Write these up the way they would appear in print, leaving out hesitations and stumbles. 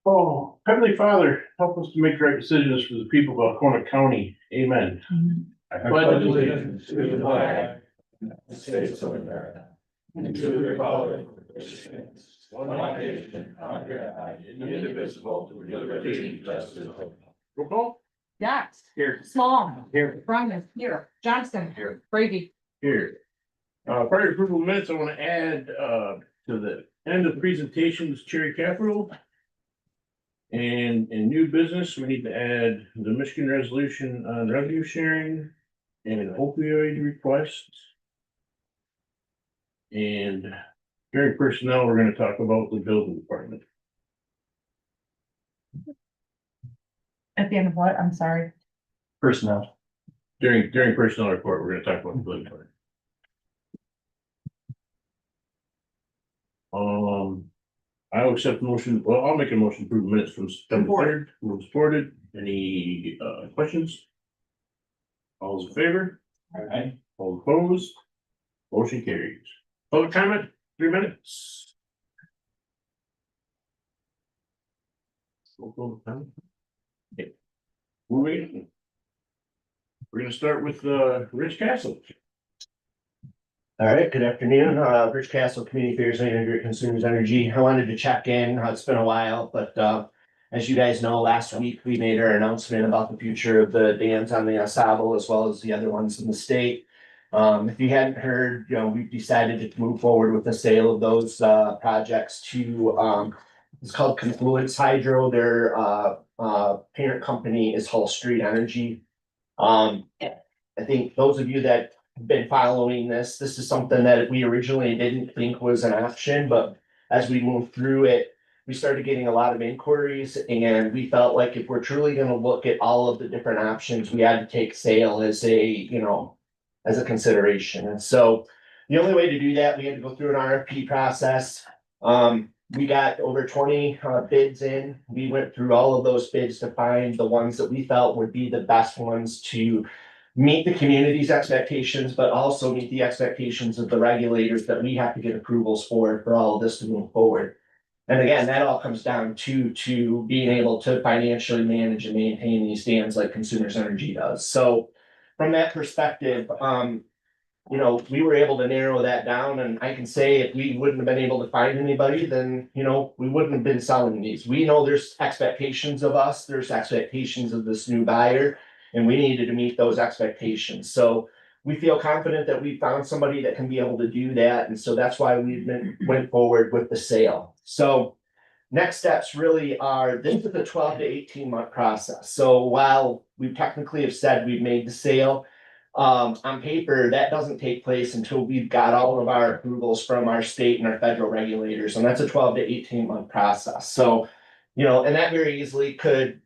Oh, Heavenly Father, help us to make right decisions for the people of Alcona County. Amen. I pledge allegiance to the flag of the States of America and to the republic which stands one nation under God, indivisible, with liberty and justice. Roll call. Yax. Here. Small. Here. Brandon. Here. Johnson. Here. Brady. Here. Prior to approval of minutes, I want to add, to the end of presentations, Cherry Capital. And in new business, we need to add the Michigan resolution on revenue sharing and an opioid request. And during personnel, we're gonna talk about the building department. At the end of what? I'm sorry. Personnel. During personnel report, we're gonna talk about the building department. I will accept the motion, well, I'll make a motion to approve minutes from September third, who supported, any questions? All those in favor? Aye. All opposed? Motion carries. Public comment, 3 minutes. Okay. Moving. We're gonna start with Rich Castle. All right, good afternoon, Rich Castle, Community Affairs Manager at Consumers Energy. I wanted to check in, it's been a while, but as you guys know, last week we made our announcement about the future of the dams on the Asable as well as the other ones in the state. If you hadn't heard, we've decided to move forward with the sale of those projects to it's called Confluence Hydro. Their parent company is Hull Street Energy. I think those of you that been following this is something that we originally didn't think was an option, but as we moved through it, we started getting a lot of inquiries, and we felt like if we're truly gonna look at all of the different options, we had to take sale as a consideration. And so the only way to do that, we had to go through an RFP process. We got over 20 bids in. We went through all of those bids to find the ones that we felt would be the best ones to meet the community's expectations, but also meet the expectations of the regulators that we have to get approvals for all of this to move forward. And again, that all comes down to being able to financially manage and maintain these dams like Consumers Energy does. So from that perspective, we were able to narrow that down, and I can say if we wouldn't have been able to find anybody, then, we wouldn't have been selling these. We know there's expectations of us, there's expectations of this new buyer, and we needed to meet those expectations. So we feel confident that we found somebody that can be able to do that. And so that's why went forward with the sale. So next steps really are, this is a 12 to 18 month process. So while we technically have said we've made the sale, on paper, that doesn't take place until we've got all of our approvals from our state and our federal regulators. And that's a 12 to 18 month process. So and that very easily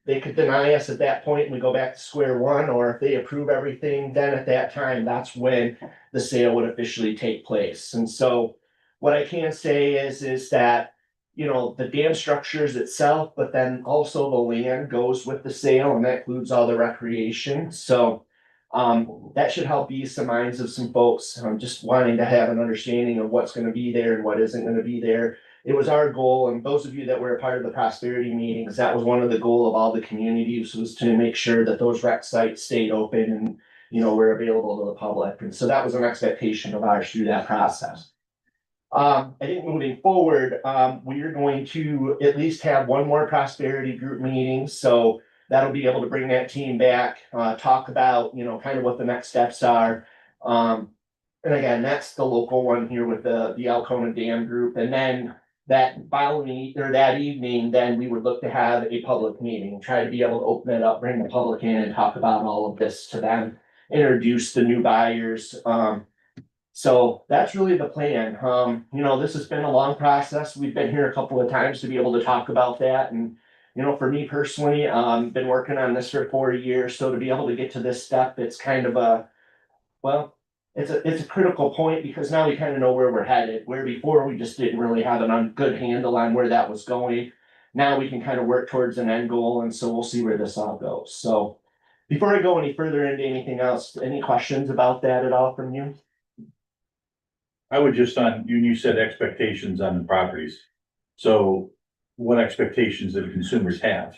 they could deny us at that point and we go back to square one, or if they approve everything, then at that time, that's when the sale would officially take place. And so what I can say is that, the dam structures itself, but then also the land goes with the sale, and that includes all the recreation. So that should help ease the minds of some folks. Just wanting to have an understanding of what's gonna be there and what isn't gonna be there. It was our goal, and those of you that were a part of the prosperity meetings, that was one of the goal of all the communities, was to make sure that those rec sites stayed open and, were available to the public. And so that was an expectation of ours through that process. I think moving forward, we are going to at least have one more prosperity group meeting. So that'll be able to bring that team back, talk about, kind of what the next steps are. And again, that's the local one here with the Alcona Dam Group. And then that following or that evening, then we would look to have a public meeting, try to be able to open it up, bring the public in and talk about all of this to them, introduce the new buyers. So that's really the plan. This has been a long process. We've been here a couple of times to be able to talk about that. And, for me personally, been working on this for 4 years. So to be able to get to this step, it's kind of it's a critical point, because now we kind of know where we're headed, where before we just didn't really have a good handle on where that was going. Now we can kind of work towards an end goal, and so we'll see where this all goes. So before I go any further into anything else, any questions about that at all from you? I would just you said expectations on the properties. So what expectations do the consumers have?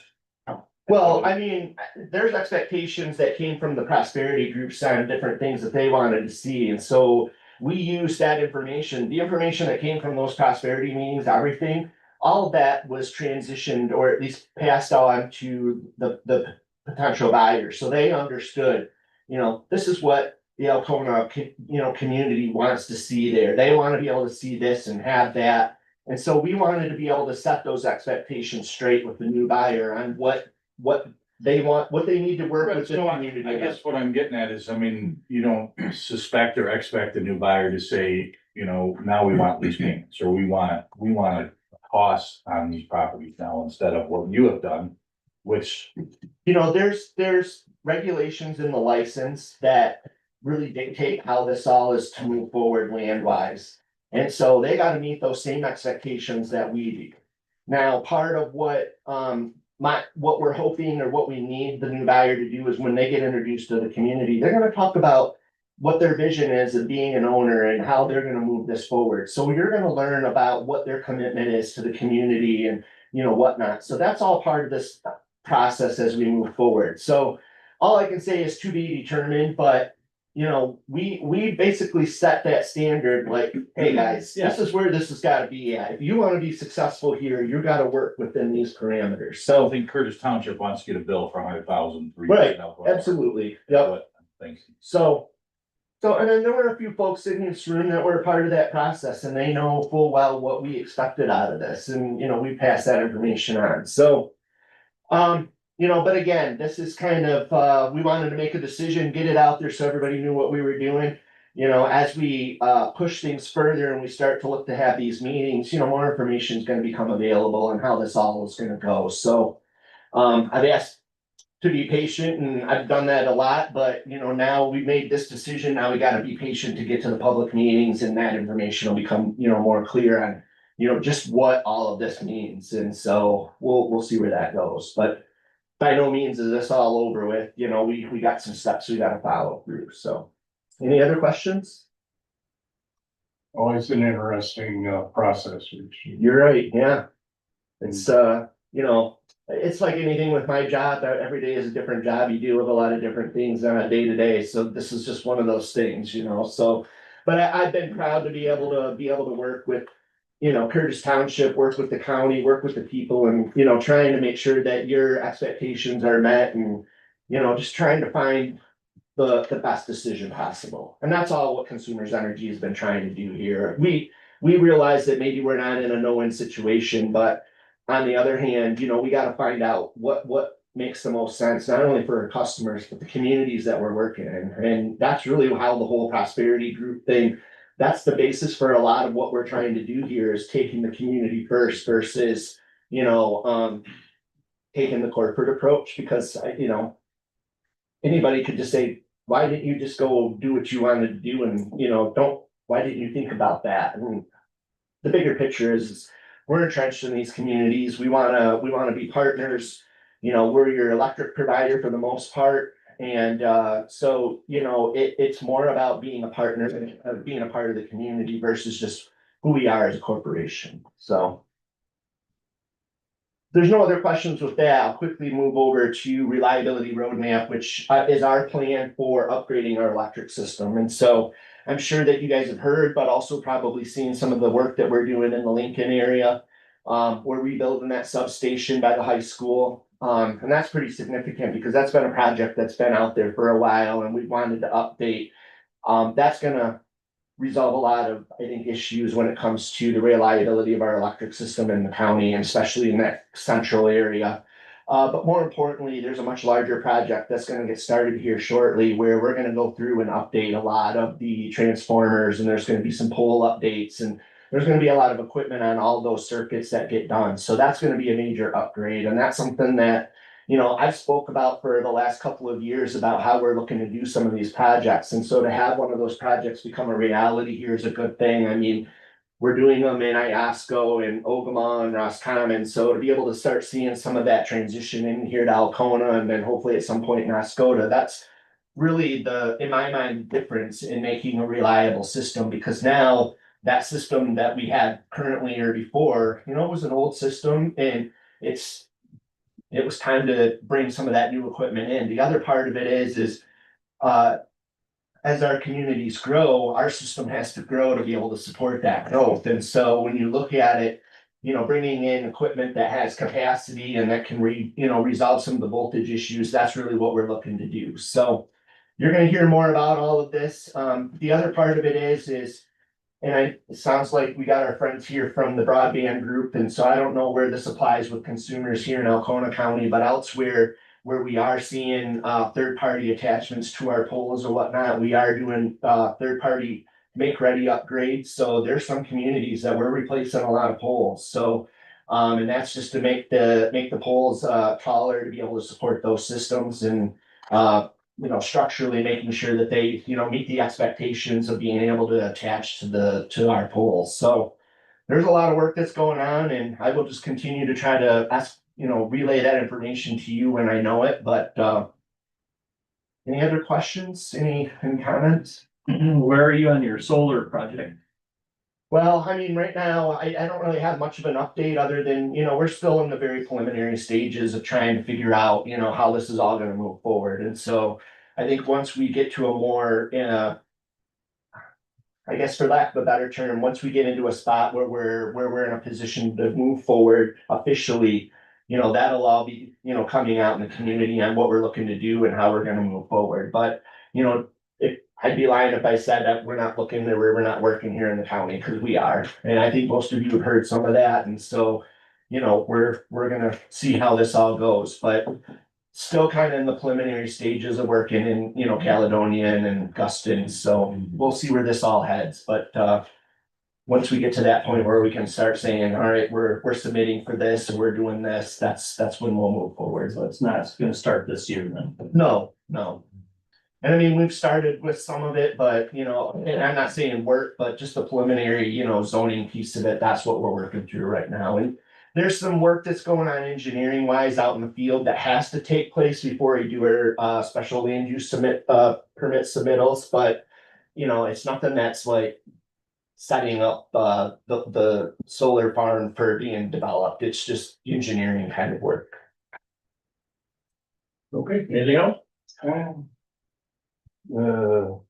Well, I mean, there's expectations that came from the prosperity groups on different things that they wanted to see, and so we used that information, the information that came from those prosperity meetings, everything, all of that was transitioned or at least passed on to the potential buyers, so they understood, this is what the Alcona, community wants to see there. They want to be able to see this and have that. And so we wanted to be able to set those expectations straight with the new buyer on what they want, what they need to work with the So community. I guess what I'm getting at is, I mean, you don't suspect or expect the new buyer to say, now we want lease payments, or we want a cost on these properties now instead of what you have done, which, There's regulations in the license that really dictate how this all is to move forward land wise. And so they gotta meet those same expectations that we do. Now, part of what we're hoping or what we need the new buyer to do is when they get introduced to the community, they're gonna talk about what their vision is of being an owner and how they're gonna move this forward. So you're gonna learn about what their commitment is to the community and, whatnot. So that's all part of this process as we move forward. So all I can say is to be determined, but we basically set that standard like, hey, guys, this is where this has gotta be at. If you wanna be successful here, you gotta work within these parameters. I don't So, think Curtis Township wants to get a bill for 100,000. Right, absolutely, yep. Thanks. So, and then there were a few folks in this room that were a part of that process and they know full well what we expected out of this and, we passed that information on, so. But again, this is kind of, we wanted to make a decision, get it out there so everybody knew what we were doing. As we push things further and we start to look to have these meetings, more information is gonna become available on how this all is gonna go, so. I've asked to be patient and I've done that a lot, but now we've made this decision, now we gotta be patient to get to the public meetings and that information will become, more clear on. Just what all of this means, and so we'll see where that goes, but. By no means is this all over with, we got some steps we gotta follow through, so. Any other questions? Always an interesting process, Rich. You're right, yeah. It's, it's like anything with my job, every day is a different job, you deal with a lot of different things on a day to day, so this is just one of those things, so. But I've been proud to be able to work with, Curtis Township, work with the county, work with the people and, trying to make sure that your expectations are met and, just trying to find the best decision possible. And that's all what Consumers Energy has been trying to do here. We realize that maybe we're not in a no-win situation, but on the other hand, we gotta find out what makes the most sense, not only for our customers, but the communities that we're working in. And that's really how the whole prosperity group thing, that's the basis for a lot of what we're trying to do here is taking the community first versus, taking the corporate approach because, anybody could just say, why didn't you just go do what you wanted to do and, why didn't you think about that? And the bigger picture is we're entrenched in these communities. We wanna be partners. We're your electric provider for the most part. And so, it's more about being a partner, being a part of the community versus just who we are as a corporation, so. If there's no other questions with that, I'll quickly move over to reliability roadmap, which is our plan for upgrading our electric system. And so I'm sure that you guys have heard, but also probably seen some of the work that we're doing in the Lincoln area. We're rebuilding that substation by the high school. And that's pretty significant because that's been a project that's been out there for a while and we wanted to update. That's gonna resolve a lot of, I think, issues when it comes to the reliability of our electric system in the county, and especially in that central area. But more importantly, there's a much larger project that's gonna get started here shortly where we're gonna go through and update a lot of the transformers and there's gonna be some pole updates and there's gonna be a lot of equipment on all those circuits that get done. So that's gonna be a major upgrade and that's something that, I've spoke about for the last couple of years about how we're looking to do some of these projects. And so to have one of those projects become a reality here is a good thing. I mean, we're doing them in Iosco and Ogama and Roscommon. So to be able to start seeing some of that transition in here to Alcona and then hopefully at some point in Oscoda, that's really in my mind, difference in making a reliable system because now that system that we had currently or before, you know, it was an old system and it was time to bring some of that new equipment in. The other part of it is, as our communities grow, our system has to grow to be able to support that growth. And so when you look at it, you know, bringing in equipment that has capacity and that can resolve some of the voltage issues, that's really what we're looking to do. So you're gonna hear more about all of this. The other part of it is, it sounds like we got our friends here from the broadband group, and so I don't know where this applies with consumers here in Alcona County, but elsewhere where we are seeing third-party attachments to our poles or whatnot, we are doing third-party make-ready upgrades. So there's some communities that we're replacing a lot of poles. So and that's just to make the poles taller to be able to support those systems and you know, structurally making sure that they, you know, meet the expectations of being able to attach to our poles. So there's a lot of work that's going on, and I will just continue to try to relay that information to you when I know it, but any other questions, any comments? Where are you on your solar project? Well, I mean, right now, I don't really have much of an update other than, you know, we're still in the very preliminary stages of trying to figure out, you know, how this is all gonna move forward. And so I think once we get to a more, I guess for lack of a better term, once we get into a spot where we're in a position to move forward officially, you know, that'll all be, you know, coming out in the community on what we're looking to do and how we're gonna move forward. But, you know, I'd be lying if I said that we're not looking, that we're not working here in the county, because we are. And I think most of you have heard some of that, and so, you know, we're gonna see how this all goes, but still kind of in the preliminary stages of working in, you know, Caledonian and Guston, so we'll see where this all heads, but once we get to that point where we can start saying, all right, we're submitting for this and we're doing this, that's when we'll move forward. So it's not gonna start this year then? No. And I mean, we've started with some of it, but you know, and I'm not saying work, but just the preliminary, you know, zoning piece of it, that's what we're working through right now. And there's some work that's going on engineering wise out in the field that has to take place before we do our special land use permit submittals, but you know, it's nothing that's like setting up the solar farm for being developed. It's just engineering kind of work. Okay, anything else? No,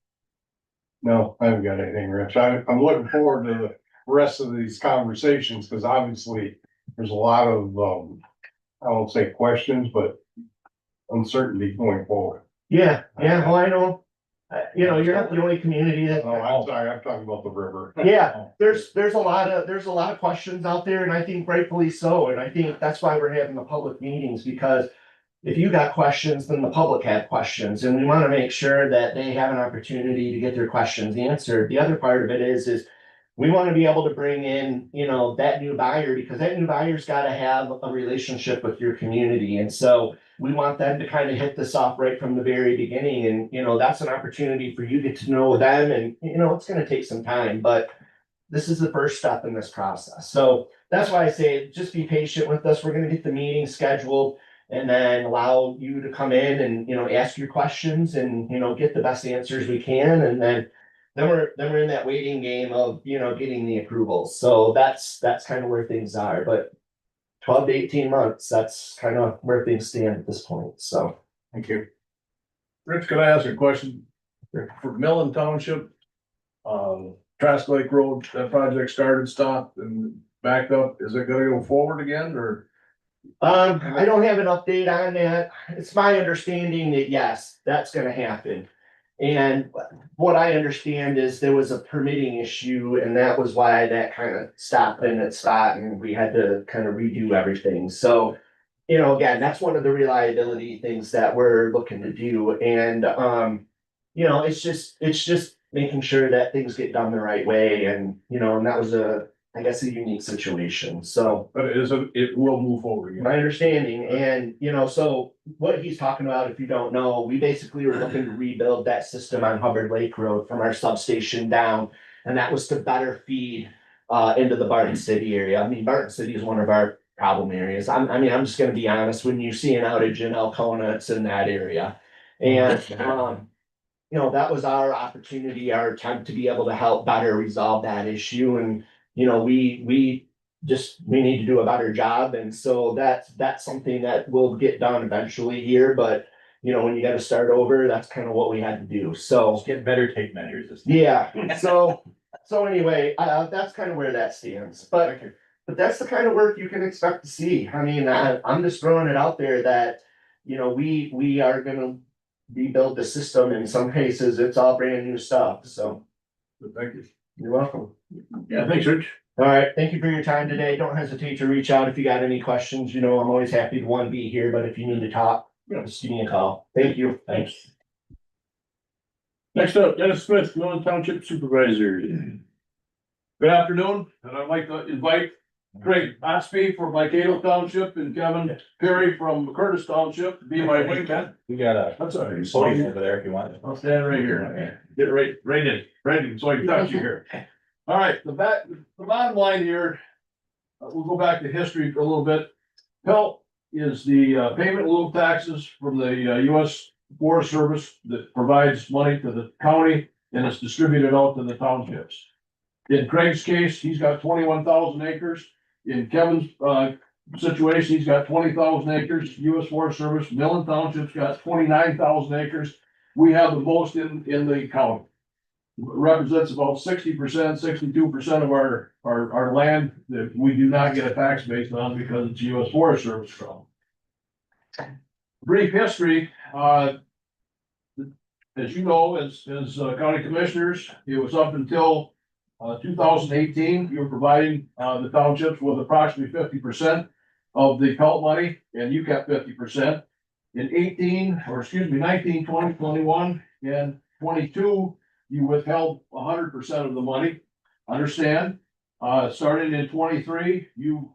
I haven't got anything, Rich. I'm looking forward to the rest of these conversations, because obviously there's a lot of, I won't say questions, but uncertainty going forward. Yeah, well, I know, you know, you're not the only community that. Oh, I'm sorry, I'm talking about the river. Yeah, there's a lot of questions out there, and I think rightfully so, and I think that's why we're having the public meetings, because if you got questions, then the public had questions, and we want to make sure that they have an opportunity to get their questions answered. The other part of it is we want to be able to bring in, you know, that new buyer, because that new buyer's got to have a relationship with your community, and so we want them to kind of hit this off right from the very beginning, and you know, that's an opportunity for you to get to know them, and you know, it's going to take some time, but this is the first step in this process. So that's why I say just be patient with us. We're going to get the meeting scheduled and then allow you to come in and, you know, ask your questions and, you know, get the best answers we can. And then we're in that waiting game of, you know, getting the approvals. So that's kind of where things are, but 12 to 18 months, that's kind of where things stand at this point. So. Thank you. Rich, could I ask a question? For Millen Township, Trask Lake Road, that project started, stopped and backed up. Is it gonna go forward again or? I don't have an update on that. It's my understanding that yes, that's gonna happen. And what I understand is there was a permitting issue, and that was why that kind of stopped in its spot, and we had to kind of redo everything. So, you know, again, that's one of the reliability things that we're looking to do. And you know, it's just making sure that things get done the right way. And, you know, and that was I guess a unique situation. So. But it will move forward again. My understanding, and you know, so what he's talking about, if you don't know, we basically were looking to rebuild that system on Hubbard Lake Road from our substation down. And that was to better feed into the Barton City area. I mean, Barton City is one of our problem areas. I'm just gonna be honest, when you see an outage in Alcona, it's in that area. And you know, that was our opportunity, our attempt to be able to help better resolve that issue. And, you know, we need to do a better job. And so that's something that will get done eventually here, but you know, when you gotta start over, that's kind of what we had to do. So, Just get better tape measures this time. yeah, so anyway, that's kind of where that stands, but that's the kind of work you can expect to see. I mean, I'm just throwing it out there that, you know, we are gonna rebuild the system. In some cases, it's all brand new stuff, so Thank you. you're welcome. Yeah, thanks, Rich. All right, thank you for your time today. Don't hesitate to reach out if you got any questions. You know, I'm always happy to want to be here, but if you need to talk, just give me a call. Thank you. Thanks. Next up, Dennis Smith, Millen Township Supervisor. Good afternoon, and I'd like to invite Craig Ospey from Mankato Township and Kevin Perry from Curtis Township to be my wingman. We got a That's all right. podium over there if you want. I'll stand right here. Get right in, so I can touch you here. All right, the bottom line here, we'll go back to history for a little bit. PELT is the payment in lieu of taxes from the US Forest Service that provides money to the county and it's distributed out to the townships. In Craig's case, he's got 21,000 acres. In Kevin's situation, he's got 20,000 acres. US Forest Service, Millen Township's got 29,000 acres. We have the most in the county. Represents about 60%, 62% of our land that we do not get a tax base on because it's US Forest Service ground. Brief history, as you know, as county commissioners, it was up until 2018, you were providing the townships with approximately 50% of the PELT money, and you kept 50%. In 19, 20, 21, and 22, you withheld 100% of the money. Understand? Starting in 23, you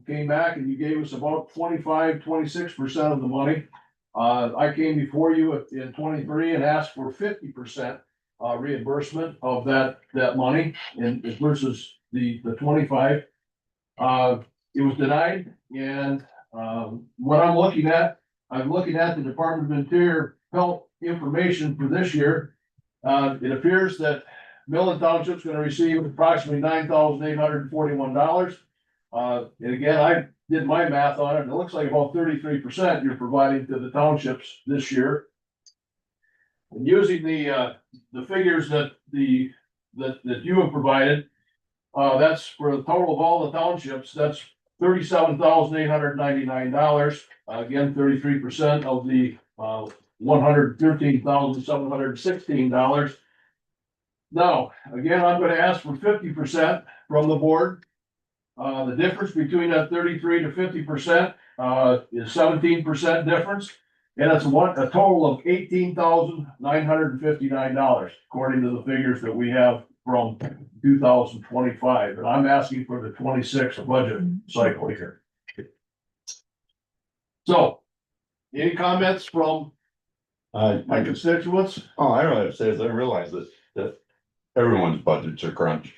came back and you gave us about 25, 26% of the money. I came before you in 23 and asked for 50% reimbursement of that money and versus the 25. It was denied, and what I'm looking at the Department of Interior PELT information for this year. It appears that Millen Township's gonna receive approximately $9,841. And again, I did my math on it, and it looks like about 33% you're providing to the townships this year. And using the figures that you have provided, that's for the total of all the townships, that's $37,899. Again, 33% of the $113,716. Now, again, I'm gonna ask for 50% from the board. The difference between that 33 to 50% is 17% difference. And it's a total of $18,959, according to the figures that we have from 2025. And I'm asking for the 26 budget cycle here. So, any comments from my constituents? Oh, I don't have to say is I realize that everyone's budgets are crunched.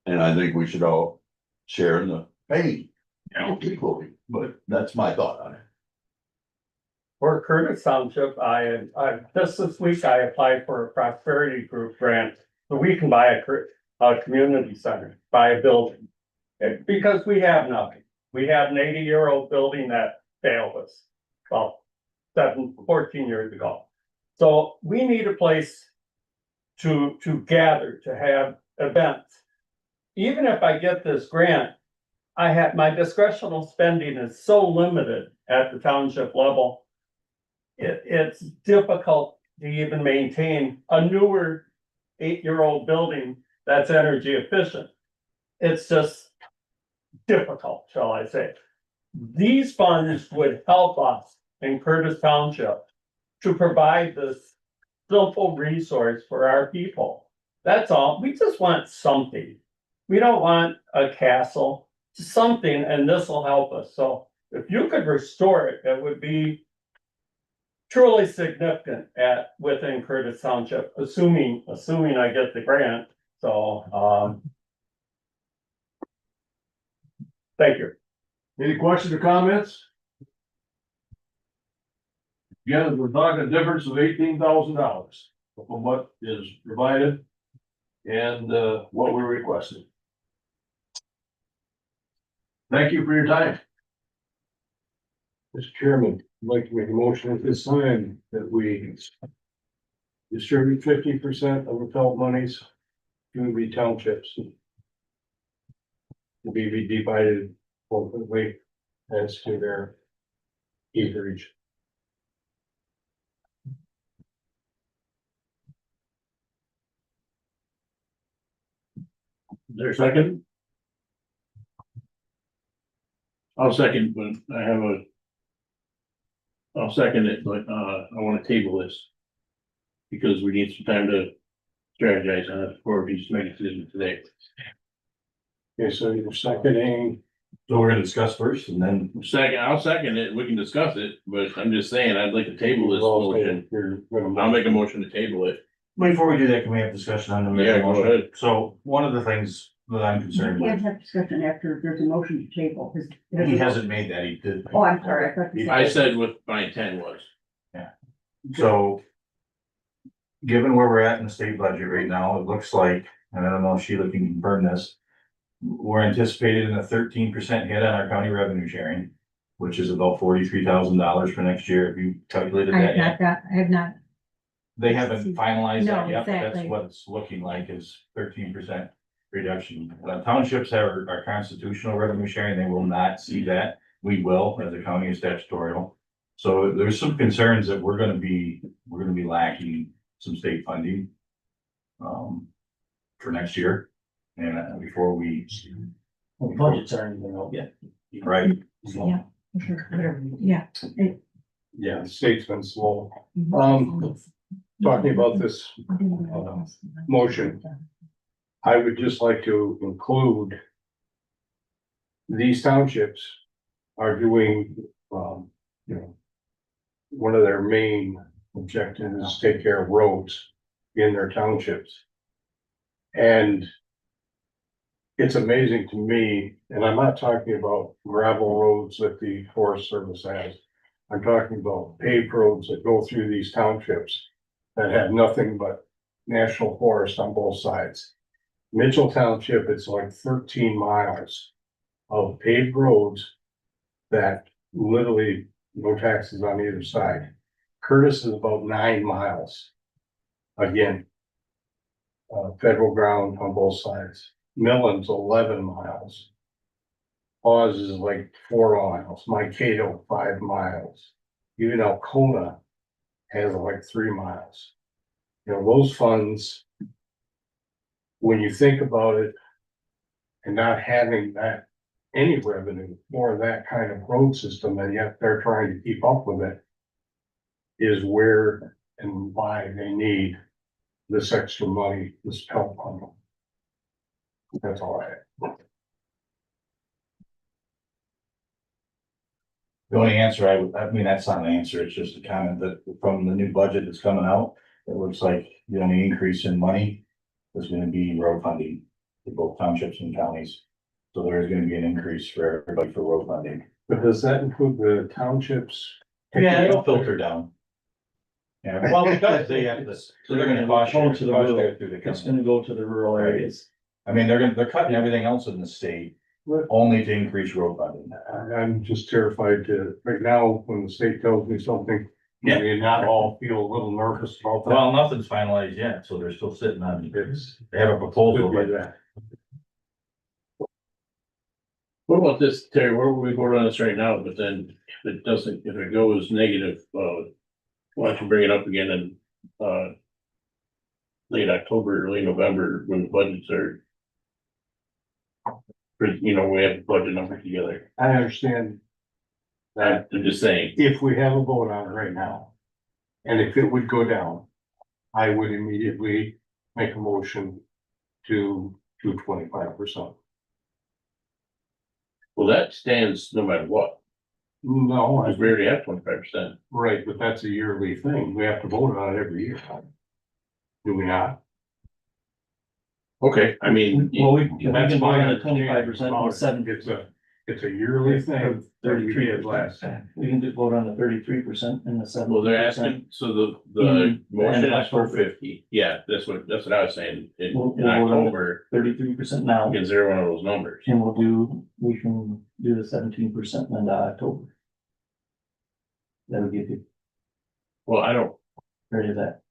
And I think we should all share in the pain, equally, but that's my thought on it. For Curtis Township, just this week, I applied for a prosperity group grant, so we can buy a community center, buy a building. Because we have nothing. We have an 80-year-old building that failed us, well, 14 years ago. So we need a place to gather, to have events. Even if I get this grant, my discretional spending is so limited at the township level. It's difficult to even maintain a newer 8-year-old building that's energy efficient. It's just difficult, shall I say. These funds would help us in Curtis Township to provide this simple resource for our people. That's all. We just want something. We don't want a castle, something, and this will help us. So if you could restore it, it would be truly significant within Curtis Township, assuming I get the grant. So, thank you. Any questions or comments? Again, we're talking a difference of $18,000. of what is provided and, what we're requesting. Thank you for your time. Mr. Chairman, I'd like to make a motion at this time that we distribute 50% of the felt monies to the townships. To be divided appropriately as to their acreage. Is there a second? I'll second, but I have a. I'll second it, but, I wanna table this. Because we need some time to strategize on it before we just make a decision today. Okay, so you're seconding, So we're gonna discuss first and then. Second, I'll second it, we can discuss it, but I'm just saying, I'd like to table this motion. you're gonna. I'll make a motion to table it. Before we do that, can we have discussion on the? Yeah, go ahead. So one of the things that I'm You concerned can't with, have discussion after there's a motion to table. he hasn't made that, he did. Oh, I'm sorry, I thought you said. I said what my intent was. So. Given where we're at in the state budget right now, it looks like, and I don't know if Sheila can confirm this. We're anticipating a 13% hit on our county revenue sharing, which is about $43,000 for next year. Have you calculated I that have yet? not got, I have not, They haven't finalized that No, yet, but that's exactly. what it's looking like is 13% reduction. Townships have our constitutional revenue sharing, they will not see that. We will, as a county is statutorial. So there's some concerns that we're gonna be lacking some state funding. For next year, and before we. Budgets aren't even out yet. Right, yeah, whatever, yeah. Yeah, the state's been slow. Talking about this motion. I would just like to include. These townships are doing, you know. One of their main objectives is to take care of roads in their townships. And. It's amazing to me, and I'm not talking about gravel roads that the Forest Service has. I'm talking about paved roads that go through these townships that have nothing but national forest on both sides. Mitchell Township, it's like 13 miles of paved roads that literally no taxes on either side. Curtis is about 9 miles. Again, federal ground on both sides. Millen's 11 miles. Oz is like 4 miles, Mankato 5 miles. Even Alcona has like 3 miles. You know, those funds. When you think about it. And not having that, any revenue for that kind of road system, and yet they're trying to keep up with it. Is where and why they need this extra money, this Pell bundle. That's all I have. the only answer I mean, that's not an answer, it's just a comment that from the new budget that's coming out. It looks like the only increase in money is gonna be road funding for both townships and counties. So there is gonna be an increase for everybody for road funding. But does that include the townships? Yeah, it'll filter down. Yeah, well, because they have this, so they're gonna cost you through the It's county. gonna go to the rural areas. I mean, they're cutting everything else in the state only to increase road funding. I'm just terrified to, right now, when the state tells me something. Yeah. I mean, not all feel a little nervous about that. Well, nothing's finalized yet, so they're still sitting on, It's. they have a proposal, Could be but that. What about this, Terry, where we vote on this right now, but then if it doesn't, if it goes negative, why don't you bring it up again in, late October, early November, when the budgets are. You know, we have the budget numbers together, I understand that I'm just saying, if we have a vote on it right now. And if it would go down, I would immediately make a motion to do 25%. well, that stands no matter what, No, because we already have 25%. right, but that's a yearly thing. We have to vote on it every year. Do we not? Okay, I mean. Well, we can That's vote on my the 25% or 7. It's a yearly thing. 33 last. We can just vote on the 33% and the 7%. Well, they're asking, so the In- motion in is for October. 50. Yeah, that's what I was saying. In We'll in vote on it. October, 33% now, we can zero one of those numbers. and we can do the 17% in October. That'll give you Well, I don't, rid of that.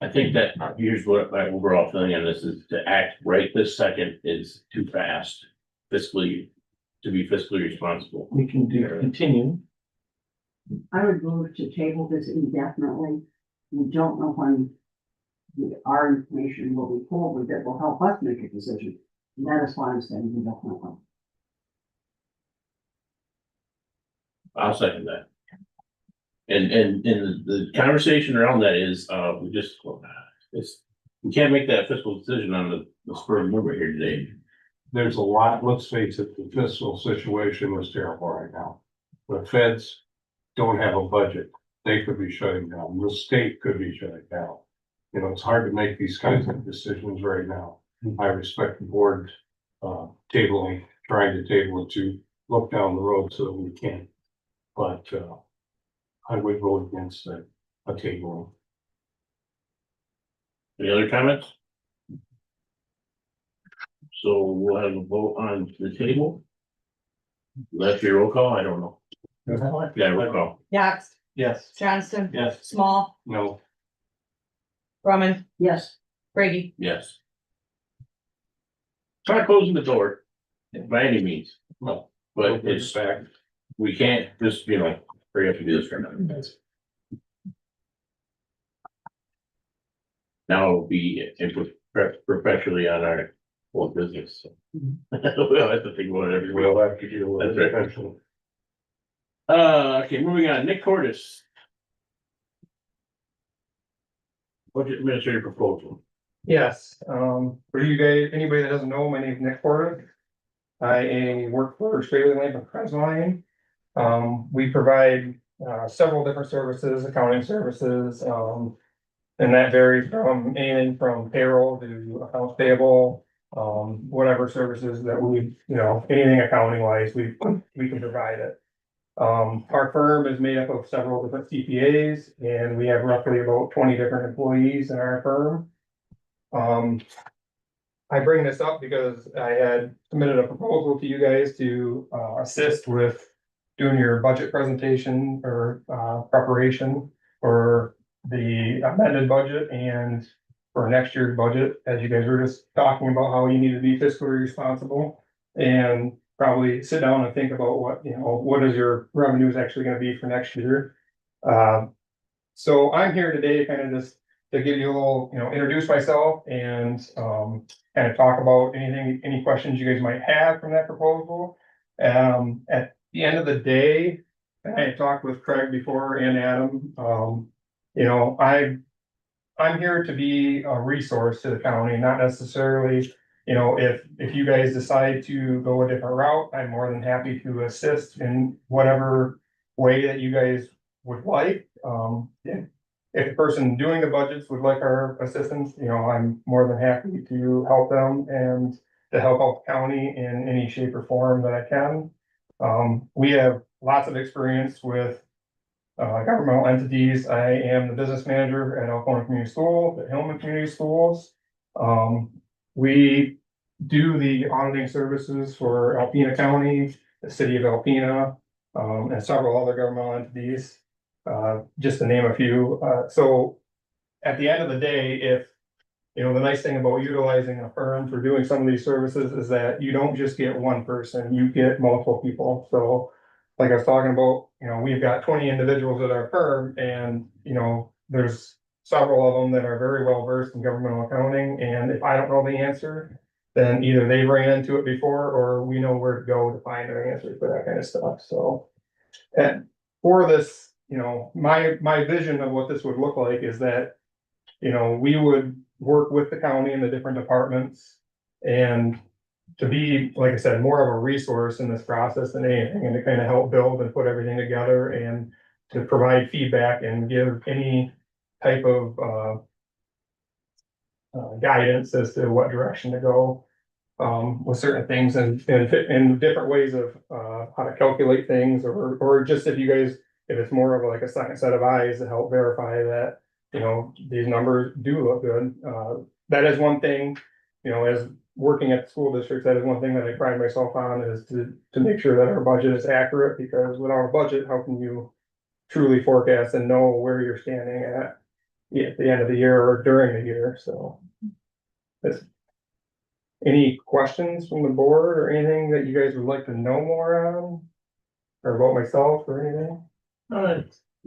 I think that here's what my overall feeling on this is to act right this second is too fast fiscally, to be fiscally responsible. We can do, continue. I would move to table this indefinitely. We don't know when our information will be pulled that will help us make a decision. And that is why I'm saying we don't know. I'll second that. And the conversation around that is, we can't make that fiscal decision on the spur of the moment here today. There's a lot, let's face it, the fiscal situation is terrible right now. The feds don't have a budget. They could be shutting down. The state could be shutting down. You know, it's hard to make these kinds of decisions right now. I respect the board, trying to table it to look down the road so that we can. But, I would vote against a table. Any other comments? So we'll have a vote on the table. Left your roll call, I don't know. Yeah, roll call. Yax, Yes. Johnston, Yes. Small, No, Brumman, Yes, Brady. Yes. It's not closing the door by any means, no, but it's, we can't just, hurry up and do this right now. Now it'll be professionally on our whole business. So. We'll have to think about it. we'll have to deal with it That's right. eventually. Okay, moving on, Nick Cordis. Budget administrator proposal. Yes, for you guys, anybody that doesn't know, my name is Nick Porter. I work for Straley Lamp and Kreisline. We provide several different services, accounting services, and that varies from anything from payroll to accounts payable. Whatever services that we, anything accounting wise, we can provide it. Our firm is made up of several different CPAs, and we have roughly about 20 different employees in our firm. I bring this up because I had submitted a proposal to you guys to assist with doing your budget presentation or preparation for the amended budget and for next year's budget, as you guys were just talking about how you need to be fiscally responsible and probably sit down and think about what is your revenues actually going to be for next year. So I'm here today kind of just to give you a little, introduce myself and kind of talk about any questions you guys might have from that proposal. At the end of the day, I talked with Craig before and Adam, I'm here to be a resource to the county, not necessarily, if you guys decide to go a different route, I'm more than happy to assist in whatever way that you guys would like. If the person doing the budgets would like our assistance, I'm more than happy to help them and to help out the county in any shape or form that I can. We have lots of experience with governmental entities. I am the business manager at Alcona Community School, at Hillman Community Schools. We do the auditing services for Alpena County, the city of Alpena, and several other governmental entities, just to name a few. So at the end of the day, if, the nice thing about utilizing a firm for doing some of these services is that you don't just get one person, you get multiple people. So like I was talking about, we've got 20 individuals at our firm and, there's several of them that are very well versed in governmental accounting. And if I don't know the answer, then either they ran into it before or we know where to go to find an answer for that kind of stuff. So, and for this, my vision of what this would look like is that, we would work with the county and the different departments and to be, like I said, more of a resource in this process than anything, and to kind of help build and put everything together and to provide feedback and give any type of guidance as to what direction to go. with certain things and different ways of, how to calculate things or just if you guys, if it's more of like a second set of eyes to help verify that, you know, these numbers do look good. That is one thing, you know, as working at the school district, that is one thing that I pride myself on is to make sure that our budget is accurate because without a budget, how can you truly forecast and know where you're standing at the end of the year or during the year, so. Any questions from the board or anything that you guys would like to know more on? Or about myself or anything?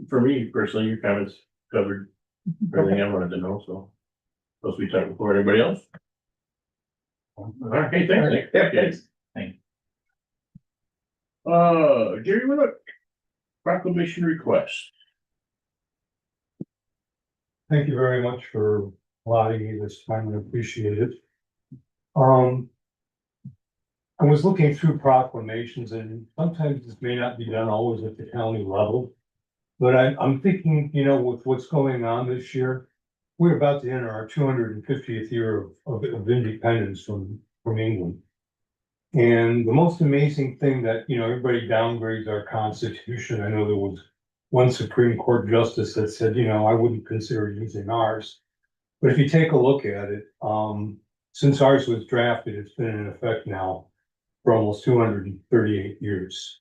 For me personally, your comments covered everything I wanted to know, so. Supposed to be talking before anybody else? Okay, thanks, Nick. Yeah, thanks. Jerry Willock, proclamation request. Thank you very much for allowing me this time. I appreciate it. I was looking through proclamations and sometimes this may not be done always at the county level. But I'm thinking, you know, with what's going on this year, we're about to enter our 250th year of independence from England. And the most amazing thing that, you know, everybody downgrades our constitution. I know there was one Supreme Court justice that said, you know, I wouldn't consider using ours. But if you take a look at it, since ours was drafted, it's been in effect now for almost 238 years.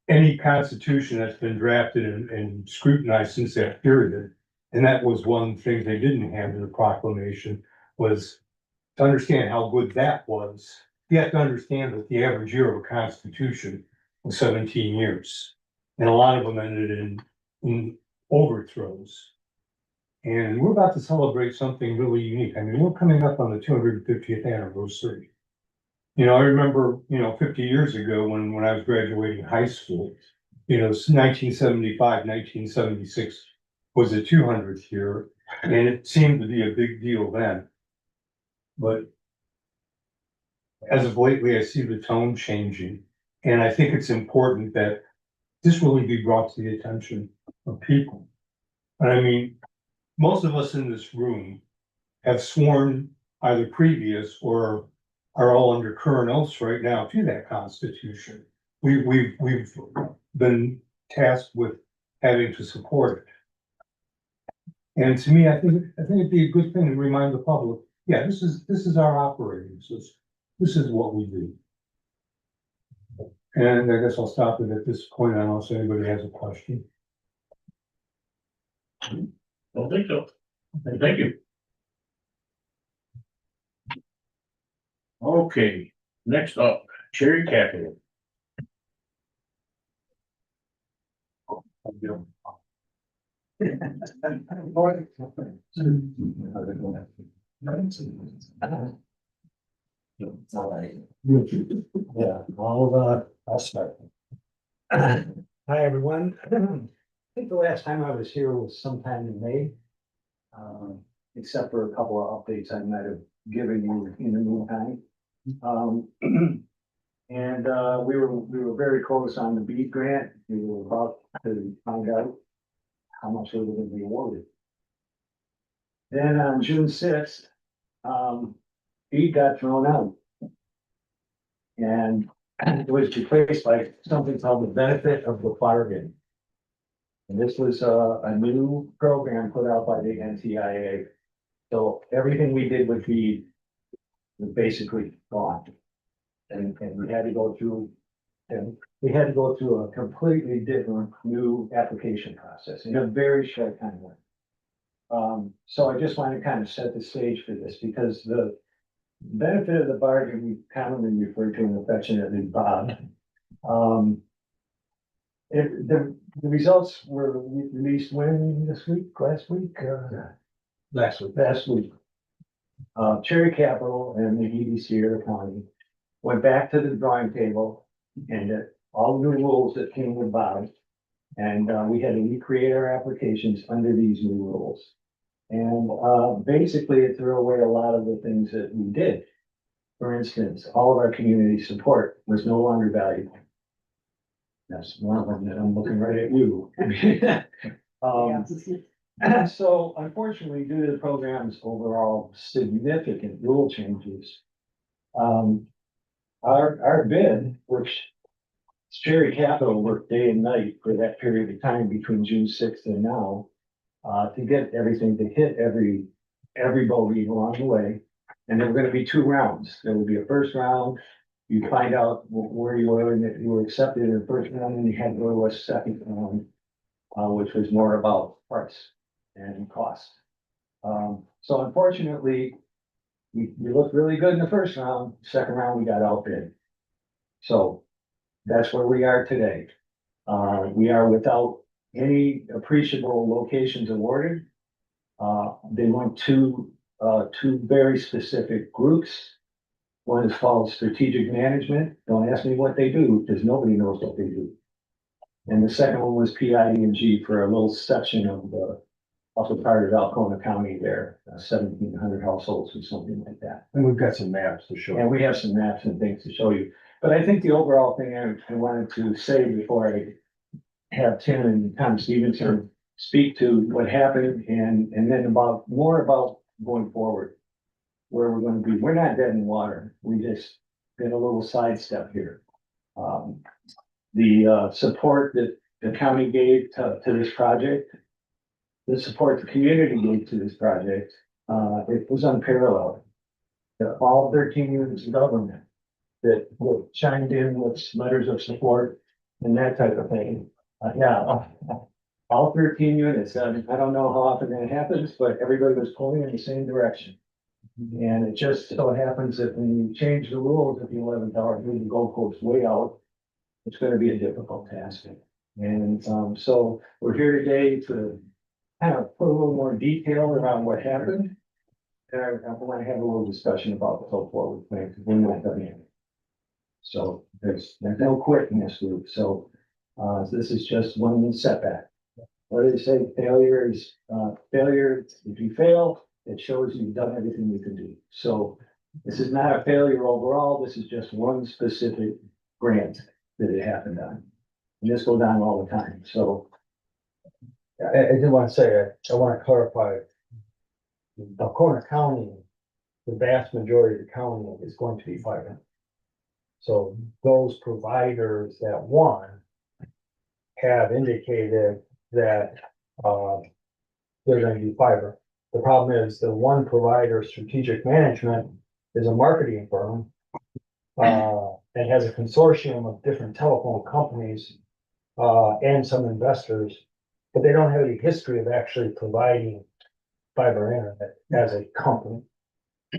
Any constitution that's been drafted and scrutinized since that period, and that was one thing they didn't have in the proclamation, was to understand how good that was. You have to understand that the average year of a constitution was 17 years. And a lot of them ended in overthrows. And we're about to celebrate something really unique. I mean, we're coming up on the 250th anniversary. You know, I remember, you know, 50 years ago when I was graduating high school, you know, 1975, 1976 was the 200th year, and it seemed to be a big deal then. But as of lately, I see the tone changing, and I think it's important that this really be brought to the attention of people. And I mean, most of us in this room have sworn either previous or are all under current oaths right now to that Constitution. We've been tasked with having to support it. And to me, I think it'd be a good thing to remind the public, yeah, this is our operating system. This is what we do. And I guess I'll stop it at this point, unless anybody has a question. Don't think so. Thank you. Okay, next up, Cherry Capital. Yeah, I'll start. Hi, everyone. I think the last time I was here was sometime in May. Except for a couple of updates I might have given you in the meantime. And we were very close on the BEAD grant. We were about to find out how much we were going to be awarded. Then on June 6th, BEAD got thrown out. And it was replaced by something called the benefit of the bargain. And this was a new program put out by the NTIA. So everything we did with BEAD was basically gone. And we had to go through, a completely different new application process in a very short time. So I just want to kind of set the stage for this because the benefit of the bargain, we commonly refer to and affectionately Bob. The results were released when this week, last week? Last week. Cherry Capital and the EDC of the county went back to the drawing table and all the rules that came with Bob. And we had to recreate our applications under these new rules. And basically it threw away a lot of the things that we did. For instance, all of our community support was no longer valuable. That's one of them that I'm looking right at you. So unfortunately, due to the program's overall significant rule changes, Our bid, which Cherry Capital worked day and night for that period of time between June sixth and now, to get everything to hit every bogey along the way. And there were gonna be two rounds. There would be a first round. You find out where you were and that you were accepted in the first round, and you had to go to a second round, which was more about price and cost. So unfortunately, we looked really good in the first round. Second round, we got outbid. So that's where we are today. We are without any appreciable locations awarded. They went to two very specific groups. One is called strategic management. Don't ask me what they do, because nobody knows what they do. And the second one was PID&G for a little section of the upper part of Alcona County there, 1,700 households or something like that. And we've got some maps to show. And we have some maps and things to show you. But I think the overall thing I wanted to say before I have Tim and Tom Stevenson speak to what happened and then more about going forward, where we're going to be. We're not dead in water. We just did a little sidestep here. The support that the county gave to this project, the support the community gave to this project, it was unparalleled. All 13 units of government that chimed in with letters of support and that type of thing. All 13 units. I don't know how often that happens, but everybody was pulling in the same direction. And it just so happens that when you change the rules at the 11th hour, move the goalposts way out, it's going to be a difficult task. And so we're here today to kind of put a little more detail around what happened. And I want to have a little discussion about the whole forward plan, because we're not done yet. So there's no quit in this group. So this is just one setback. What do they say? Failure is failure. If you fail, it shows you've done everything you can do. So this is not a failure overall. This is just one specific grant that it happened on. And this goes on all the time. So I did want to say, I want to clarify. Alcona County, the vast majority of the county is going to be fiber. So those providers that won have indicated that they're going to do fiber. The problem is the one provider, Strategic Management, is a marketing firm and has a consortium of different telephone companies and some investors, but they don't have any history of actually providing fiber internet as a company.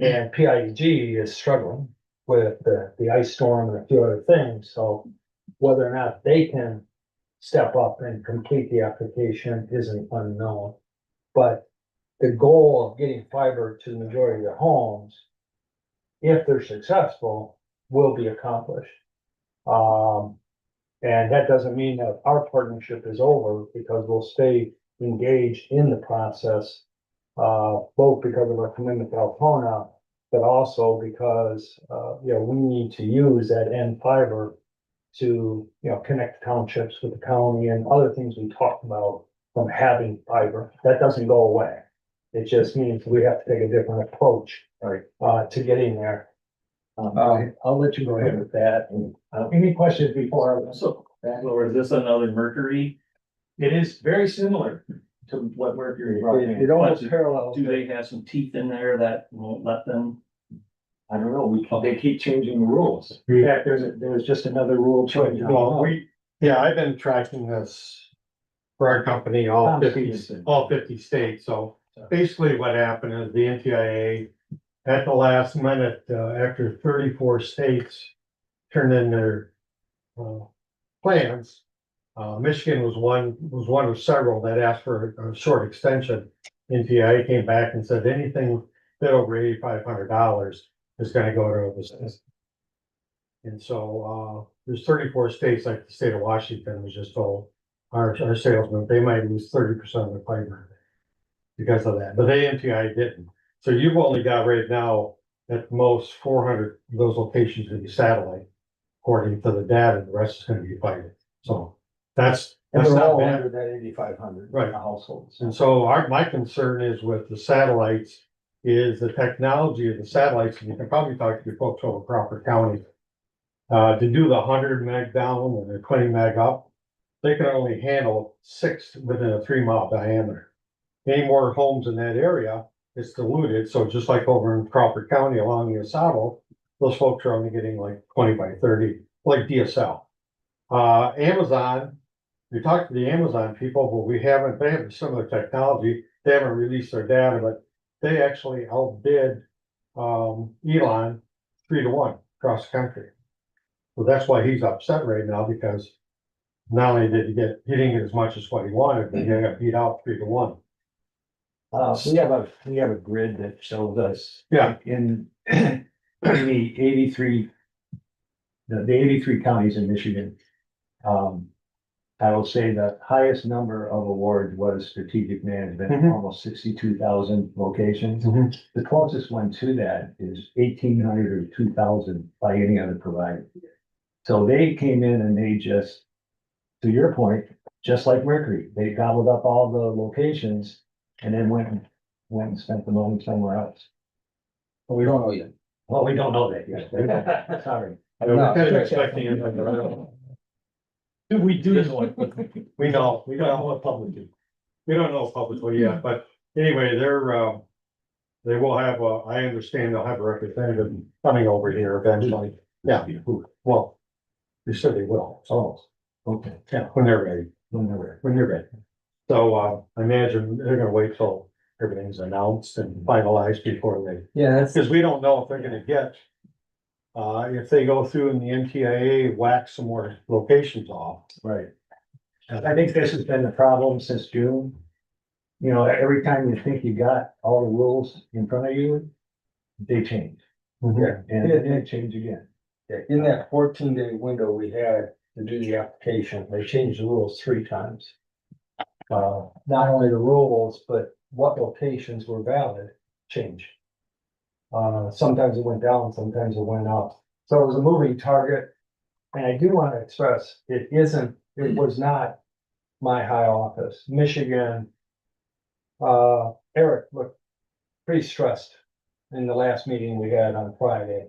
And PIG is struggling with the ice storm and a few other things. So whether or not they can step up and complete the application isn't unknown. But the goal of getting fiber to the majority of their homes, if they're successful, will be accomplished. And that doesn't mean that our partnership is over, because we'll stay engaged in the process, both because of our commitment to Alcona, but also because, we need to use that end fiber to, connect townships with the county and other things we talked about from having fiber. That doesn't go away. It just means we have to take a different approach, to getting there. I'll let you go ahead with that. And, any questions before? So is this another Mercury? It is very similar to what Mercury. It almost parallels. Do they have some teeth in there that won't let them? I don't know, they keep changing the rules. In fact, there's just another rule change. Well, I've been tracking this for our company, all 50 states. So basically what happened is the NTIA at the last minute, after 34 states turned in their plans. Michigan was one of several that asked for a short extension. NTIA came back and said anything bid over $8,500 is going to go to the system. And so there's 34 states, like the state of Washington was just told our salesmen they might lose 30% of their fiber because of that, but the NTIA didn't. So you've only got right now at most 400 of those locations to be satellite, according to the data. The rest is going to be fiber. So that's And they're not all bad. under that 8,500 Right. households. And so my concern is with the satellites, is the technology of the satellites, and you can probably talk to your folks over Crawford County. To do the 100 meg down and the 20 meg up, they can only handle 6 within a 3 mile diameter. Any more homes in that area, it's diluted, so just like over in Crawford County along the Osavo, those folks are only getting like 20 by 30, like DSL. Amazon, we talked to the Amazon people, but they have similar technology, they haven't released their data, but they actually outbid Elon 3-1 across the country. So that's why he's upset right now, because not only he didn't get as much as what he wanted, but he got beat out 3-1. We have a grid that shows us. Yeah. In the 83. The 83 counties in Michigan. I will say the highest number of awards was strategic management, Mhm. almost 62,000 locations. Mhm. The closest one to that is 1,800 or 2,000 by any other provider. So they came in and they just, to your point, just like Mercury, they gobbled up all the locations and then went and spent the money somewhere else. But we don't know yet. Well, we don't know that yet. Sorry. We're kind of expecting it. We do know it. We know, We don't know it publicly. we don't know publicly yet, but anyway, they will have, I understand they'll have a representative coming over here eventually. Yeah, well, they said they will, so, Okay. yeah, when they're ready, Whenever. when they're ready. So, I imagine they're gonna wait till everything's announced and finalized before they, Yeah, that's, because we don't know if they're gonna get. If they go through and the NTIA whack some more locations off. Right. I think this has been the problem since June. You know, every time you think you got all the rules in front of you, they change. Yeah. And then they change again. in that 14-day window we had to do the application, they changed the rules 3 times. Not only the rules, but what locations were valid changed. Sometimes it went down, sometimes it went up. So it was a moving target. And I do want to express, it was not my high office. Michigan, Eric looked pretty stressed in the last meeting we had on Friday.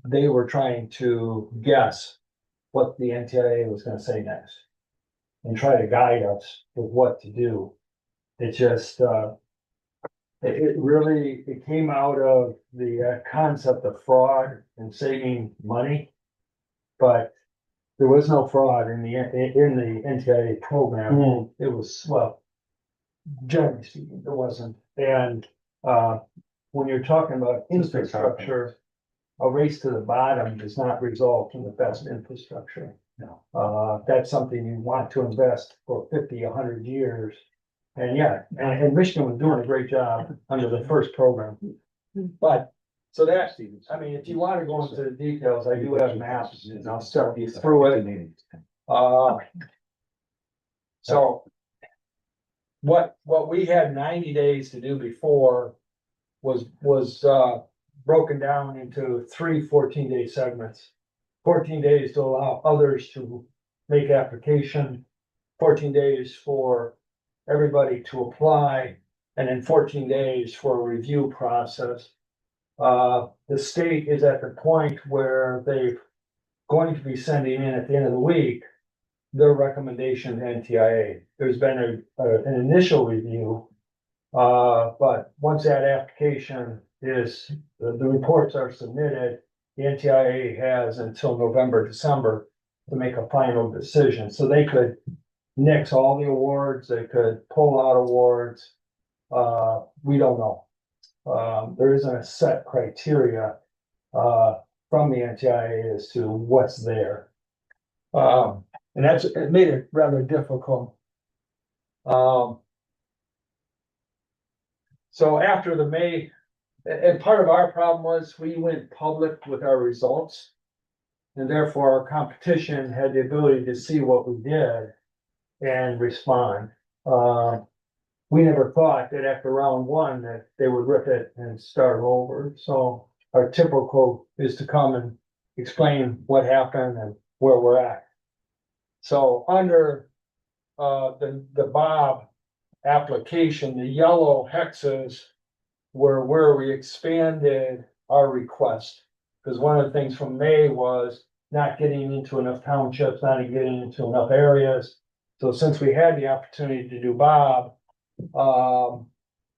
They were trying to guess what the NTIA was gonna say next and try to guide us with what to do. It just, it came out of the concept of fraud and saving money. But there was no fraud in the NTIA program. It was, well, generally speaking, there wasn't. And, when you're talking about infrastructure, a race to the bottom does not result in the best infrastructure. No. That's something you want to invest for 50, 100 years. And yeah, and Michigan was doing a great job under the first program. But, so that, I mean, if you want to go into the details, I do have maps and I'll start you through it. So what we had 90 days to do before was broken down into 3 14-day segments. 14 days to allow others to make application, 14 days for everybody to apply, and then 14 days for a review process. The state is at the point where they're going to be sending in at the end of the week their recommendation to NTIA. There's been an initial review, but once that application is, the reports are submitted, the NTIA has until November, December to make a final decision. So they could nix all the awards, they could pull out awards. We don't know. There isn't a set criteria from the NTIA as to what's there. And it made it rather difficult. So after the May, and part of our problem was we went public with our results. And therefore our competition had the ability to see what we did and respond. We never thought that after round 1 that they would rip it and start over. So our typical is to come and explain what happened and where we're at. So under the Bob application, the yellow hexes where we expanded our request. Because one of the things from May was not getting into enough townships, not getting into enough areas. So since we had the opportunity to do Bob,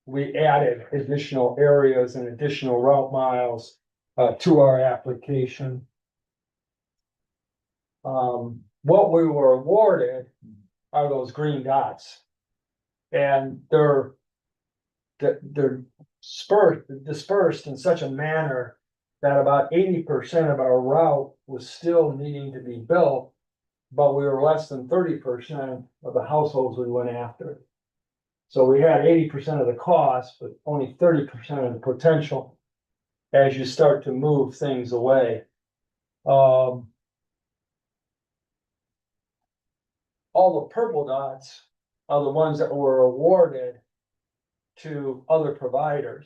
we added additional areas and additional route miles to our application. What we were awarded are those green dots. And they're dispersed in such a manner that about 80% of our route was still needing to be built, but we were less than 30% of the households we went after. So we had 80% of the cost, but only 30% of the potential as you start to move things away. All the purple dots are the ones that were awarded to other providers.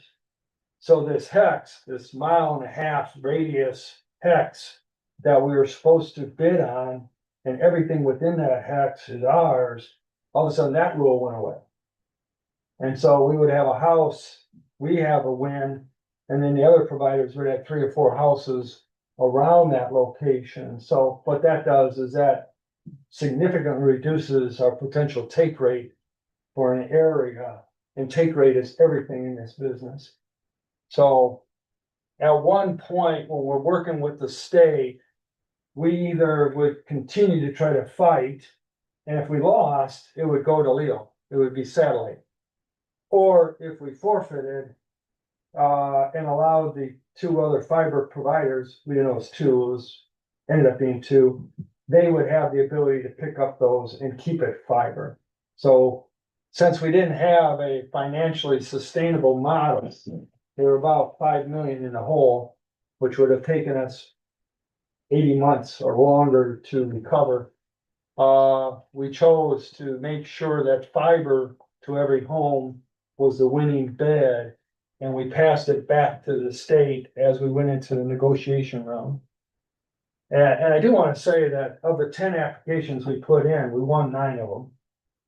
So this hex, this 1.5 radius hex that we were supposed to bid on, and everything within that hex is ours, all of a sudden that rule went away. And so we would have a house, we have a win, and then the other providers would have 3 or 4 houses around that location. So what that does is that significantly reduces our potential take rate for an area, and take rate is everything in this business. So at one point, when we're working with the state, we either would continue to try to fight, and if we lost, it would go to Leo, it would be satellite. Or if we forfeited, and allowed the 2 other fiber providers, we didn't know it was 2, it was, ended up being 2, they would have the ability to pick up those and keep it fiber. So since we didn't have a financially sustainable model, they were about 5 million in the hole, which would have taken us 80 months or longer to recover. We chose to make sure that fiber to every home was the winning bid, and we passed it back to the state as we went into the negotiation round. And I do want to say that of the 10 applications we put in, we won 9 of them.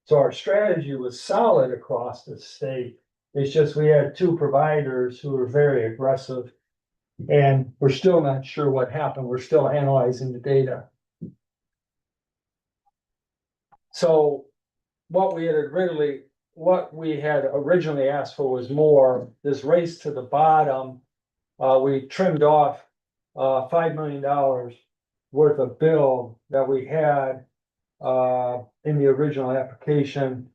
So our strategy was solid across the state. It's just we had 2 providers who were very aggressive, and we're still not sure what happened. We're still analyzing the data. So what we had originally asked for was more. This race to the bottom, we trimmed off $5 million worth of bill that we had in the original application.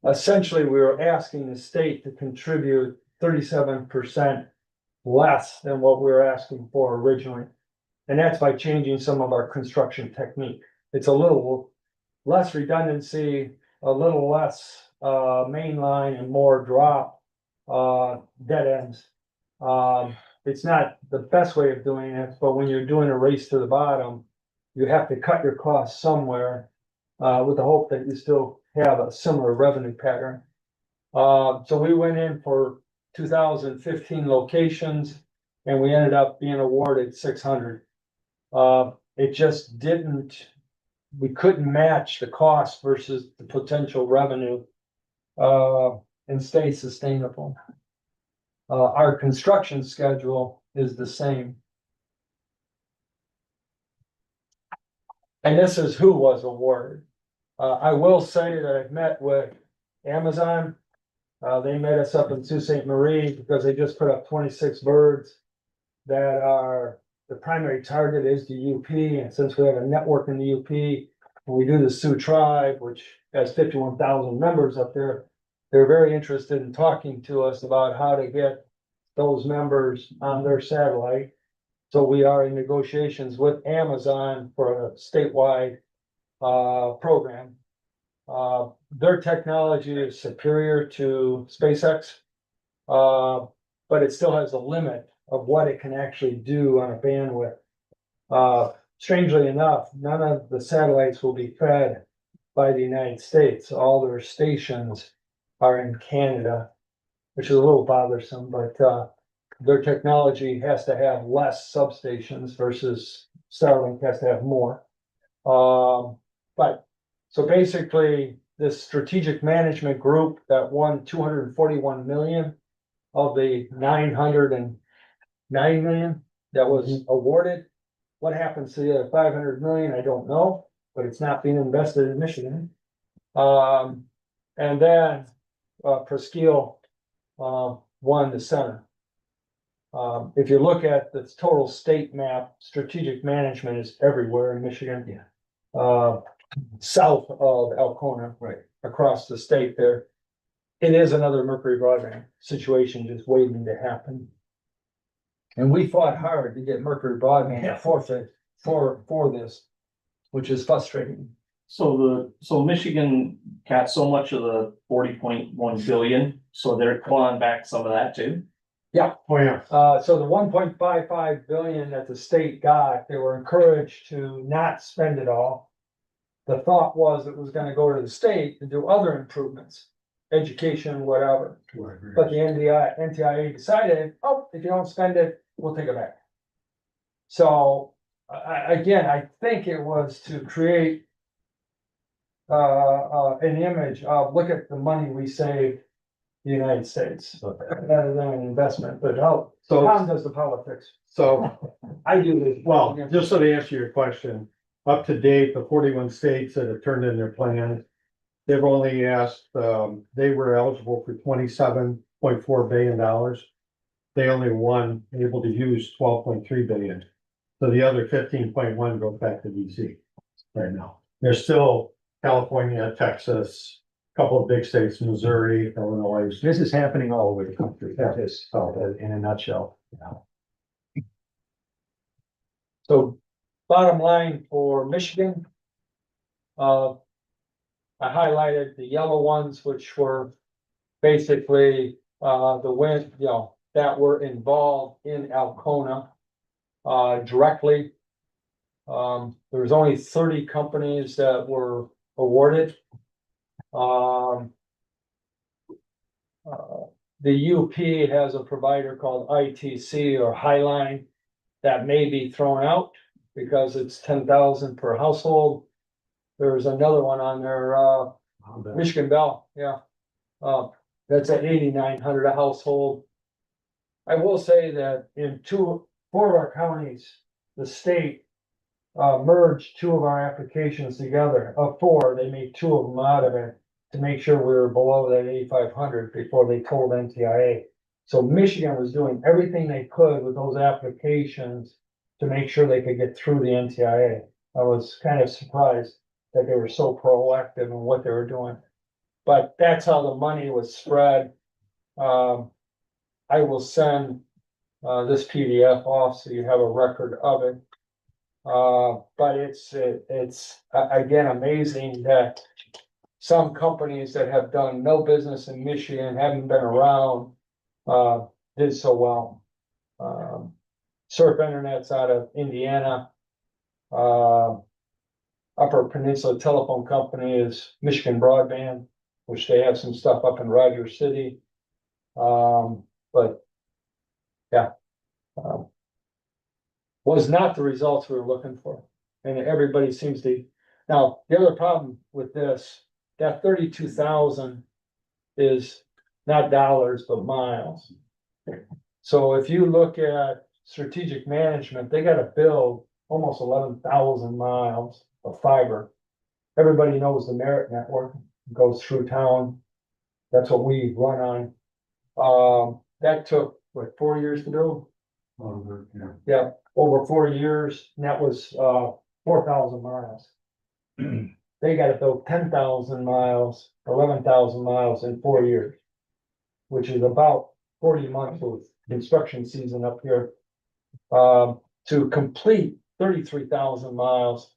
Essentially, we were asking the state to contribute 37% less than what we were asking for originally. And that's by changing some of our construction technique. It's a little less redundancy, a little less main line, and more drop dead ends. It's not the best way of doing it, but when you're doing a race to the bottom, you have to cut your costs somewhere with the hope that you still have a similar revenue pattern. So we went in for 2015 locations, and we ended up being awarded 600. It just didn't, we couldn't match the cost versus the potential revenue and stay sustainable. Our construction schedule is the same. And this is who was awarded. I will say that I've met with Amazon. They met us up in Sault Ste. Marie because they just put up 26 birds that are, the primary target is the UP. And since we have a network in the UP, and we do the Sioux tribe, which has 51,000 members up there, they're very interested in talking to us about how to get those members on their satellite. So we are in negotiations with Amazon for a statewide program. Their technology is superior to SpaceX, but it still has a limit of what it can actually do on a bandwidth. Strangely enough, none of the satellites will be fed by the United States. All their stations are in Canada, which is a little bothersome, but their technology has to have less substations versus Starlink has to have more. But so basically, this strategic management group that won 241 million of the 909 million that was awarded. What happens to the other 500 million, I don't know, but it's not being invested in Michigan. And then, Presqu'île, won the center. If you look at the total state map, strategic management is everywhere in Michigan. South of Alcona. Right. Across the state there. It is another Mercury broadband situation just waiting to happen. And we fought hard to get Mercury broadband for this, which is frustrating. So Michigan got so much of the 40.1 billion, so they're clawing back some of that too. Yeah. Oh, yeah. So the 1.55 billion that the state got, they were encouraged to not spend it all. The thought was it was gonna go to the state to do other improvements, education, whatever. But the NTIA decided, oh, if you don't spend it, we'll take it back. So, I think it was to create an image of, look at the money we saved the United States, rather than an investment, but how, So- Tom does the politics. So, I do this. well, just so to answer your question, up to date, the 41 states that have turned in their plans, they've only asked, they were eligible for $27.4 billion. They only won, able to use 12.3 billion. So the other 15.1 goes back to DC right now. There's still California, Texas, a couple of big states, Missouri, Illinois. This is happening all over the country. That is, in a nutshell. So bottom line for Michigan. I highlighted the yellow ones, which were basically, the wind, that were involved in Alcona. Directly. There was only 30 companies that were awarded. The UP has a provider called ITC or Highline that may be thrown out because it's 10,000 per household. There's another one on there, Michigan Bell, yeah. That's at 8,900 a household. I will say that in four of our counties, the state merged two of our applications together. Of four, they made two of them out of it to make sure we were below that 8,500 before they told NTIA. So Michigan was doing everything they could with those applications to make sure they could get through the NTIA. I was kind of surprised that they were so proactive in what they were doing. But that's how the money was spread. I will send this PDF off so you have a record of it. But it's again amazing that some companies that have done no business in Michigan, haven't been around, did so well. Surf Internet's out of Indiana. Upper Peninsula Telephone Company is Michigan Broadband, which they have some stuff up in Rogers City. But yeah, was not the results we were looking for. And everybody seems to, now, the other problem with this, that 32,000 is not dollars, but miles. So if you look at strategic management, they gotta build almost 11,000 miles of fiber. Everybody knows the Merit Network goes through town. That's what we run on. That took, what, 4 years to build? Yeah, over 4 years, and that was 4,000 miles. They gotta build 10,000 miles, 11,000 miles in 4 years. Which is about 40 months of construction season up here. To complete 33,000 miles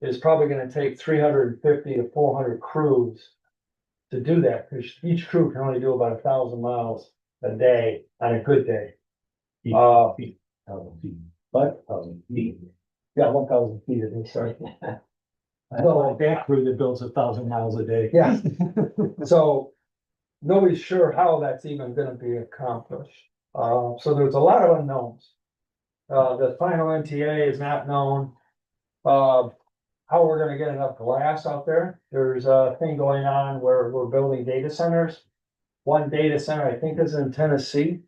is probably gonna take 350 to 400 crews to do that, because each crew can only do about 1,000 miles a day on a good day. But 1,000 feet. Yeah, 1,000 feet a day, sorry. So that crew that builds 1,000 miles a day. yeah, so nobody's sure how that's even gonna be accomplished. So there's a lot of unknowns. The final NTA is not known. How we're gonna get enough glass out there. There's a thing going on where we're building data centers. one data center, I think is in Tennessee.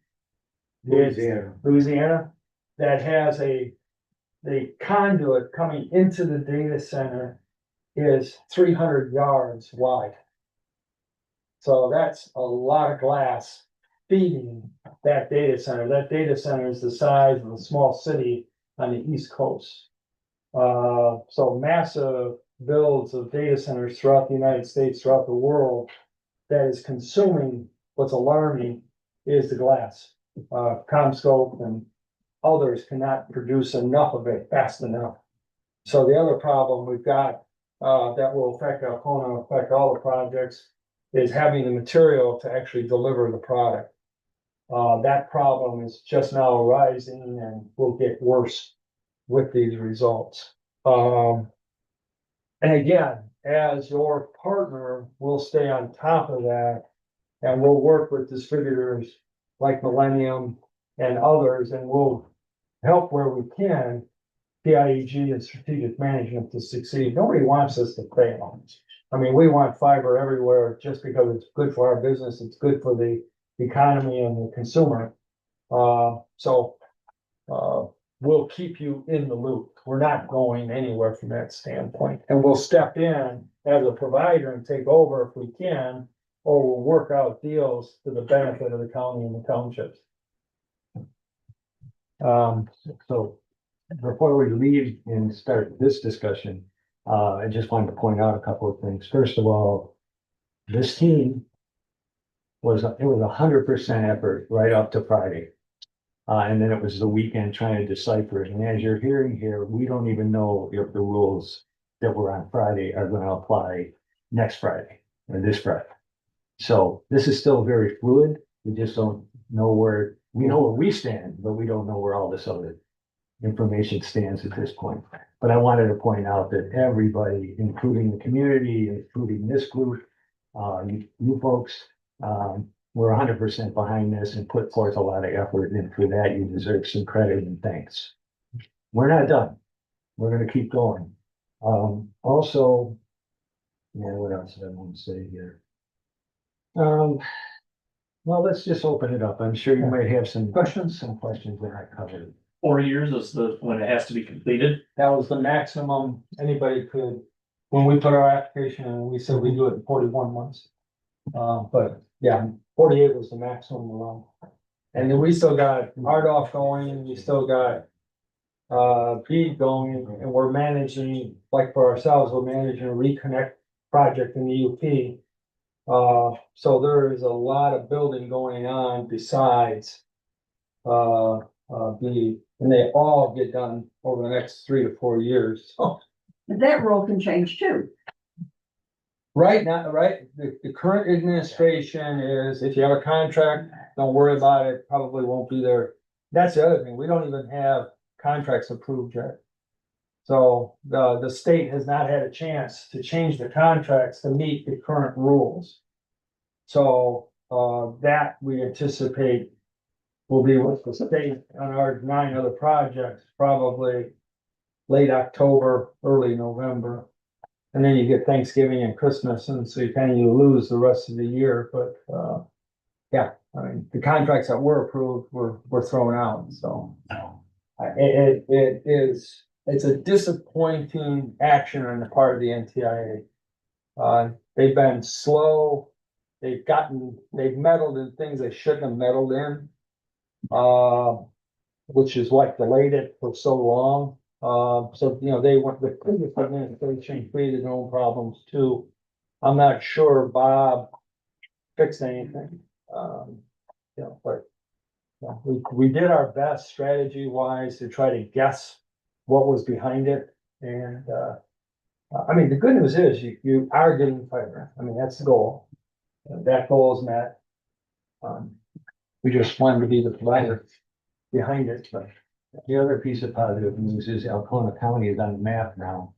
Louisiana. Louisiana, that has the conduit coming into the data center is 300 yards wide. So that's a lot of glass feeding that data center. That data center is the size of a small city on the East Coast. So massive builds of data centers throughout the United States, throughout the world, that is consuming, what's alarming is the glass. CommScope and others cannot produce enough of it fast enough. So the other problem we've got, that will affect Alcona, affect all the projects, is having the material to actually deliver the product. That problem is just now arising and will get worse with these results. And again, as your partner, we'll stay on top of that, and we'll work with distributors like Millennium and others, and we'll help where we can, PIEG and strategic management to succeed. Nobody wants us to fail. I mean, we want fiber everywhere just because it's good for our business, it's good for the economy and the consumer. We'll keep you in the loop. We're not going anywhere from that standpoint. And we'll step in as a provider and take over if we can, or we'll work out deals to the benefit of the county and the townships. So before we leave and start this discussion, I just wanted to point out a couple of things. First of all, this team was 100% effort right up to Friday. And then it was the weekend trying to decipher it. And as you're hearing here, we don't even know if the rules that were on Friday are going to apply next Friday or this Friday. So this is still very fluid. We just don't know we know where we stand, but we don't know where all this other information stands at this point. But I wanted to point out that everybody, including the community, including this group, you folks, we're 100% behind this and put forth a lot of effort. And for that, you deserve some credit and thanks. We're not done. We're going to keep going. Also, what else did I want to say here? Well, let's just open it up. I'm sure you might have some questions that I covered. 4 years is when it has to be completed. That was the maximum anybody could, when we put our application in, we said we do it in 41 months. But yeah, 48 was the maximum around. And then we still got RDOF going, we still got BEAD going, and we're managing, like for ourselves, we're managing a reconnect project in the UP. So there is a lot of building going on besides BEAD, and they all get done over the next 3 to 4 years. So But that rule can change too. right now, the current administration is, if you have a contract, don't worry about it, probably won't be there. That's the other thing, we don't even have contracts approved yet. So the state has not had a chance to change the contracts to meet the current rules. So that we anticipate will be with the state on our 9 other projects, probably late October, early November. And then you get Thanksgiving and Christmas, and so you lose the rest of the year, but yeah, I mean, the contracts that were approved were thrown out, so. It's a disappointing action on the part of the NTIA. They've been slow, they've meddled in things they shouldn't have meddled in. Which is what delayed it for so long. So, the previous administration created their own problems too. I'm not sure Bob fixed anything. But we did our best strategy wise to try to guess what was behind it. And, I mean, the good news is you are getting fiber. I mean, that's the goal. That goal is met. We just wanted to be the provider behind it, but The other piece of positive news is Alcona County is on the map now.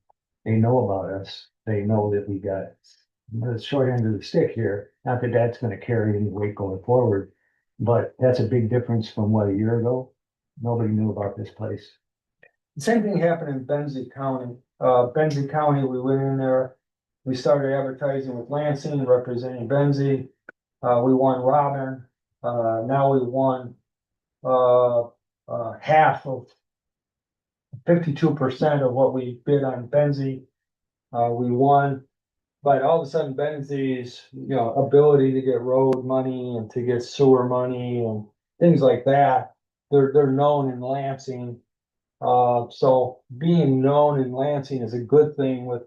They know about us. They know that we got the short end of the stick here. Not that that's going to carry any weight going forward, but that's a big difference from a year ago. Nobody knew about this place. same thing happened in Benzie County. Benzie County, we went in there, we started advertising with Lansing, representing Benzie. We won Robin, now we won, half of 52% of what we bid on Benzie. We won, but all of a sudden Benzie's, ability to get road money and to get sewer money and things like that, they're known in Lansing. So being known in Lansing is a good thing with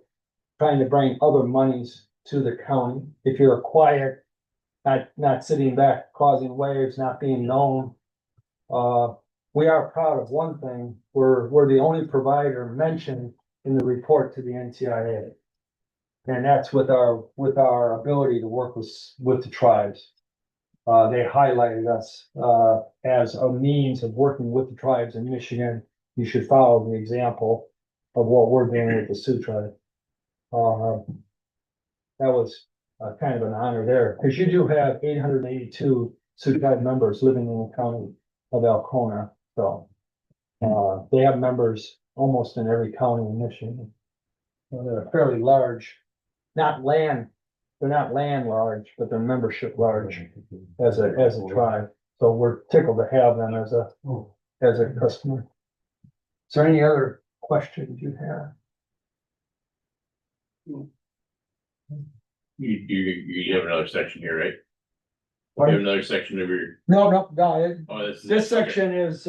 trying to bring other monies to the county. If you're quiet, not sitting back causing waves, not being known. We are proud of one thing, we're the only provider mentioned in the report to the NTIA. And that's with our ability to work with the tribes. They highlighted us, as a means of working with the tribes in Michigan. You should follow the example of what we're doing with the Sioux tribe. That was kind of an honor there, because you do have 882 Sioux tribe members living in the county of Alcona, so. They have members almost in every county in Michigan. They're fairly large, they're not land large, but they're membership large as a tribe. So we're tickled to have them as a customer. Is there any other questions you have? You have another section here, right? You Pardon? have another section of your, No, oh, this is. this section is,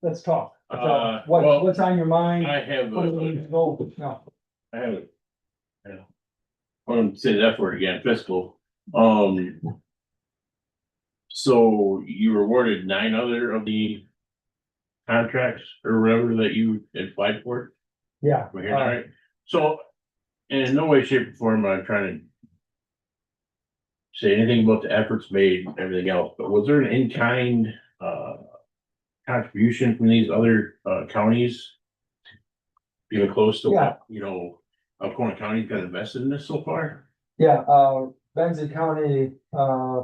let's talk. Well, What's on your mind? I have, What do we need to go? No. I have. I want to say the F word again, fiscal. So you were awarded 9 other of the contracts or whatever that you applied for? Yeah. Am I hearing that right? So, and in no way, shape, or form, I'm trying to say anything about the efforts made and everything else, but was there an in-kind, contribution from these other, counties? Even close to Yeah. what, Alcona County got invested in this so far? Yeah, Benzie County,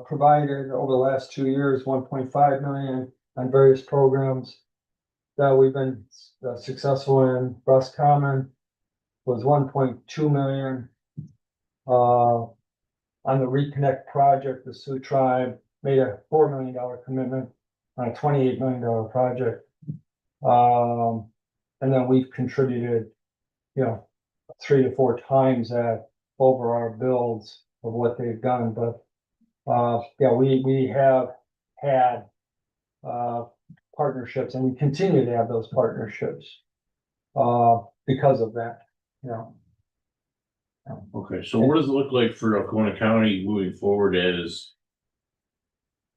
provided over the last 2 years, 1.5 million on various programs that we've been successful in. Roscommon was 1.2 million. On the Reconnect project, the Sioux tribe made a $4 million commitment on a $28 million project. And then we've contributed, 3 to 4 times that over our builds of what they've done, but yeah, we have had partnerships, and we continue to have those partnerships because of that, Okay, so what does it look like for Alcona County moving forward as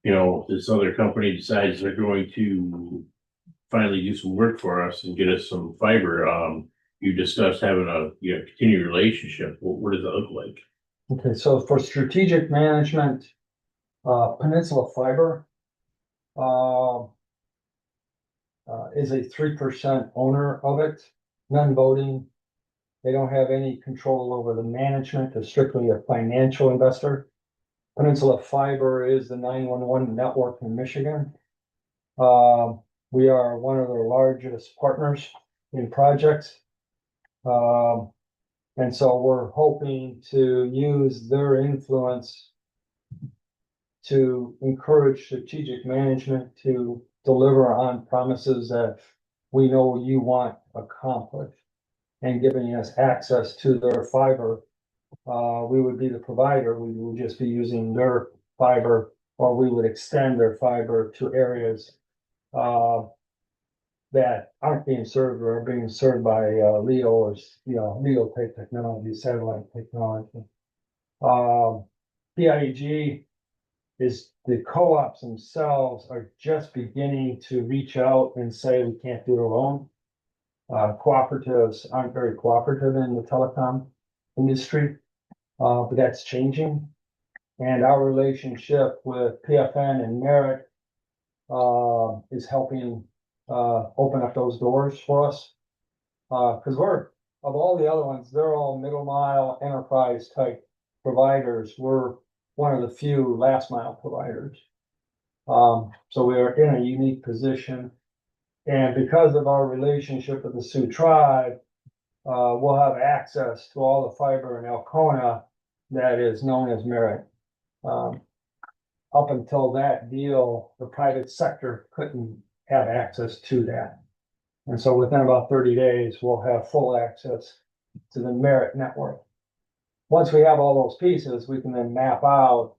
this other company decides they're going to finally do some work for us and get us some fiber? You discussed having a continued relationship. What does that look like? Okay, so for strategic management, Peninsula Fiber is a 3% owner of it, non-voting. They don't have any control over the management. They're strictly a financial investor. Peninsula Fiber is the 911 network in Michigan. We are one of their largest partners in projects. And so we're hoping to use their influence to encourage strategic management to deliver on promises that we know you want accomplished. And giving us access to their fiber, we would be the provider. We would just be using their fiber, or we would extend their fiber to areas that aren't being served or are being served by LEO or LEO type technology, satellite technology. PIEG is the co-ops themselves are just beginning to reach out and say we can't do it alone. Cooperatives aren't very cooperative in the telecom industry, but that's changing. And our relationship with PFN and Merit is helping open up those doors for us. Because of all the other ones, they're all middle mile enterprise type providers. We're one of the few last mile providers. So we are in a unique position. And because of our relationship with the Sioux tribe, we'll have access to all the fiber in Alcona that is known as Merit. up until that deal, the private sector couldn't have access to that. And so within about 30 days, we'll have full access to the Merit network. Once we have all those pieces, we can then map out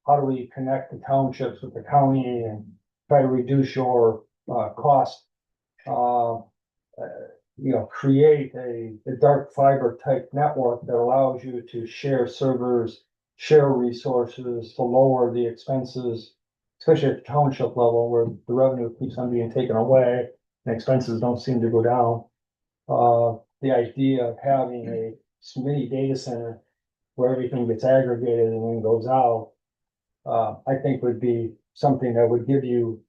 how do we connect the townships with the county and try to reduce your cost. Create a dark fiber type network that allows you to share servers, share resources to lower the expenses, especially at the township level where the revenue keeps on being taken away and expenses don't seem to go down. The idea of having a mini data center where everything gets aggregated and then goes out, I think would be something that would give you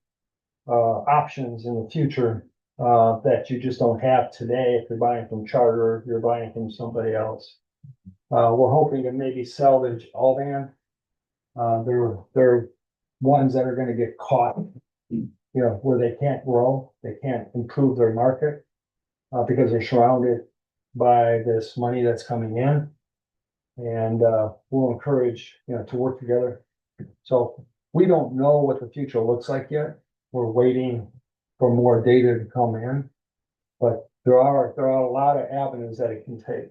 options in the future that you just don't have today if you're buying from Charter, if you're buying from somebody else. We're hoping to maybe salvage Alvan. They're ones that are gonna get caught, where they can't grow, they can't improve their market because they're surrounded by this money that's coming in. And we'll encourage, to work together. So we don't know what the future looks like yet. We're waiting for more data to come in. But there are a lot of avenues that it can take.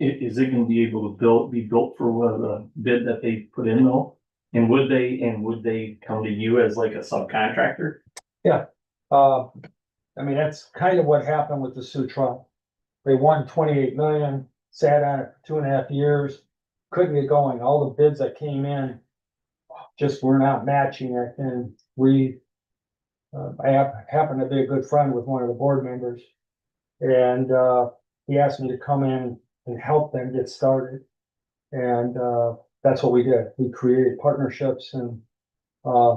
Is it gonna be able to be built for the bid that they put in though? And would they come to you as like a subcontractor? That's kind of what happened with the Sutra. They won 28 million, sat on it for 2.5 years, couldn't get going. All the bids that came in just were not matching it. And I happen to be a good friend with one of the board members. And he asked me to come in and help them get started. And that's what we did. We created partnerships and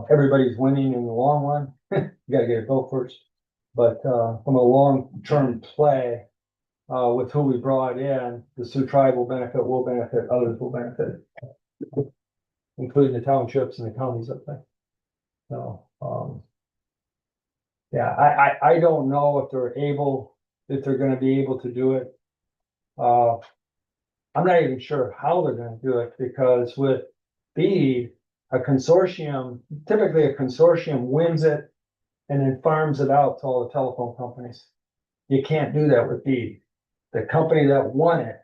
everybody's winning in the long run. You gotta get it built first. But from a long-term play, with who we brought in, the Sioux Tribe will benefit, others will benefit, including the townships and the counties up there. So, I don't know if they're gonna be able to do it. I'm not even sure how they're gonna do it, because with BEAD, typically a consortium wins it and then farms it out to all the telephone companies. You can't do that with BEAD. The company that won it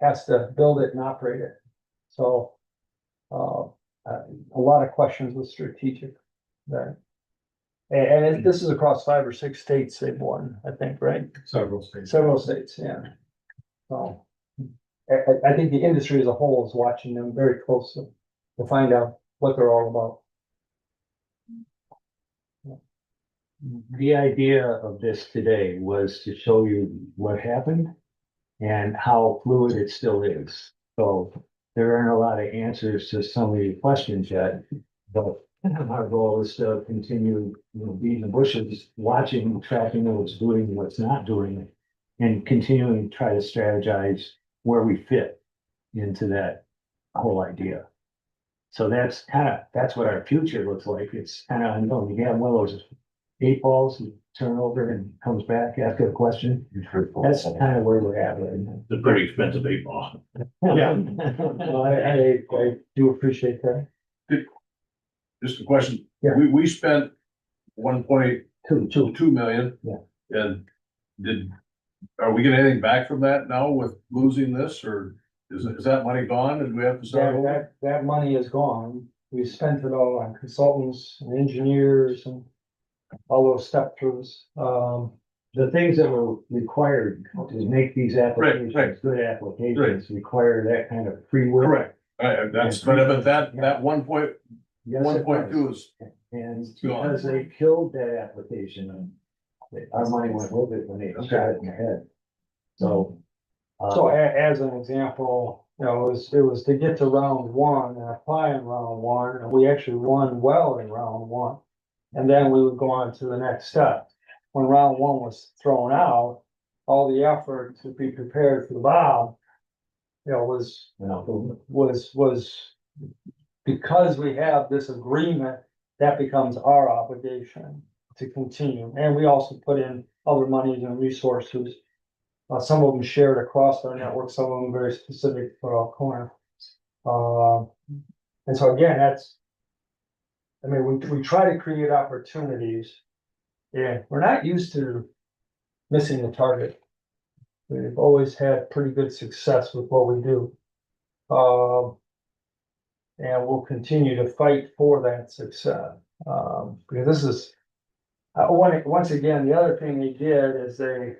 has to build it and operate it. So, a lot of questions with strategic there. And this is across 5 or 6 states they've won, I think, right? Several states. Several states, yeah. So I think the industry as a whole is watching them very closely to find out what they're all about. The idea of this today was to show you what happened and how fluid it still is. So there aren't a lot of answers to some of your questions yet, but our goal is to continue, beating the bushes, watching, tracking what's doing, what's not doing, and continuing to try to strategize where we fit into that whole idea. So that's what our future looks like. It's kind of unknown. You have one of those 8 balls, you turn over and comes back after a question. That's kind of where we're at right now. It's a pretty expensive 8 ball. Yeah. Well, I do appreciate that. Just a question. Yeah. We spent 1.2 Two. million. Yeah. And are we getting anything back from that now with losing this, or is that money gone and we have to start over? That money is gone. We spent it all on consultants and engineers and all those step throughs. The things that were required to make these applications, right. good applications, require that kind of free will. Correct. But that 1.2 Yes, it was. is. And because they killed that application, our money went with it when they shot it in the head. So. As an example, it was to get to round 1 and apply in round 1, and we actually won well in round 1. And then we would go on to the next step. When round 1 was thrown out, all the effort to be prepared for the Bob, was because we have this agreement, that becomes our obligation to continue. And we also put in other monies and resources. Some of them shared across our network, some of them very specific for Alcona. And so again, I mean, we try to create opportunities. Yeah, we're not used to missing the target. We've always had pretty good success with what we do. And we'll continue to fight for that success, because this is. Once again, the other thing they did is in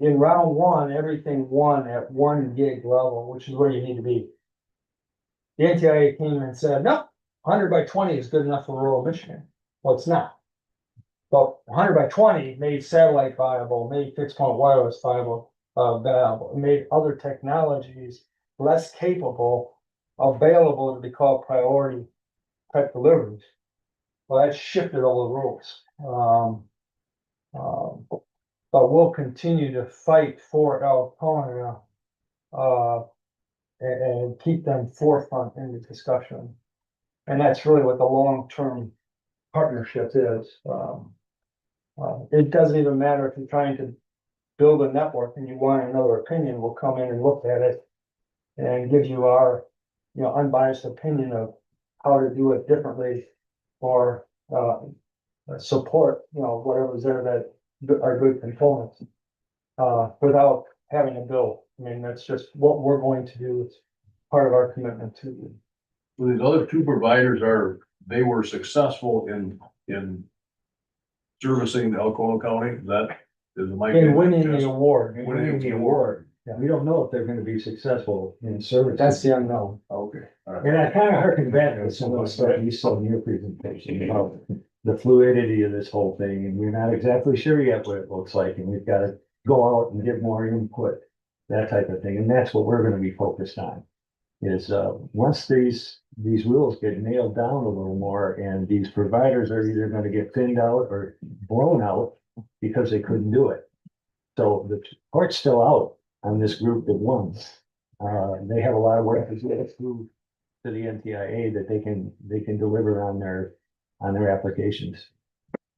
round one, everything won at 1 gig level, which is where you need to be. The NTIA came and said, no, 100 by 20 is good enough for rural Michigan. Well, it's not. But 100 by 20 made satellite viable, made fixed point wireless viable, made other technologies less capable, available to be called priority type deliveries. Well, that shifted all the rules. But we'll continue to fight for Alcoa, and keep them forefront in the discussion. And that's really what the long-term partnership is. It doesn't even matter if you're trying to build a network and you want another opinion, we'll come in and look at it and give you our, unbiased opinion of how to do it differently or, support, whatever's there that are good components, without having a bill. I mean, that's just what we're going to do. It's part of our commitment to. Well, these other two providers they were successful in servicing Alcoa County, is my. In winning the award. Winning the award. Yeah, we don't know if they're gonna be successful in service. That's the unknown. Okay. All right. And I kind of harken back to some of the stuff you saw in your presentation about the fluidity of this whole thing, and we're not exactly sure yet what it looks like, and we've got to go out and get more input, that type of thing, and that's what we're gonna be focused on. Is once these rules get nailed down a little more, and these providers are either gonna get thinned out or blown out because they couldn't do it. So the court's still out on this group that won. They have a lot of work to get through to the NTIA that they can deliver on their applications.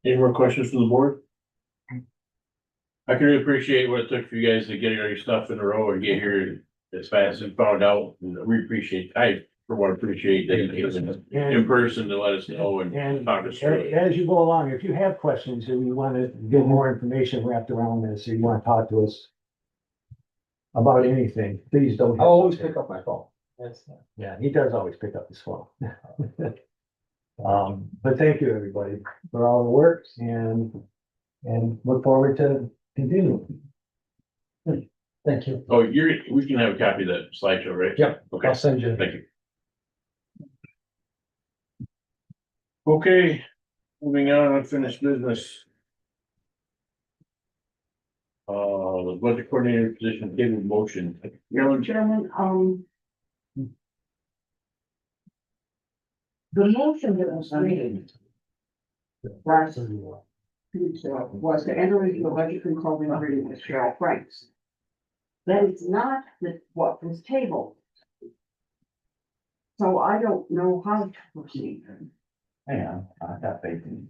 Any more questions from the board? I can really appreciate what it took for you guys to get all your stuff in a row and get here as fast as found out. We appreciate, I for one appreciate that you came in person to let us know and talk us through it. As you go along, if you have questions and you want to get more information wrapped around this, or you want to talk to us about anything, please don't. I'll always pick up my phone. Yeah, he does always pick up his phone. But thank you, everybody, for all the work and look forward to continuing. Thank you. Oh, we can have a copy of that slideshow, right? Yep. Okay, I'll send you. thank you. Okay, moving on, unfinished business. The budget coordinator position, table motion. Chairman, the motion that was made last Tuesday was to enter into a budget consulting agreement with Cheryl Franks. That is not what was tabled. So I don't know how to proceed. Yeah, I got faith in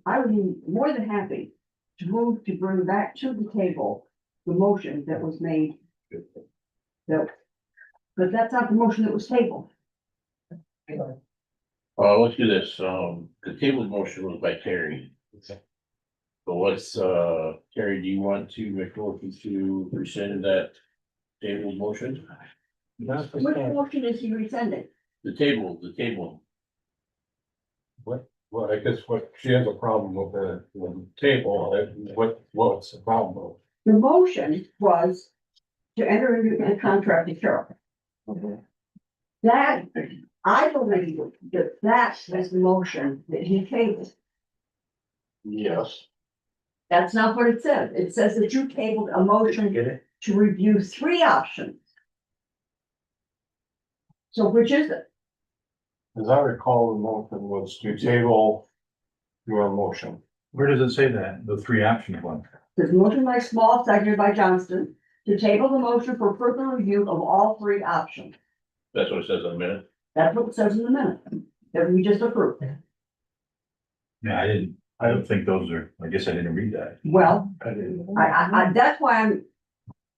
I would be more than happy to move to bring back to the table the motion that was made. But that's not the motion that was tabled. Let's do this, the table motion was by Terry. So what's, Terry, do you want to make a motion to rescind that table motion? Which motion is he rescinding? The table. Well, I guess what, she has a problem with the table, what's the problem? The motion was to enter into a contract with Cheryl. That, I believe that was the motion that he tabled. Yes. That's not what it says. It says that you tabled a motion to review 3 options. So which is it? As I recall, the motion was to table your motion. Where does it say that? The 3 options one? There's a motion by Small, seconded by Johnston, to table the motion for further review of all 3 options. That's what it says in a minute. That's what it says in the minute that we just approved. Yeah, I don't think those are, I guess I didn't read that. Well, I didn't. that's why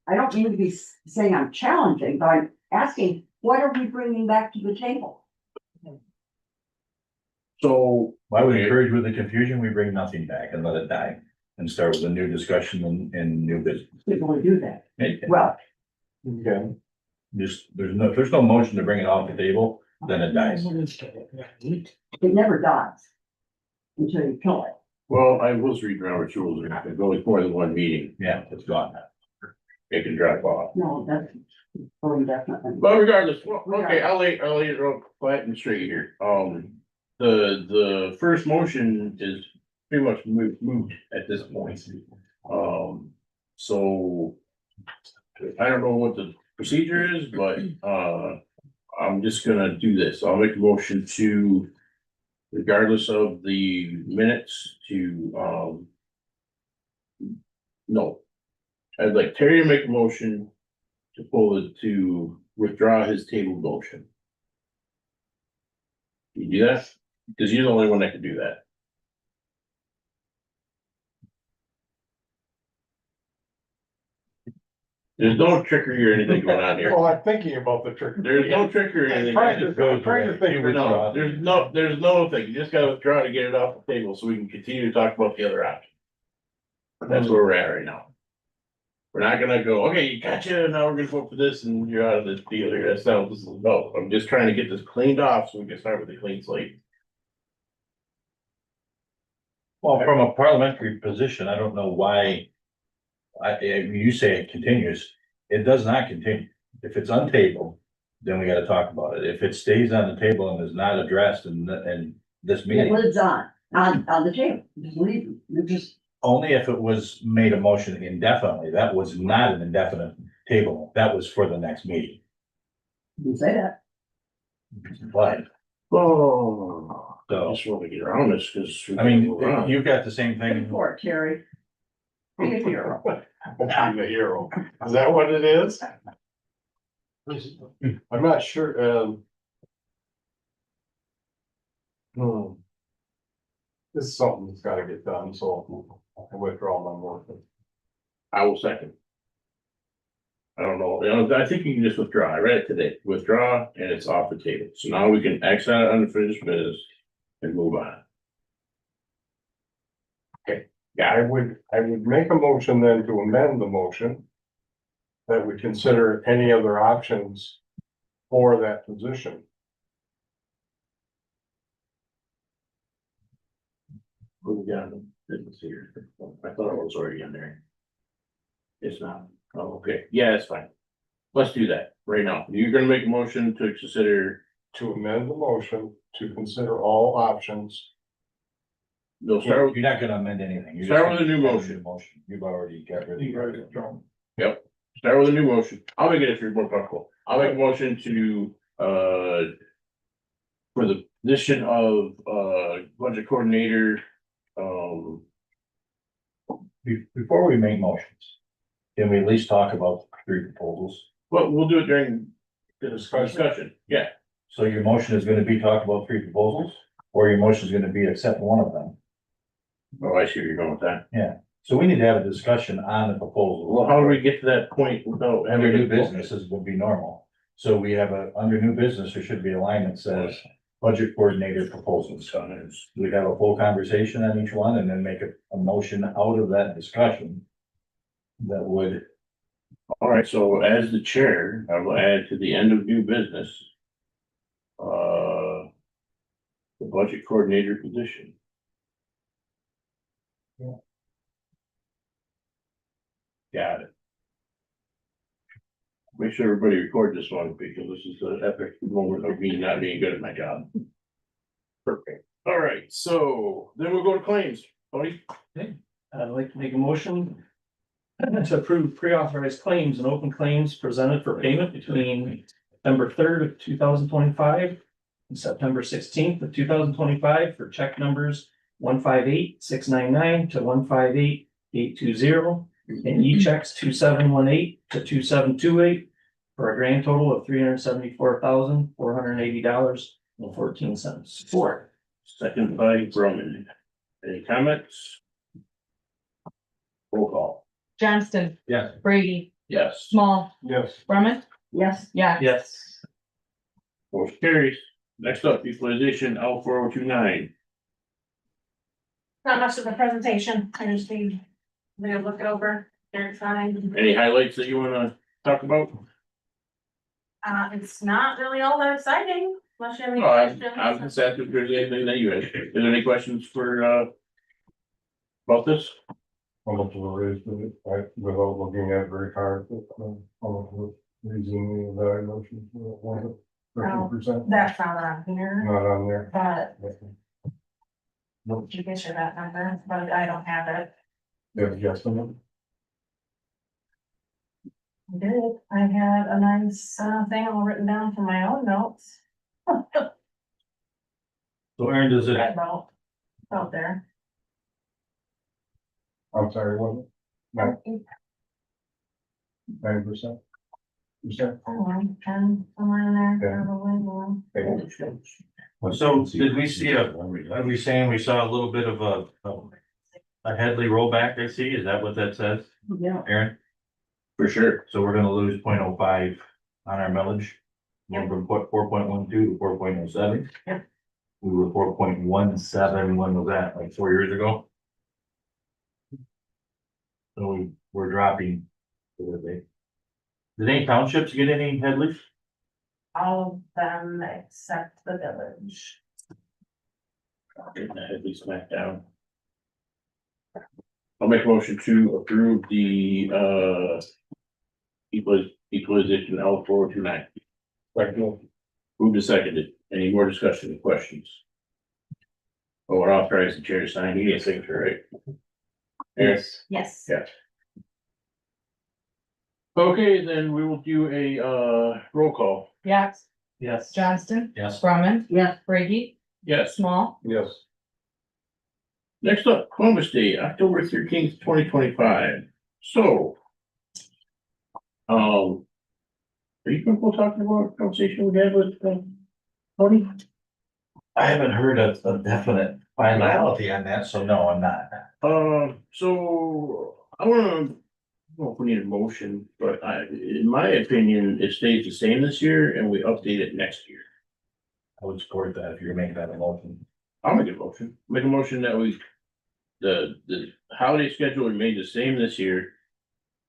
I don't mean to be saying I'm challenging, but I'm asking, what are we bringing back to the table? So. I would encourage with the confusion, we bring nothing back and let it die and start with a new discussion and new business. People would do that. It- Well, Okay. Just, there's no motion to bring it off the table, then it dies. it never dies until you kill it. Well, I was reading Robert's rules, and if it goes more than one meeting, Yeah, it's gone. it can drop off. No, that's going definitely. But regardless, well, okay, I'll lay it real quiet and straight here. The first motion is pretty much moved at this point. So I don't know what the procedure is, but, I'm just gonna do this. I'll make a motion to, regardless of the minutes, to, no. I'd like Terry to make a motion to pull it, to withdraw his table motion. You do that? Because you're the only one that can do that. There's no trickery or anything going on here. Well, I'm thinking about the trick. There's no trickery or anything. Trying It just goes to think of it. No, there's no thing. You just gotta withdraw to get it off the table so we can continue to talk about the other option. That's where we're at right now. We're not gonna go, okay, you gotcha, now we're gonna vote for this and you're out of this deal here. That's not, this is, no, I'm just trying to get this cleaned off so we can start with a clean slate. Well, from a parliamentary position, I don't know why. You say it continues, it does not continue. If it's untabled, then we gotta talk about it. If it stays on the table and is not addressed in this It meeting, lives on the table. Just leave it. Just, only if it was made a motion indefinitely. That was not an indefinite table. That was for the next meeting. you can say that. But, Oh, I so, just want to get around this because. I mean, you've got the same Good thing. for it, Terry. Be a hero. I'm the hero. Is that what it is? I'm not sure, This is something that's gotta get done, so I withdraw my motion. I will second. I don't know, I think you can just withdraw. I read it today. Withdraw and it's off the table. So now we can X out unfinished business and move on. I would make a motion then to amend the motion. That we consider any other options for that position. Move down the business here. I thought it was already in there. It's not. Oh, okay. Yeah, it's fine. Let's do that right now. You're gonna make a motion to consider, To amend the motion to consider all options. no, start with, You're not gonna amend anything. You're Start just with a new gonna- motion. You've already got rid of your. start with a new motion. I'll make it if you're more comfortable. I'll make a motion to, for the position of, budget coordinator, Before we make motions, can we at least talk about the three proposals? well, we'll do it during the discussion. Yeah. So your motion is gonna be talk about three proposals, or your motion is gonna be accept one of them? Oh, I see where you're going with that. So we need to have a discussion on the proposal. Well, how do we get to that point without Under having new businesses would be normal. So we have under new business, there should be a line that says budget coordinator proposals. We'd have a full conversation on each one and then make a motion out of that discussion. That would, All right, so as the chair, I will add to the end of new business. The budget coordinator position. Got it. Make sure everybody record this one because this is the epic moment of me not being good at my job. Perfect. All right, so then we'll go to claims. Tony? I'd like to make a motion to approve pre-authorized claims and open claims presented for payment between September 3rd of 2025 and September 16th of 2025 for check numbers 158-699 to 158-820 and e-checks 2718 to 2728 for a grand total of $374,480.14. Support. Second by Broman. Any comments? Roll call. Johnston. Yes. Brady. Yes. Small. Yes. Brumman. Yes, Yeah. Yes. Motion carries. Next up, equalization L 4029. Not much of a presentation, I just need to look it over, they're fine. Any highlights that you wanna talk about? It's not really all that exciting, unless you have any No, I'm questions. just asking if there's anything that you have. Is there any questions for, about this? How much of a raise with it, without looking at it very hard, how much was raising the evaluation, was it 13%? That's not on here, Not on there. but you get you that number, but I don't have it. You have a guesstimate? I did, I had a nice thing all written down from my own notes. So Aaron, does it, About out there. I'm sorry, what? 9%? And somewhere in there, Yeah. probably. so did we see are we saying we saw a little bit of a Headley rollback, I see, is that what that says, Yeah. Aaron? For sure. So we're gonna lose 0.05 on our millage. Went from 4.12 to 4.07. Yep. We were 4.17, when was that, like 4 years ago? So we're dropping. Did any townships get any Headleys? All of them except the village. Getting that at least smacked down. I'll make a motion to approve the, equalization L 4029. Moved and seconded. Any more discussion or questions? Oh, we're authorizing the chair to sign, you need a signature, right? Yes. Yes. Yeah. Okay, then we will do a, roll call. Yax, Yes. Johnston, Yes. Brumman, Yeah. Brady, Yes. Small, Yes. Next up, Columbus Day, October 13th, 2025. So. Are you comfortable talking about a conversation we had with, Tony? I haven't heard a definite finality on that, so no, I'm not. So I don't know if we need a motion, but in my opinion, it stays the same this year and we update it next year. I would support that if you're making that a motion. I'll make a motion. Make a motion that the holiday schedule remained the same this year.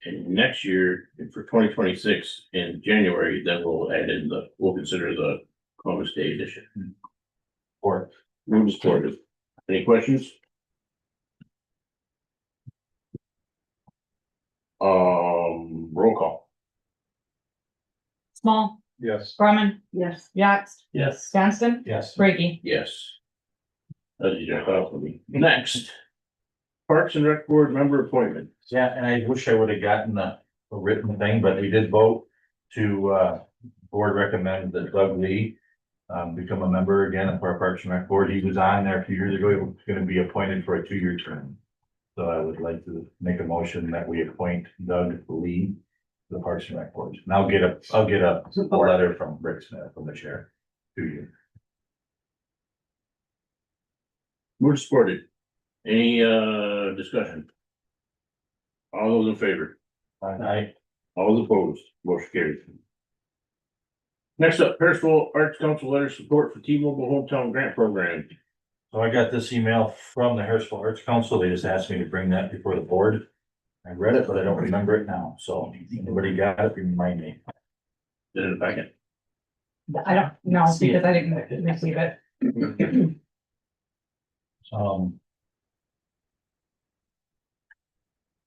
And next year, and for 2026 in January, then we'll add in we'll consider the Columbus Day edition. Or Move to support it. Any questions? Roll call. Small, Yes. Brumman, Yes. Yax, Yes. Johnston, yes. Brady. Yes. That's just out for me. Next. Parks and Rec Board member appointment. Yeah, and I wish I would have gotten a written thing, but we did vote to board recommend that Doug Lee become a member again for our Parks and Rec Board. He was on there a few years ago. He was gonna be appointed for a 2-year term. So I would like to make a motion that we appoint Doug Lee to the Parks and Rec Board. And I'll get a letter from Rick Smith, from the chair, to you. Move supported. Any discussion? All those in favor? All those opposed? Motion carried. Next up, Harrisville Arts Council letter support for T-Mobile Hometown Grant Program. So I got this email from the Harrisville Arts Council. They just asked me to bring that before the board. I read it, but I don't remember it now. So anybody got it, remind me. Did it in a packet. I don't know, because I didn't receive it.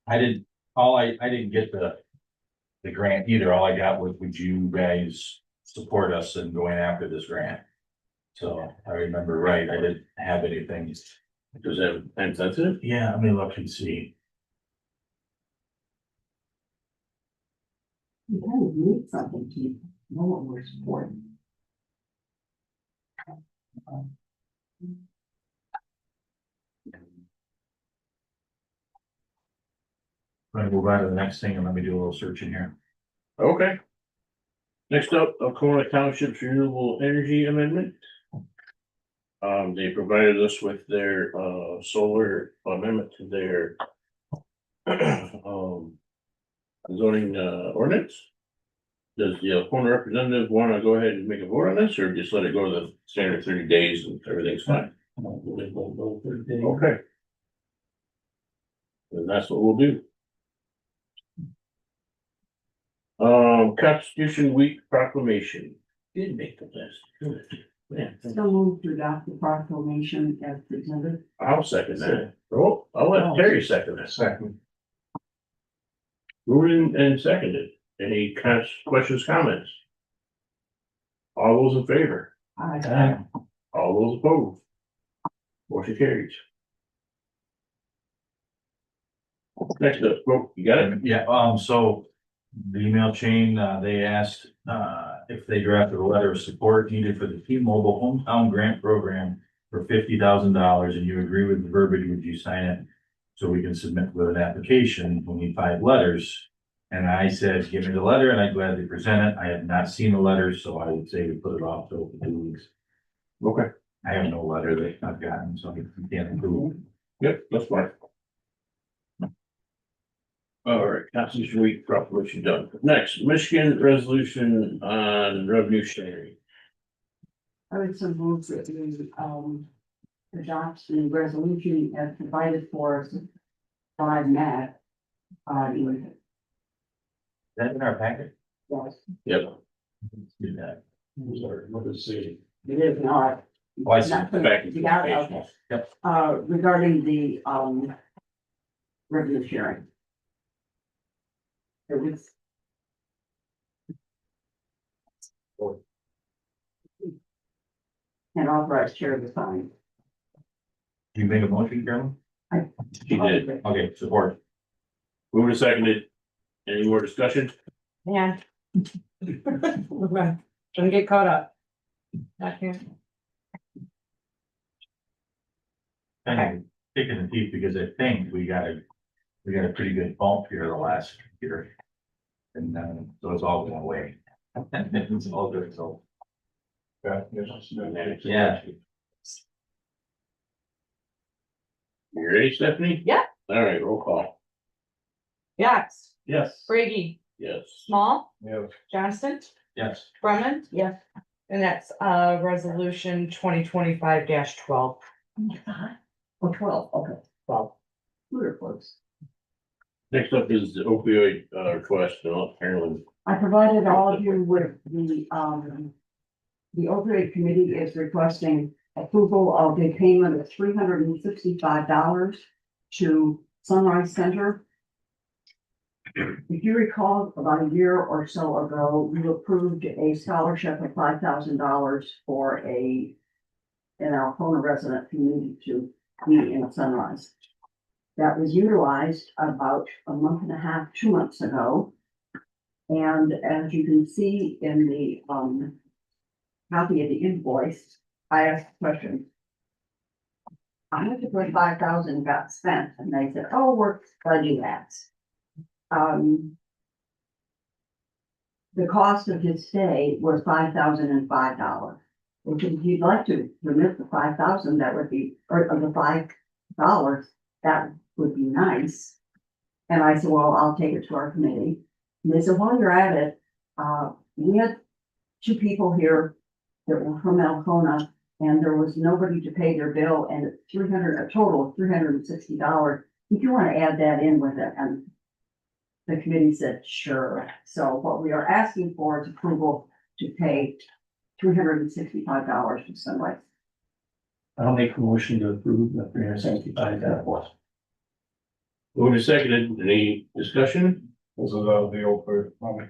I didn't get the grant either. All I got was, would you guys support us in going after this grant? So I remember right, I didn't have anything. Does that have time sensitive? Yeah, let me look and see. You kind of need something to know what we're supporting. I'm gonna move on to the next thing and let me do a little searching here. Okay. Next up, Alcoa Township's renewable energy amendment. They provided us with their solar amendment to their zoning ordinance. Does the Alcona representative wanna go ahead and make a vote on this, or just let it go to the standard 30 days and everything's fine? Okay. And that's what we'll do. Constitution Week proclamation. Did make the list. Good. Man, So moved to adopt the proclamation as presented. I'll second that. Oh, I'll let Terry second that. Second. Moving and seconded. Any questions, comments? All those in favor? I All those opposed? Motion carries. Next up, well, you got it? Yeah, so the email chain, they asked, if they drafted a letter of support needed for the T-Mobile Hometown Grant Program for $50,000 and you agree with the verbiage, would you sign it? So we can submit with an application, we need 5 letters. And I said, give me the letter and I'd gladly present it. I have not seen the letter, so I would say we put it off till 2 weeks. Okay. I have no letter that I've gotten, so I can't approve. Yep, that's fine. All right, Constitution Week proclamation done. Next, Michigan resolution on revenue sharing. would so move that we, adopt the resolution as provided for us by Matt. Is that in our packet? Yes, Yep. Let's do that. What is it? it is not. Oh, I see. Not put- Back in you got it, okay. communications. Yep. Regarding the, revenue sharing. It was. And authorized chair to sign. You make a motion, Carolyn? She did. Okay, support. Moved and seconded. Any more discussion? Yeah. Don't get caught up. Not here. Kind of kicking the teeth because I think we got a pretty good bump here the last year. And so it's all going away. It's all good, so. Yeah. You ready, Stephanie? Yeah. All right, roll call. Yax, Yes. Brady, Yes. Small, Yeah. Johnston, Yes. Brumman. Yes. And that's resolution 2025-12. Oh, 12, okay. 12. We were close. Next up is the opioid request, Carolyn. I provided all of you with the opioid committee is requesting approval of a payment of $365 to Sunrise Center. If you recall, about a year or so ago, you approved a scholarship of $5,000 for an Alcona resident who needed to be in Sunrise. That was utilized about a month and a half, 2 months ago. And as you can see in the copy of the invoice, I asked the question. How much of the 5,000 got spent? And they said, oh, we're budgeting that. The cost of his stay was $5,005. Which if you'd like to remit the 5,000, that would be, or the $5, that would be nice. And I said, well, I'll take it to our committee. And they said, while you're at it, we had 2 people here that were from Alcona, and there was nobody to pay their bill, and it's a total of $360. If you want to add that in with it, and the committee said, sure. So what we are asking for is approval to pay $365 to Sunrise. I'll make a motion to approve the 375 that was. Moved and seconded. Any discussion? This is the opioid money.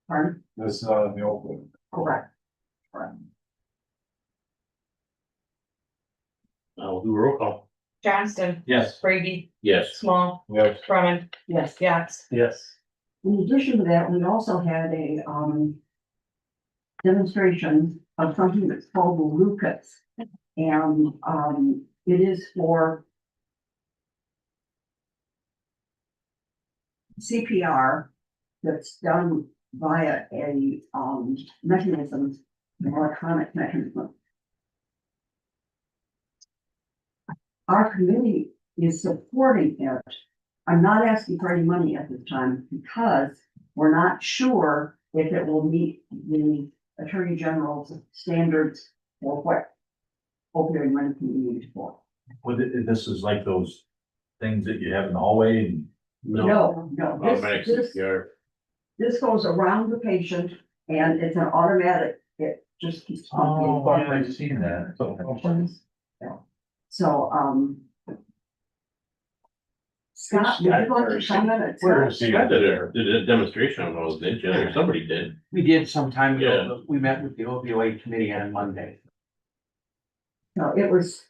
Pardon? This is the opioid. Correct. Correct. I'll do a roll call. Johnston, Yes. Brady, Yes. Small, Yes. Brumman, Yes. Yax. Yes. In addition to that, we also had a demonstration of something that's called the Lucas. And it is for CPR that's done via a mechanism, an electronic mechanism. Our committee is supporting it. I'm not asking for any money at this time because we're not sure if it will meet the Attorney General's standards for what opioid money can be used for. This is like those things that you have in the hallway and. No, Automatic this CPR. this goes around the patient and it's an automatic, it just keeps. pumping. I've seen that. So, Scott, would you like to comment? It's Where not- is Scott did a demonstration on those, didn't you? Or somebody did. We did some time Yeah. ago, but we met with the opioid committee on Monday. No, it was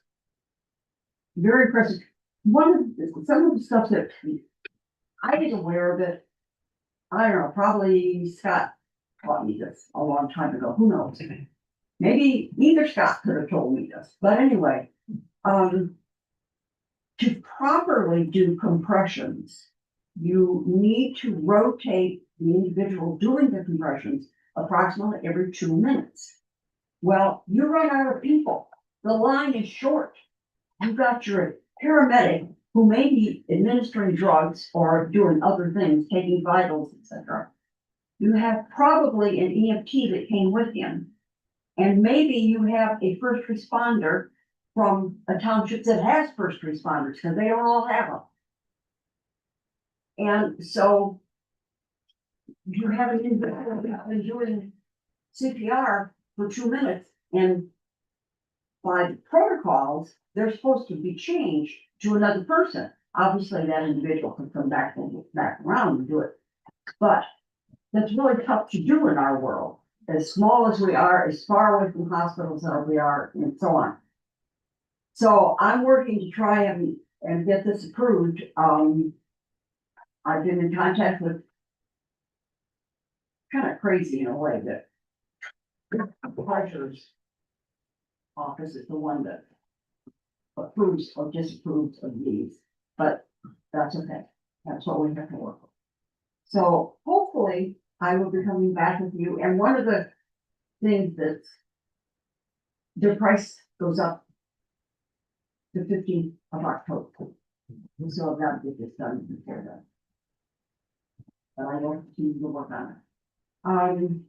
very impressive. Some of the stuff that I was aware of it. I don't know, probably Scott taught me this a long time ago, who knows? Maybe either Scott could have told me this, but anyway, to properly do compressions, you need to rotate the individual doing the compressions approximately every 2 minutes. Well, you run out of people. The line is short. You've got your paramedic who may be administering drugs or doing other things, taking vitals, etc. You have probably an EMT that came with him. And maybe you have a first responder from a township that has first responders, because they don't all have them. And so you have an individual who's been doing CPR for 2 minutes, and by protocols, they're supposed to be changed to another person. Obviously, that individual can come back and back around and do it. But that's really tough to do in our world, as small as we are, as far away from hospitals as we are, and so on. So I'm working to try and get this approved. I've been in contact with kind of crazy in a way that the treasurer's office is the one that approves or disapproves of these, but that's okay. That's what we have to work with. So hopefully I will be coming back with you. And one of the things that's the price goes up the 15th of October. So I've got to get this done before then. But I will continue to work on it. Trying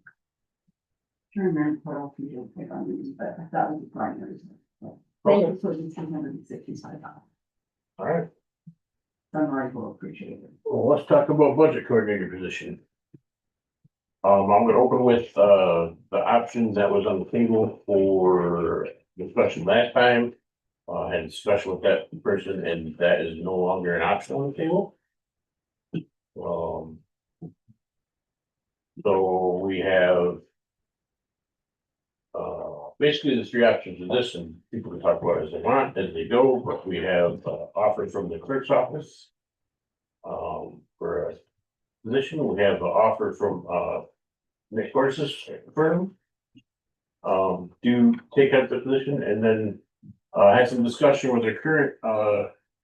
to remember what else we did pick on these, but that was the primary. So, thank you for the $265. All right. Sunrise will appreciate it. Well, let's talk about budget coordinator position. I'm gonna open with, the option that was on the table for discussion last time. Had a discussion with that person, and that is no longer an option on the table. So we have. Basically the three options of this, and people can talk about it as they want, as they go, but we have, offer from the clerk's office. For a position, we have an offer from, Nick Gorsu's firm. To take up the position, and then, had some discussion with our current,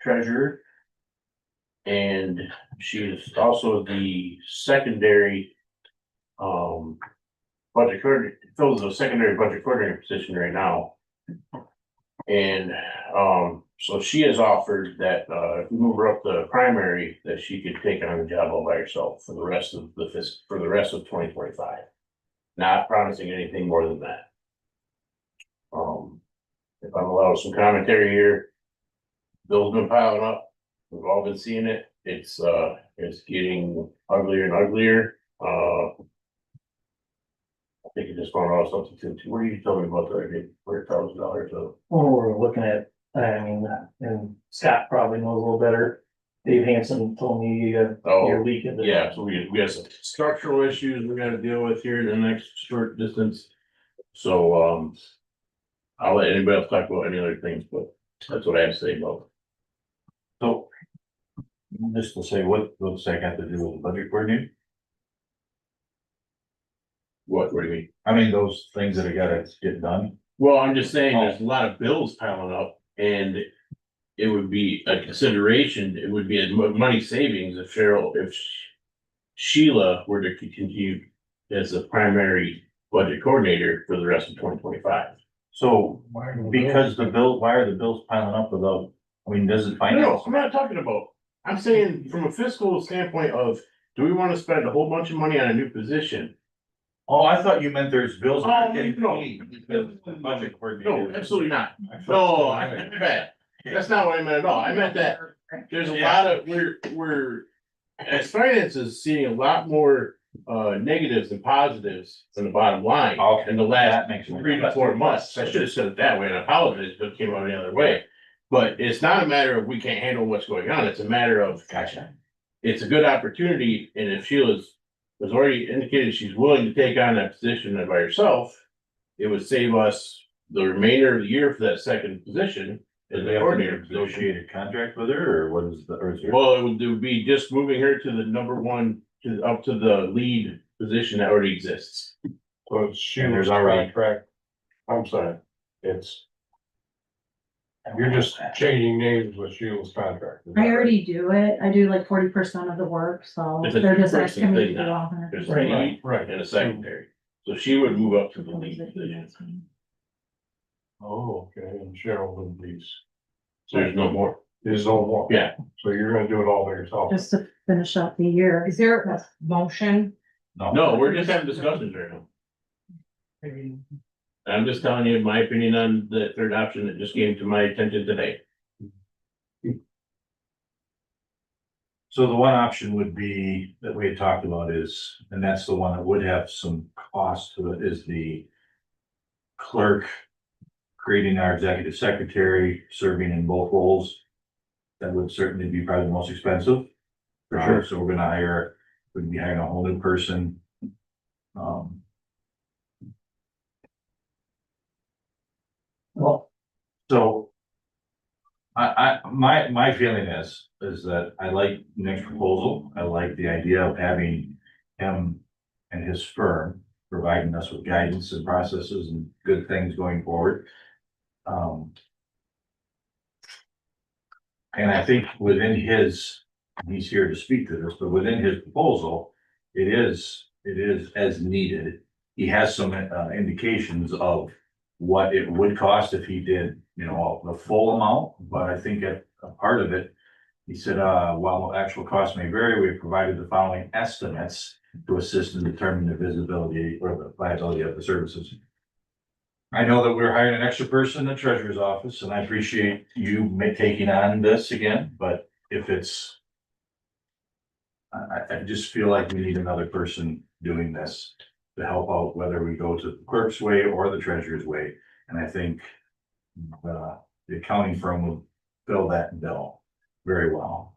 treasurer. And she is also the secondary, budget coordinator, fills a secondary budget coordinator position right now. And, so she has offered that, if we move her up the primary, that she could take on the job all by herself for the rest of for the rest of 2025. Not promising anything more than that. If I'm allowed some commentary here. Bill's been piling up, we've all been seeing it, it's getting uglier and uglier, I think it just found out something too, what are you telling me about the $400,000 of? Well, we're looking at, and Scott probably knows a little better. Dave Hanson told me you're leaking. Yeah, so we have some structural issues we gotta deal with here in the next short distance. So, I'll let anybody else talk about any other things, but that's what I have to say about it. So. Just to say, what's that got to do with the budget coordinator? What do you mean? I mean, those things that have gotta get done. Well, I'm just saying, there's a lot of bills piling up, and it would be a consideration, it would be a money savings if Sheila were to continue as the primary budget coordinator for the rest of 2025. So, because why are the bills piling up without, I mean, does it No, finance? I'm not talking about, I'm saying from a fiscal standpoint of, do we wanna spend a whole bunch of money on a new position? Oh, I thought you meant there's bills. that are Oh, getting no. paid. Budget No, coordinator. absolutely not. No, I bet. That's not what I meant at all. I meant that there's a lot of, we're, as finances, seeing a lot more negatives than positives in the bottom line. Okay, In the last that makes sense. 3 to 4 months. I should have said it that way and I apologize, but it came out the other way. But it's not a matter of we can't handle what's going on. It's a matter of, Gotcha. it's a good opportunity, and if Sheila's was already indicated she's willing to take on that position by herself, it would save us the remainder of the year for that second position as Do the they have coordinator a position. negotiated contract with her, or what is the, or is there? Well, it would be just moving her to the number one, to up to the lead position that already exists. So it's And there's Sheila's already- contract. I'm sorry, it's. You're just changing names with Sheila's contract. is that I right? already do it. I do like 40% of the work, so It's a they're just two-person asking me to thing do now. 100%. There's a Right, lead right. and a secondary. So she would move up to the lead position. Oh, okay, and Cheryl would be. So there's no more. There's no more. Yeah. So you're gonna do it all by yourself. Just to finish up the year. Is there a motion? No, we're just having discussions right now. I'm just telling you my opinion on the third option that just came to my attention today. So the one option would be, that we had talked about is, and that's the one that would have some cost to it, is the clerk creating our executive secretary, serving in both roles. That would certainly be probably the most expensive. For sure. So we're gonna hire, we'd be hiring a whole new person. Well, So. My feeling is that I like Nick's proposal. I like the idea of having him and his firm providing us with guidance and processes and good things going forward. And I think within his, he's here to speak to this, but within his proposal, it is as needed. He has some indications of what it would cost if he did, you know, the full amount, but I think a part of it, he said, while actual costs may vary, we have provided the following estimates to assist in determining the visibility or the viability of the services. I know that we're hiring an extra person in the treasurer's office, and I appreciate you taking on this again, but if it's, I just feel like we need another person doing this to help out, whether we go to the clerk's way or the treasurer's way. And I think the accounting firm will fill that bill very well.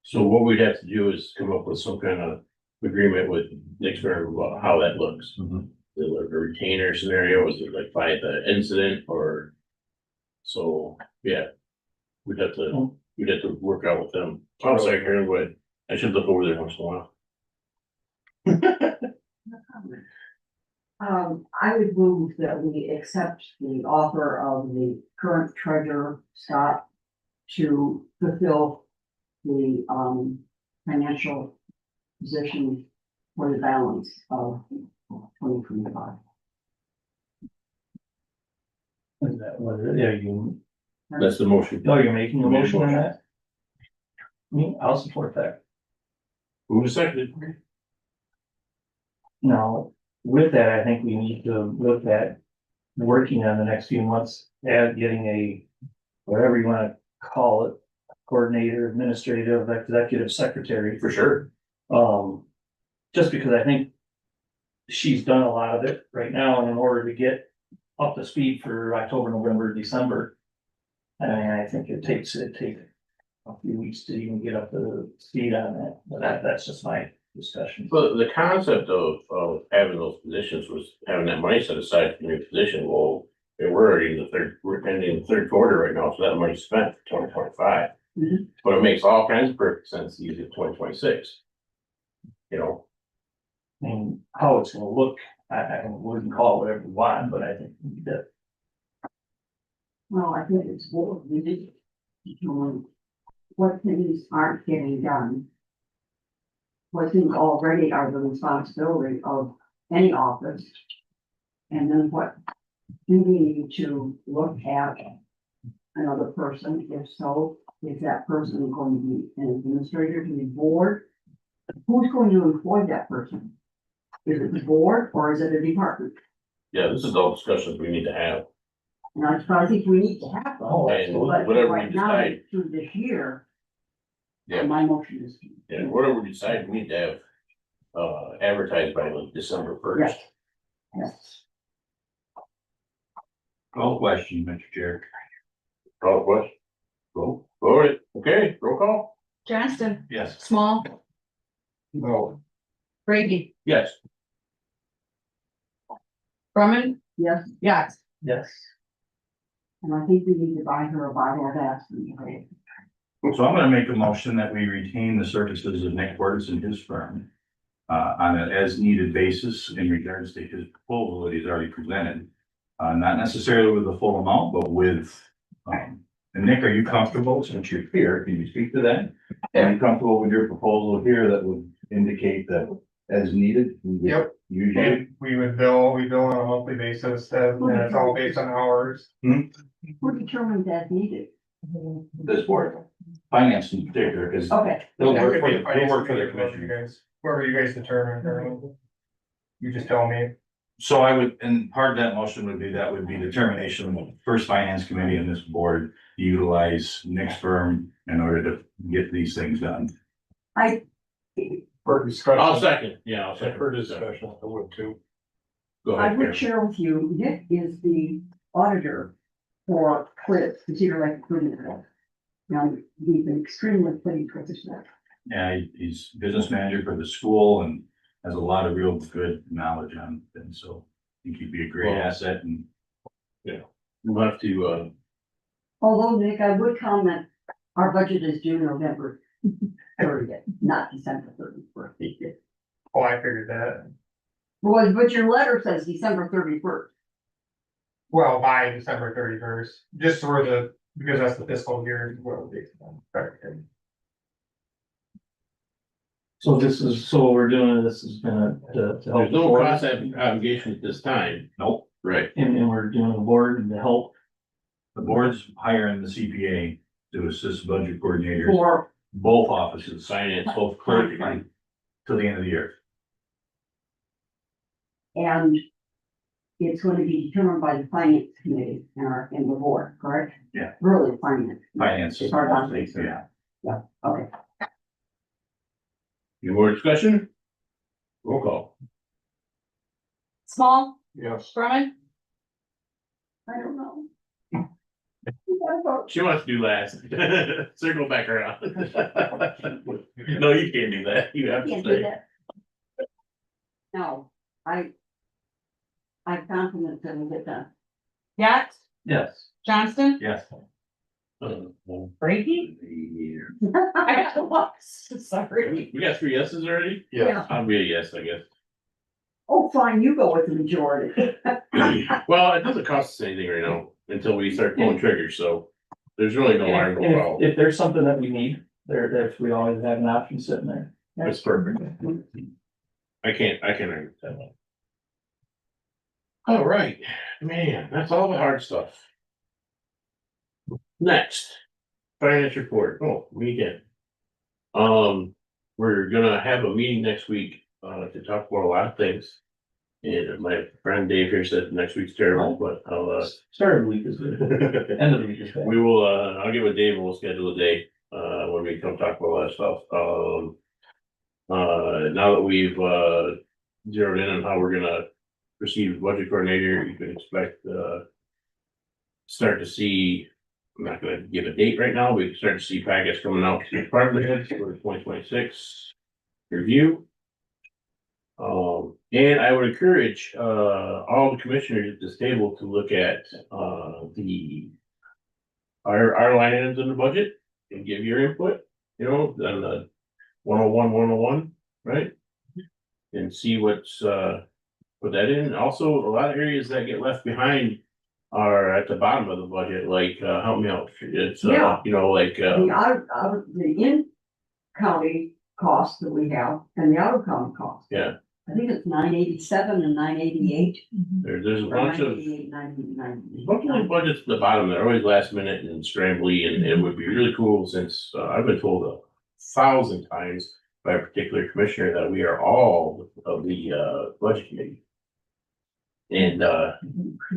So what we'd have to do is come up with some kind of agreement with Nick's firm about how that looks. The retainer scenario, is it like by the incident or? So, yeah. We'd have to work out with them. I'm sorry, Karen, but I should look over there once in a while. I would move that we accept the offer of the current treasurer, Scott, to fulfill the, financial position for the balance of 2025. is that what it is? Yeah, you, That's the motion. no, you're making a motion on that? Me, I'll support that. Who seconded? Now, with that, I think we need to look at working on the next few months and getting a, whatever you wanna call it, coordinator, administrative, executive secretary. For sure. Just because I think she's done a lot of it right now, and in order to get up to speed for October, November, December. I mean, I think it takes a few weeks to even get up to speed on that, but that's just my discussion. But the concept of having those positions was having that money set aside for your position. Well, we're already in we're ending the third quarter right now, so that money's spent for 2025. Mhm. But it makes all kinds of perfect sense to use it in 2026. You know, I mean, how it's gonna look, I wouldn't call it whatever you want, but I think we need to. Well, I think it's more, we need to determine what things aren't getting done. What things already are the responsibility of any office. And then what do we need to look at another person? If so, is that person going to be an administrator to the board? Who's going to employ that person? Is it the board or is it a department? Yeah, this is all discussions we need to have. And I think we need to have them. And But whatever we right now, decide. through this year. Yeah. My motion is. Yeah, whatever we decide, we need to have, advertised by like December first. Yes, yes. Call question, Mr. Chair. Call question. Go, go ahead. Okay, roll call. Johnston, Yes. Small, No, Brady, Yes. Brumman, Yes, Yax. Yes. and I think we need to buy her a bottle of aspirin. So I'm gonna make a motion that we retain the services of Nick Portis and his firm. On an as needed basis in regards to his proposal that he's already presented. Not necessarily with the full amount, but with, and Nick, are you comfortable, since you're here, can you speak to that? Are you comfortable with your proposal here that would indicate that as needed? Yep. Usually, And we bill on a monthly basis, and it's all based on hours. Who determines that needed? this board, finance in particular, because Okay, they'll That work could for, be a they'll finance work for their committee, whoever you commissioner. guys- Whoever you guys determine, you just tell me. So I would, and part of that motion would be, that would be determination of the first finance committee and this board to utilize Nick's firm in order to get these things done. for discussion. I'll second, yeah, I'll second. For discussion, I would too. Go I ahead, would Karen. share with you, Nick is the auditor for CLIP, Cedar Lake Clinic. Now, we've been extremely pleased with this. Yeah, he's business manager for the school and has a lot of real good knowledge on it, and so I think he'd be a great Well- asset and. We'll have to, Although, Nick, I would comment, our budget is due November 30th, not December 31st. Oh, I figured that. Well, but your letter says December 31st. Well, by December 31st, just for because that's the fiscal year. So what we're doing, this is gonna, to help. there's the no board. cost obligation at this time. Nope. Right. And we're doing the board to help. The board's hiring the CPA to assist budget coordinators, For, both offices, Finance, both clerk and till the end of the year. and it's going to be determined by the finance committee and the board, correct? Yeah. Really, finance. Finance. It's hard not to say. Yeah. Okay, any more discussion? Roll call. Small, Yes. Brumman, I don't know. She wants to do last. Circle back around. No, you can't do that. You have to Can't do say. that. No, I'm confident that we'll get done. Yax, Yes. Johnston, Yes. Brady. I got the loss, sorry. We got 3 yeses already? Yeah. I'll be a yes, I guess. Oh, fine, you go with the majority. Well, it doesn't cost us anything right now until we start pulling triggers, so there's really no harm, no And foul. if there's something that we need, we always have an option sitting there. That's perfect. I can't argue with that one. All right, man, that's all the hard stuff. Next, finance report. Oh, me again. We're gonna have a meeting next week, to talk about a lot of things. And my friend Dave here said next week's terrible, but I'll, Start of the week is good, end of the week is bad. we will, I'll get with Dave and we'll schedule a day, when we come talk about all that stuff. Now that we've, zeroed in on how we're gonna proceed with budget coordinator, you can expect, start to see, I'm not gonna give a date right now, we can start to see packets coming out to department heads for 2026 review. And I would encourage, all the commissioners at this table to look at, our line items in the budget and give your input, you know, on the 101, right? And see what's, put that in. Also, a lot of areas that get left behind are at the bottom of the budget, like, help me out. It's, Yeah. you know, like, The in-county costs that we have and the out-of-county costs. Yeah. I think it's 987 and 988. there's a Or bunch of. 988, 990. Bunch of budgets at the bottom, they're always last minute and scrambly, and it would be really cool since, I've been told 1,000 times by a particular commissioner that we are all of the, budget committee. And,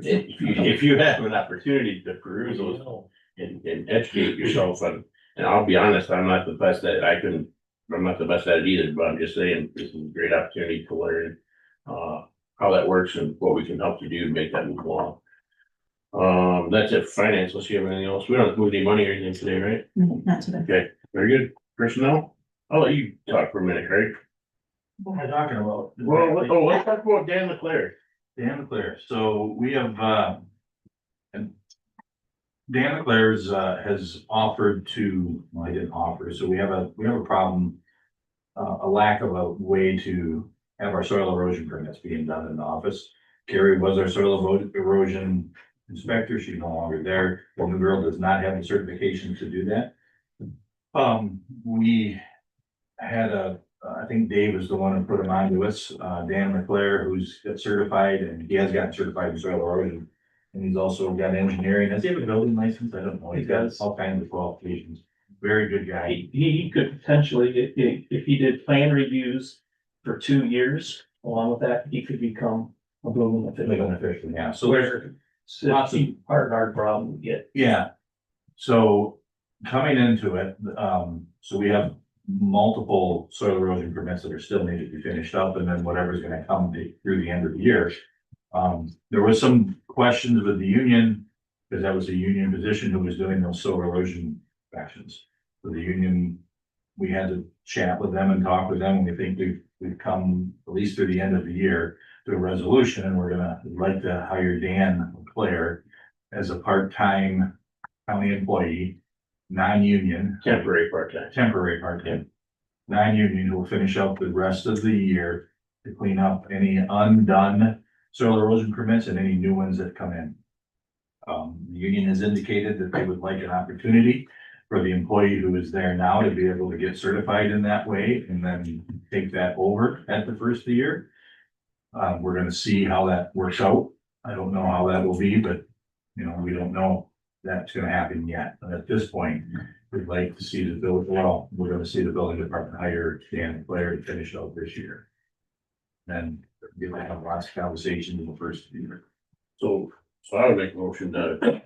if you have an opportunity to peruse those and educate yourself, and I'll be honest, I'm not the best at it. I'm not the best at it either, but I'm just saying, this is a great opportunity to learn, how that works and what we can help you do to make that move along. That's it for finance. Unless you have anything else. We don't have to move any money or anything today, right? Not today. Okay, very good. Personnel? I'll let you talk for a minute, Craig. What am I talking about? Let's talk about Dan Leclerc. Dan Leclerc, so we have, and Dan Leclerc's, has offered to, well, he didn't offer, so we have a problem. A lack of a way to have our soil erosion permits being done in the office. Carrie was our soil erosion inspector, she's no longer there, the new girl does not have the certification to do that. We had I think Dave is the one who put him on to us, Dan Leclerc, who's got certified, and he has gotten certified in soil erosion. And he's also got engineering, does he have a building license? I don't know, he's got all kinds of qualifications, very good guy. He could potentially, if he did plan reviews for 2 years, along with that, he could become a building official. Yeah, so there's Lots of our problem to get. yeah. So coming into it, so we have multiple soil erosion permits that are still needed to be finished up, and then whatever's gonna come through the end of the year. There was some questions with the union, because that was a union position who was doing those soil erosion actions. So the union, we had to chat with them and talk with them, and we think we've come at least through the end of the year to a resolution, and we'd like to hire Dan Leclerc as a part-time county employee, non-union. Temporary part-time. Non-union who will finish up the rest of the year to clean up any undone soil erosion permits and any new ones that come in. The union has indicated that they would like an opportunity for the employee who is there now to be able to get certified in that way and then take that over at the first of the year. We're gonna see how that works out. I don't know how that will be, but, you know, we don't know that's gonna happen yet. And at this point, we'd like to see we're gonna see the building department hire Dan Leclerc to finish out this year. Then we're gonna have lots of conversations in the first of the year. So I would make a motion to,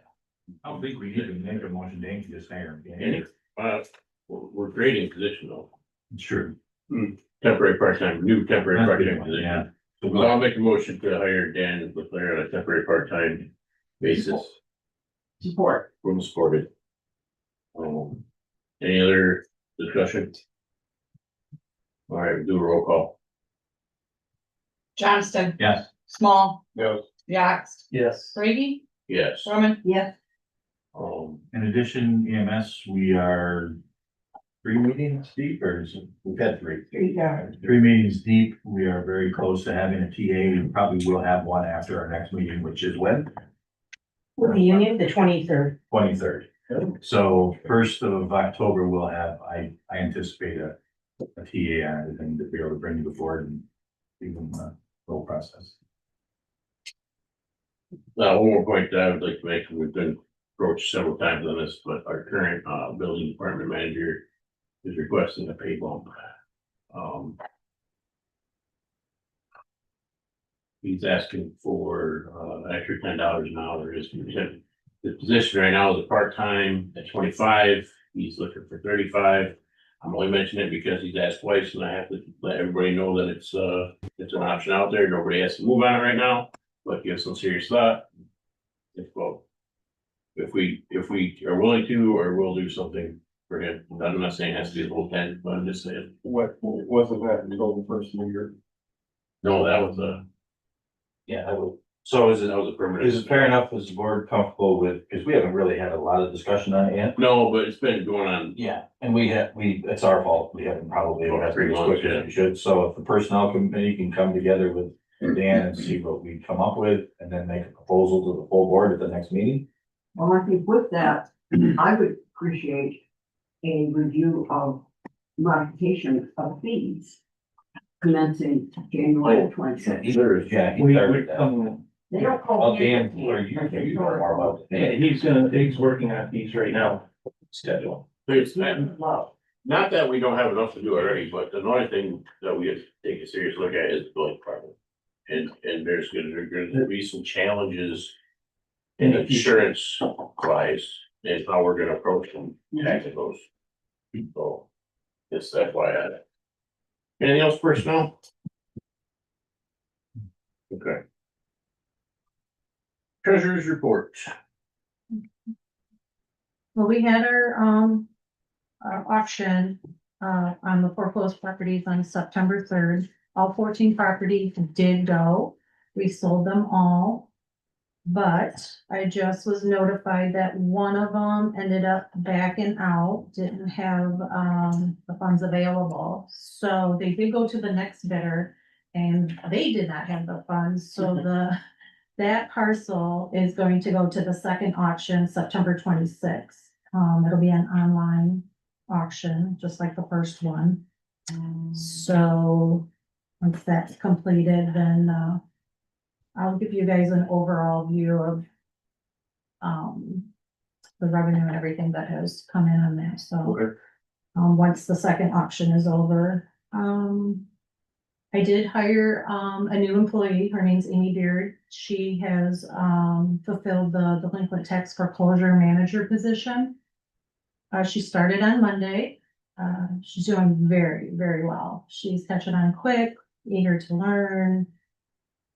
I don't think we need to make a motion, Dan can just hire him. we're creating a position though. It's true. Temporary part-time, new temporary part-time position. Yeah. So I'll make a motion to hire Dan Leclerc on a temporary part-time basis. Support. From supported. Any other discussion? All right, do a roll call. Johnston. Yes. Small. Yes. Yax. Yes. Brady. Yes. Roman. Yes. In addition, EMS, we are 3 meetings deep, or we've had 3. 3 meetings deep. We are very close to having a TA. We probably will have one after our next meeting, which is when? With the union, the 23rd. 23rd. So 1st of October, we'll have, I anticipate a TA on it and to be able to bring to the board and even the whole process. Now, one more point that I would like to make, we've been approached several times on this, but our current building department manager is requesting a pay bump. He's asking for an extra $10 an hour. The position right now is a part-time at 25. He's looking for 35. I'm only mentioning it because he's asked twice, and I have to let everybody know that it's an option out there. Nobody has to move on it right now, but give some serious thought. If we are willing to, or we'll do something for him. I'm not saying it has to be the whole 10, but I'm just saying. What, wasn't that until the first of the year? No, that was a. Yeah, I will. So that was a permanent. Is it fair enough, is the board comfortable with, because we haven't really had a lot of discussion on it yet? No, but it's been going on. Yeah, and it's our fault, we haven't probably, About 3 as months, quick as we should, so if the personnel committee can come together with Dan and see what we come up with, and then make a proposal to the full board at the next meeting. Well, I think with that, I would appreciate a review of modification of fees commencing January 26th. He started that. They don't call. Well, Dan, or you know more about it. He's working on these right now, schedule. There's, Low. Not that we don't have enough to do already, but the only thing that we have to take a serious look at is the building department. And there's gonna be some challenges in insurance wise, and how we're gonna approach them, tackle those. So, it's FYI. Anything else personnel? Okay. Treasurer's report. Well, we had our auction, on the foreclosed properties on September 3rd. All 14 properties did go. We sold them all. But I just was notified that one of them ended up backing out, didn't have, the funds available. So they did go to the next bidder and they did not have the funds, so that parcel is going to go to the second auction, September 26th. It'll be an online auction, just like the first one. So once that's completed, then, I'll give you guys an overall view of, the revenue and everything that has come in on that, so. Okay. Once the second auction is over, I did hire, a new employee. Her name's Amy Beard. She has, fulfilled the delinquent tax foreclosure manager position. She started on Monday. She's doing very, very well. She's catching on quick, eager to learn.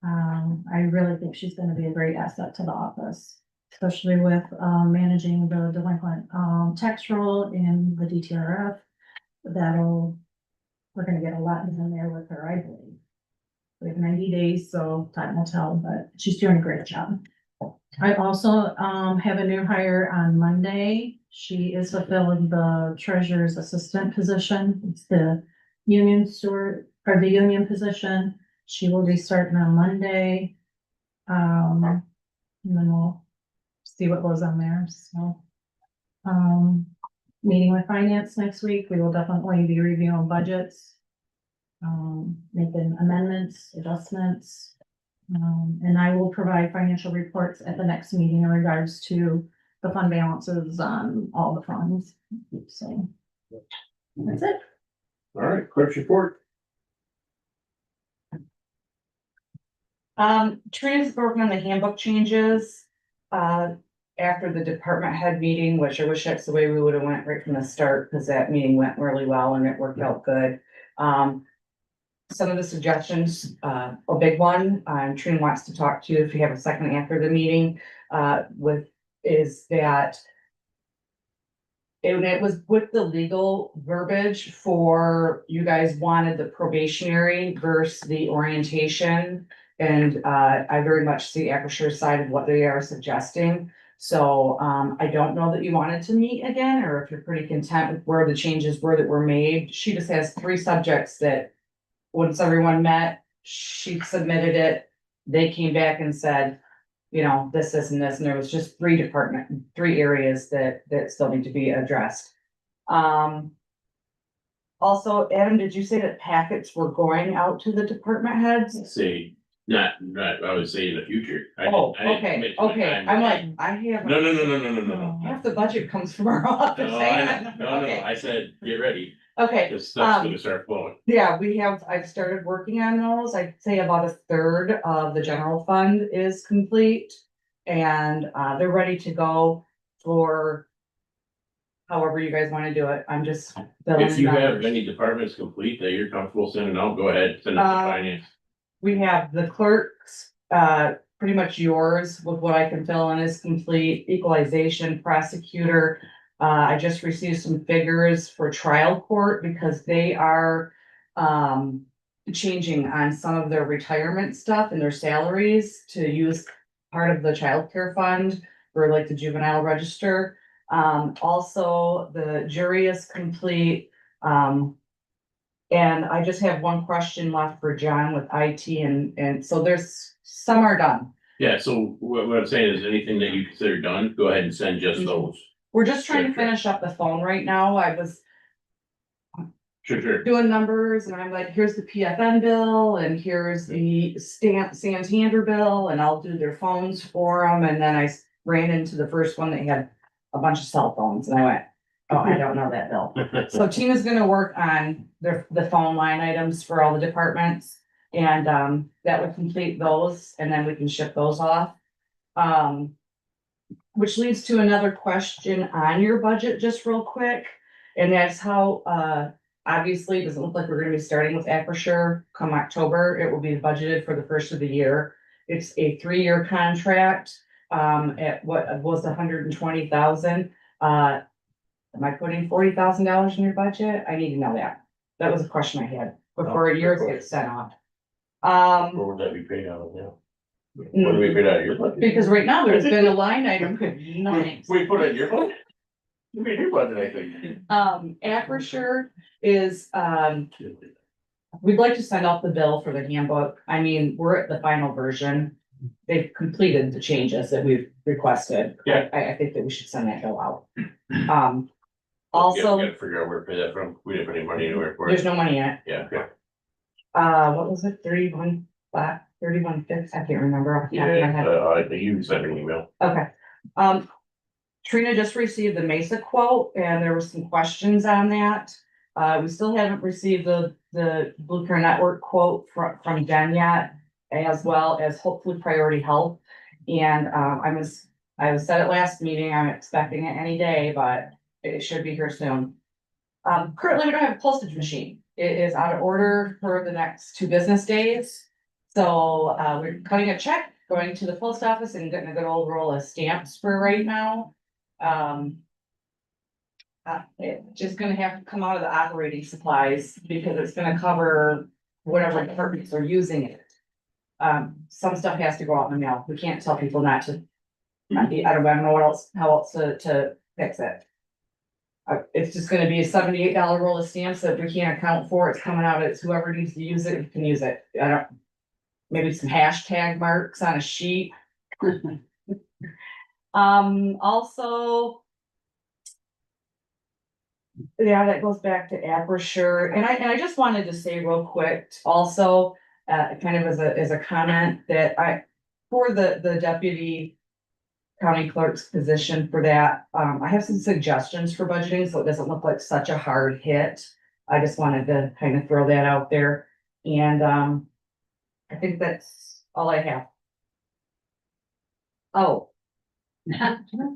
I really think she's gonna be a great asset to the office, especially with, managing the delinquent, tax roll in the DTRF. We're gonna get a lot in there with her, I believe. We have 90 days, so time will tell, but she's doing a great job. I also, have a new hire on Monday. She is fulfilling the treasurer's assistant position. It's the union steward, or the union position. She will be starting on Monday. And then we'll see what goes on there, so. Meeting with finance next week, we will definitely be reviewing budgets. Making amendments, adjustments. And I will provide financial reports at the next meeting in regards to the fund balances on all the funds, so. That's it. All right, clerk's report. Trina's working on the handbook changes, after the department head meeting, which I wish that's the way we would have went right from the start, because that meeting went really well and it worked out good. Some of the suggestions, a big one, Trina wants to talk to you if you have a second after the meeting, is that it was with the legal verbiage for, you guys wanted the probationary versus the orientation. And I very much see Acrisure side of what they are suggesting. So I don't know that you wanted to meet again, or if you're pretty content with where the changes were that were made. She just has 3 subjects that, once everyone met, she submitted it. They came back and said, you know, this, and this, and there was just 3 areas that still need to be addressed. Also, Adam, did you say that packets were going out to the department heads? Say, not, I would say in the future. Oh, okay, I'm like, I have. No. Half the budget comes from our office. No, Okay. I said, get ready, Okay, this stuff's gonna start flowing. yeah, I've started working on those. I'd say about 1/3 of the general fund is complete. And they're ready to go for however you guys wanna do it. I'm just. filling If you in have numbers. any departments complete that you're comfortable sending out, go ahead, send it to finance. We have the clerks, pretty much yours with what I can fill in is complete, equalization, prosecutor. I just received some figures for trial court because they are, changing on some of their retirement stuff and their salaries to use part of the childcare fund for like the juvenile register. Also the jury is complete. And I just have one question left for John with IT and so some are done. Yeah, so what I'm saying is anything that you consider done, go ahead and send just those. We're just trying to Sure. finish up the phone right now. I was Sure. doing numbers and I'm like, here's the PFN bill and here's the Santander bill and I'll do their phones for them. And then I ran into the first one that had a bunch of cell phones and I went, Oh, I don't know that, Bill. So Tina's gonna work on the phone line items for all the departments. And, that would complete those, and then we can ship those off. Which leads to another question on your budget, just real quick. And that's how, obviously, it doesn't look like we're gonna be starting with Acrisure come October. It will be budgeted for the first of the year. It's a 3-year contract, at what was 120,000. Am I putting $40,000 in your budget? I need to know that. That was a question I had before yours gets sent off. Or would that be paid out of, What do we put out of your budget? Because right now there's been a line item, nothing. We put it in your budget? You made your budget, I think. Acrisure is, we'd like to send out the bill for the handbook. I mean, we're at the final version. They've completed the changes that we've requested. Yeah. I think that we should send that bill out. Also, We gotta figure out where to pay that from. We didn't put any money anywhere for there's it. no money in it. Yeah, okay. What was it? 31 fifths? I can't remember. off the top of my head. I think you sent an email. Okay, Trina just received the Mesa quote and there were some questions on that. We still haven't received the Blue Care Network quote from Jen yet, as well as hopefully Priority Health. And, I said it last meeting, I'm expecting it any day, but it should be here soon. Currently, we don't have a postage machine. It is out of order for the next 2 business days. So, we're cutting a check, going to the post office and getting a good old roll of stamps for right now. It's just gonna have to come out of the operating supplies because it's gonna cover whatever departments are using it. Some stuff has to go out in the mail. We can't tell people not to. I don't know how else to fix it. It's just gonna be a $78 roll of stamps that we can't account for. It's coming out, it's whoever needs to use it, can use it. Maybe some hashtag marks on a sheet. Also. Yeah, that goes back to Acrisure, and I just wanted to say real quick, also, kind of as a comment that for the deputy county clerk's position for that, I have some suggestions for budgeting, so it doesn't look like such a hard hit. I just wanted to kind of throw that out there, and, I think that's all I have. Oh. No,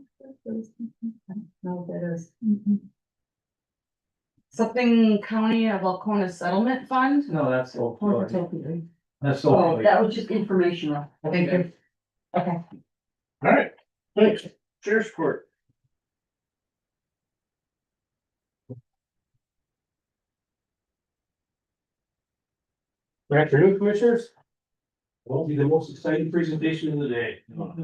that is. Something County of Alcona Settlement Fund? No, that's the old. That's So all. that was just informational. Thank you. Okay. All right, thanks. Sheriff's Court. Good afternoon, commissioners. Won't be the most exciting presentation of the day. Well,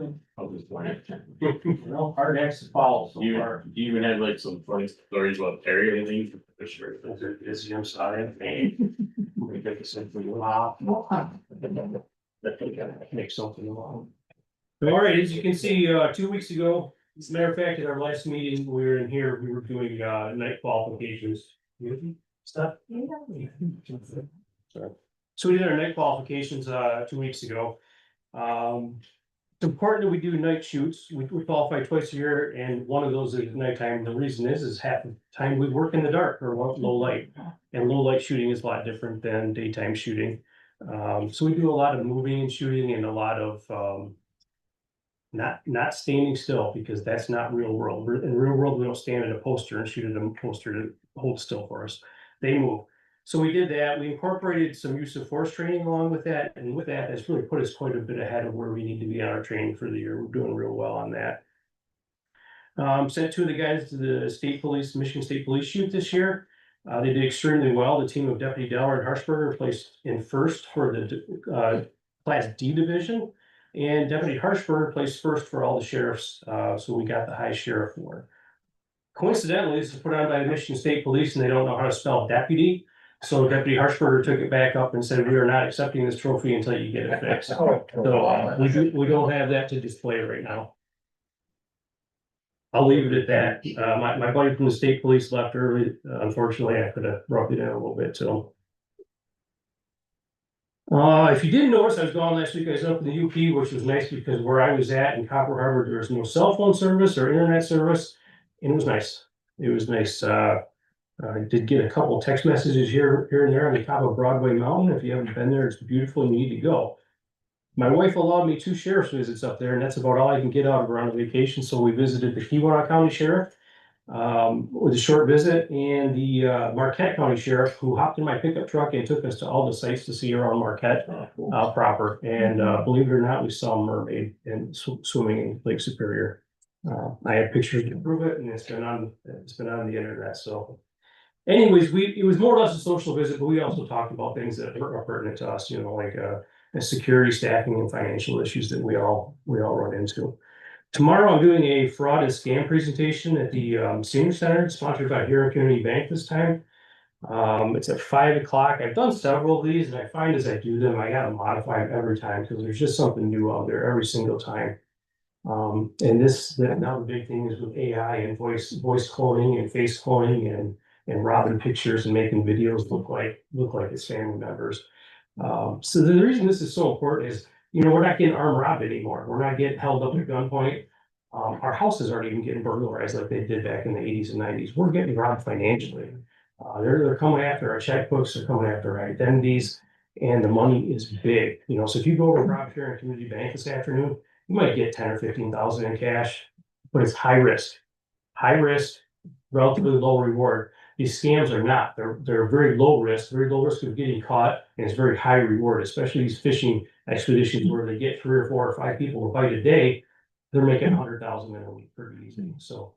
hard acts to follow so far. Do you even have like some funny stories about Terry or anything? Sure. Is Jim sorry? We get this in for you. Wow. Make something along. All right, as you can see, 2 weeks ago, as a matter of fact, at our last meeting, we were in here, we were doing night qualifications. Stuff. Sorry. So we did our night qualifications 2 weeks ago. It's important that we do night shoots. We qualify twice a year, and one of those is at nighttime. The reason is half the time we work in the dark or low light. And low light shooting is a lot different than daytime shooting. So we do a lot of moving and shooting and a lot of not standing still, because that's not real world. In real world, we don't stand at a poster and shoot at a poster to hold still for us. They move. So we did that. We incorporated some use of force training along with that. And with that, that's really put us quite a bit ahead of where we need to be on our training for the year. We're doing real well on that. Sent 2 of the guys to the state police, Michigan State Police shoot this year. They did extremely well. The team of Deputy Deller and Harshberger placed in first for the Class D division. And Deputy Harshberger placed first for all the sheriffs. So we got the high sheriff award. Coincidentally, this is put on by the Michigan State Police, and they don't know how to spell deputy. So Deputy Harshberger took it back up and said, "We are not accepting this trophy until you get it fixed." So we don't have that to display right now. I'll leave it at that. My buddy from the state police left early. Unfortunately, I could have brought it in a little bit, so. If you didn't notice, I was gone last week. I was up in the UP, which was nice because where I was at in Copper Harbor, there was no cell phone service or internet service. And it was nice. It was nice. I did get a couple of text messages here and there on the top of Broadway Mountain. If you haven't been there, it's beautiful and you need to go. My wife allowed me 2 sheriff's visits up there, and that's about all I can get out of her on a vacation. So we visited the Keweenaw County Sheriff with a short visit, and the Marquette County Sheriff, who hopped in my pickup truck and took us to all the sites to see around Marquette proper. And believe it or not, we saw a mermaid and swimming in Lake Superior. I have pictures to prove it, and it's been on the internet. So, anyways, it was more or less a social visit, but we also talked about things that are pertinent to us. You know, like security, staffing, and financial issues that we all run into. Tomorrow, I'm doing a fraud and scam presentation at the Senior Center, sponsored by Huron Community Bank this time. It's at 5 o'clock. I've done several of these, and I find as I do them, I gotta modify them every time because there's just something new out there every single time. And now the big thing is with AI and voice cloning and face cloning and robbing pictures and making videos look like it's family members. So the reason this is so important is, you know, we're not getting armed robbed anymore. We're not getting held up at gunpoint. Our houses aren't even getting burglarized like they did back in the 80s and 90s. We're getting robbed financially. They're coming after our checkbooks, they're coming after our identities, and the money is big. You know, so if you go over to Rob Huron Community Bank this afternoon, you might get 10 or 15,000 in cash, but it's high risk, relatively low reward. These scams are not. They're very low risk of getting caught, and it's very high reward, especially these fishing expeditions where they get 3 or 4 or 5 people to bite a day. They're making 100,000 in a week pretty easy. So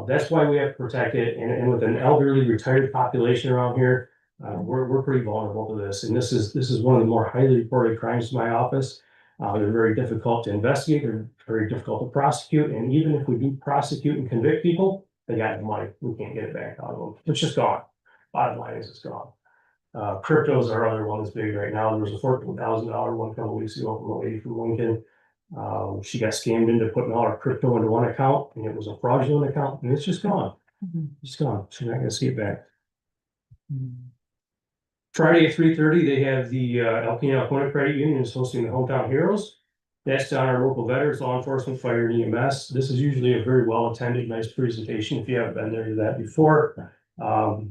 that's why we have to protect it. And with an elderly retired population around here, we're pretty vulnerable to this. And this is one of the more highly reported crimes in my office. They're very difficult to investigate. They're very difficult to prosecute. And even if we do prosecute and convict people, they got the money. We can't get it back out of them. It's just gone. Bottom line is it's gone. Cryptos are other one that's big right now. There was a $14,000 one a couple weeks ago from a lady from Lincoln. She got scammed into putting all her crypto into one account, and it was a fraudulent account, and it's just gone. It's gone. She's not gonna see it back. Friday at 3:30, they have the Alpena Credit Union is hosting the Hometown Heroes. That's on our local veterans, law enforcement, fire, and EMS. This is usually a very well-attended, nice presentation. If you haven't been there to that before, I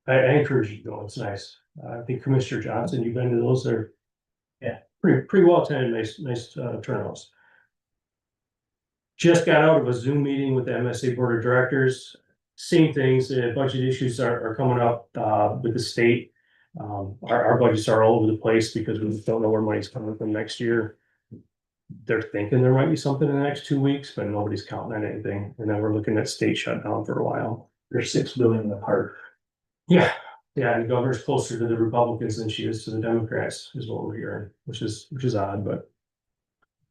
encourage you to go. It's nice. I think Commissioner Johnson, you've been to those. They're pretty well-attended, nice turnouts. Just got out of a Zoom meeting with the MSA Board of Directors. Same things. Budget issues are coming up with the state. Our budgets are all over the place because we don't know where money's coming from next year. They're thinking there might be something in the next 2 weeks, but nobody's counting on anything. And then we're looking at state shutdown for a while. They're $6 billion apart. Yeah, and the governor's closer to the Republicans than she is to the Democrats, is what we're hearing, which is odd, but.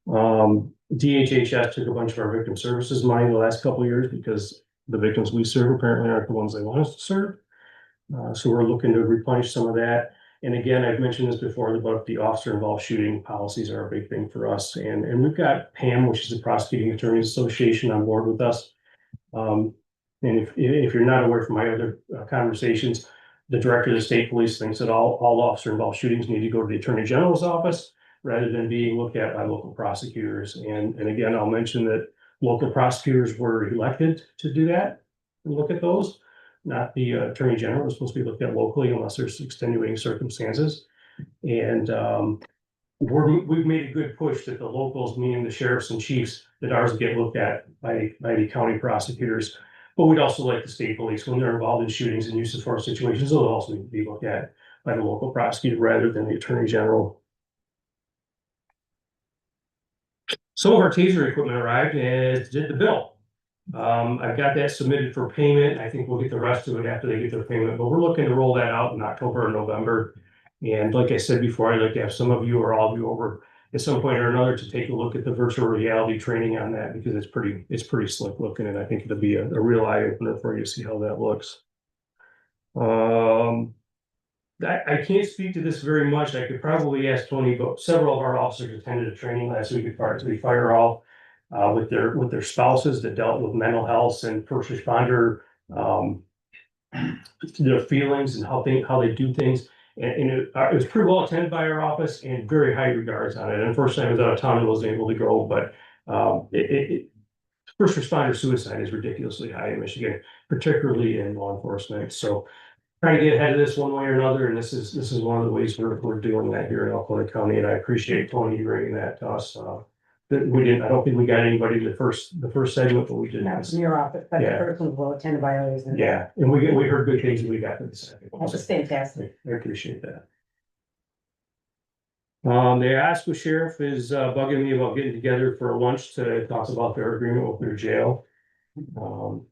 DHHS took a bunch of our victim services money the last couple of years because the victims we serve apparently aren't the ones they want us to serve. So we're looking to replenish some of that. And again, I've mentioned this before, but the officer involved shooting policies are a big thing for us. And we've got PAM, which is the Prosecuting Attorneys Association, on board with us. And if you're not aware from my other conversations, the director of the state police thinks that all officer involved shootings need to go to the Attorney General's office rather than being looked at by local prosecutors. And again, I'll mention that local prosecutors were elected to do that and look at those. Not the Attorney General is supposed to be looked at locally unless there's extenuating circumstances. And we've made a good push that the locals, meaning the sheriffs and chiefs, that ours get looked at by the county prosecutors. But we'd also like the state police, when they're involved in shootings and use of force situations, they'll also need to be looked at by the local prosecutor rather than the Attorney General. Some of our taser equipment arrived and did the bill. I've got that submitted for payment. I think we'll get the rest of it after they get their payment, but we're looking to roll that out in October or November. And like I said before, I'd like to have some of you or all of you over at some point or another to take a look at the virtual reality training on that, because it's pretty slick looking, and I think it'll be a real eye opener for you to see how that looks. I can't speak to this very much. I could probably ask Tony, but several of our officers attended a training last week at Parsley Fire Hall with their spouses that dealt with mental health and first responder, their feelings and how they do things. And it was pretty well attended by our office and very high regards on it. Unfortunately, I was out of town and wasn't able to go, but first responder suicide is ridiculously high in Michigan, particularly in law enforcement. So trying to get ahead of this one way or another, and this is one of the ways we're doing that here in Elkhorn County, and I appreciate Tony bringing that to us. That we didn't, I don't think we got anybody the first segment, but we did That have. was your office, but the Yeah. first one was attended by others. and Yeah, and we heard good things, and we got to the second. That was fantastic. I appreciate that. The Asco Sheriff is bugging me about getting together for a lunch to talk about their agreement with their jail.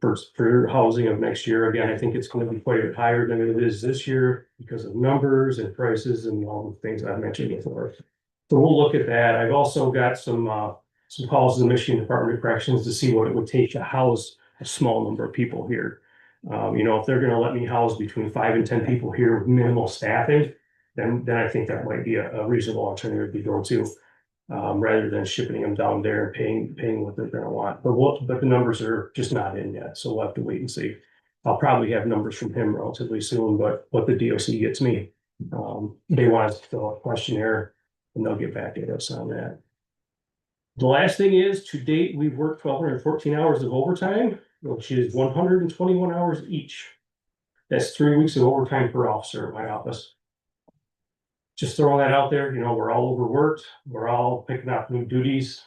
For housing of next year, again, I think it's gonna be quite a bit higher than it is this year because of numbers and prices and all the things I've mentioned before. So we'll look at that. I've also got some calls to the Michigan Department of Corrections to see what it would take to house a small number of people here. If they're gonna let me house between 5 and 10 people here with minimal staffing, then I think that might be a reasonable alternative to go to. Rather than shipping them down there and paying what they're gonna want. But the numbers are just not in yet, so we'll have to wait and see. I'll probably have numbers from him relatively soon, but what the DOC gets me. They want us to fill out a questionnaire and they'll get back to us on that. The last thing is, to date, we've worked 1,214 hours of overtime, which is 121 hours each. That's 3 weeks of overtime per officer at my office. Just throwing that out there, we're all overworked, we're all picking up new duties.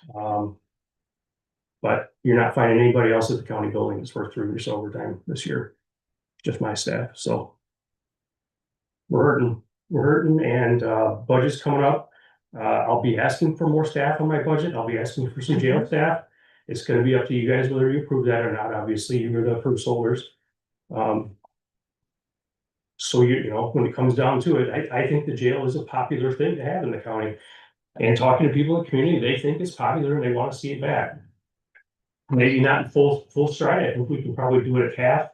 But you're not finding anybody else at the county building that's worked 3 weeks overtime this year. Just my staff, so. We're hurting and budget's coming up. I'll be asking for more staff on my budget. I'll be asking for some jail staff. It's gonna be up to you guys whether you approve that or not. Obviously, you're the approved holders. So when it comes down to it, I think the jail is a popular thing to have in the county. And talking to people in the community, they think it's popular and they want to see it back. Maybe not in full stride. I think we can probably do it at half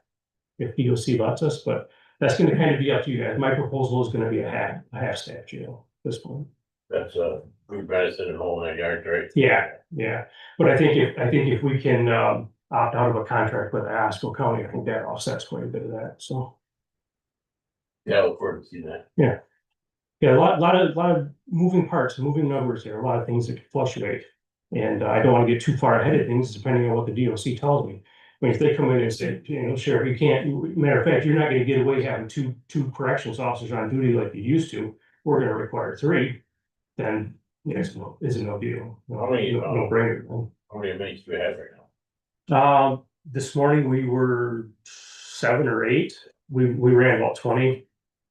if DOC lets us, but that's gonna kind of be up to you guys. My proposal is gonna be a half staff jail at this point. That's we'd rather sit at home in that yard, right? Yeah, but I think if we can opt out of a contract with Asco County, I think that offsets quite a bit of that, so. Yeah, I look forward to seeing that. Yeah, a lot of moving parts, moving numbers here, a lot of things that can fluctuate. And I don't want to get too far ahead of things depending on what the DOC tells me. I mean, if they come in and say, Sheriff, you can't, matter of fact, you're not gonna get away having two corrections officers on duty like you used to. We're gonna require 3, then it's a no deal. How many, No brainer. How many inmates do we have right now? This morning we were 7 or 8. We ran about 20.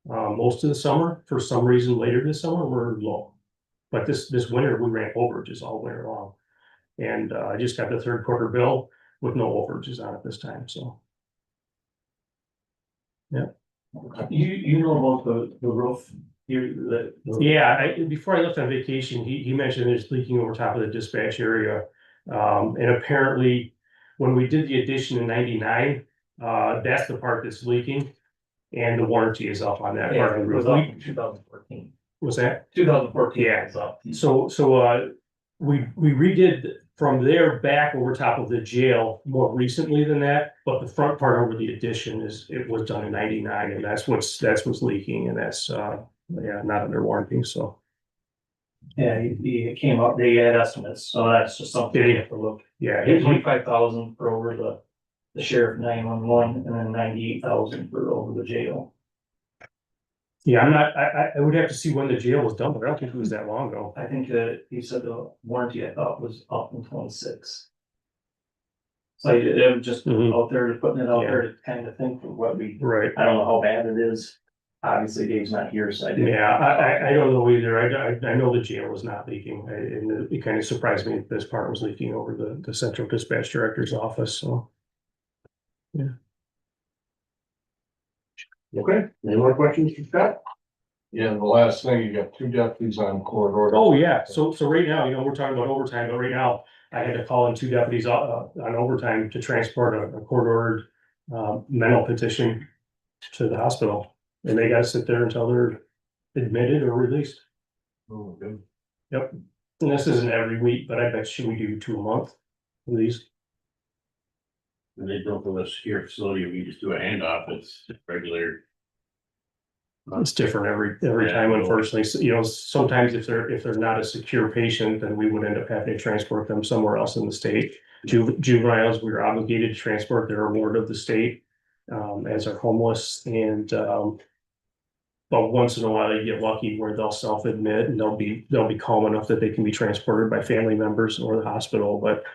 Most of the summer, for some reason later this summer, we're low. But this winter, we ran overages all winter long. And I just got the 3rd quarter bill with no overages on it this time, so. Yeah. You know about the roof here, Yeah, before I left on vacation, he mentioned it's leaking over top of the dispatch area. And apparently, when we did the addition in '99, that's the part that's leaking. And the warranty is up on that part of the it roof. was up in 2014. Was that? 2014. Yeah. It's up. So we redid from there back over top of the jail more recently than that, but the front part over the addition it was done in '99, and that's what's leaking, and that's not under warranty, so. Yeah, he came up, they had estimates, so that's just something you have to look. Yeah, 25,000 for over the sheriff 911 and then 98,000 for over the jail. yeah, I would have to see when the jail was done, but I don't think it was that long ago. I think that he said the warranty I thought was up in 26. So it was just out there, putting it out there to kind of think of what Right. I don't know how bad it is. Obviously Dave's not here, so I didn't. Yeah, I don't know either. I know the jail was not leaking, and it kind of surprised me that this part was leaking over the central dispatch director's office, so. Yeah. Okay, any more questions for Scott? Yeah, the last thing, you got 2 deputies on corridor. Oh, yeah, so right now, we're talking about overtime, but right now, I had to call in 2 deputies on overtime to transport a court-ordered mental petition to the hospital. And they gotta sit there until they're admitted or released. Oh, good. Yep, and this isn't every week, but I bet you we do 2 a month of these. And they don't do a secure facility, we just do a handoff, it's regular. It's different every Yeah, time, well- unfortunately. So, sometimes if they're not a secure patient, then we would end up having to transport them somewhere else in the state. juveniles, we are obligated to transport their award of the state, as are homeless and, but once in a while you get lucky where they'll self-admit and they'll be calm enough that they can be transported by family members or the hospital, but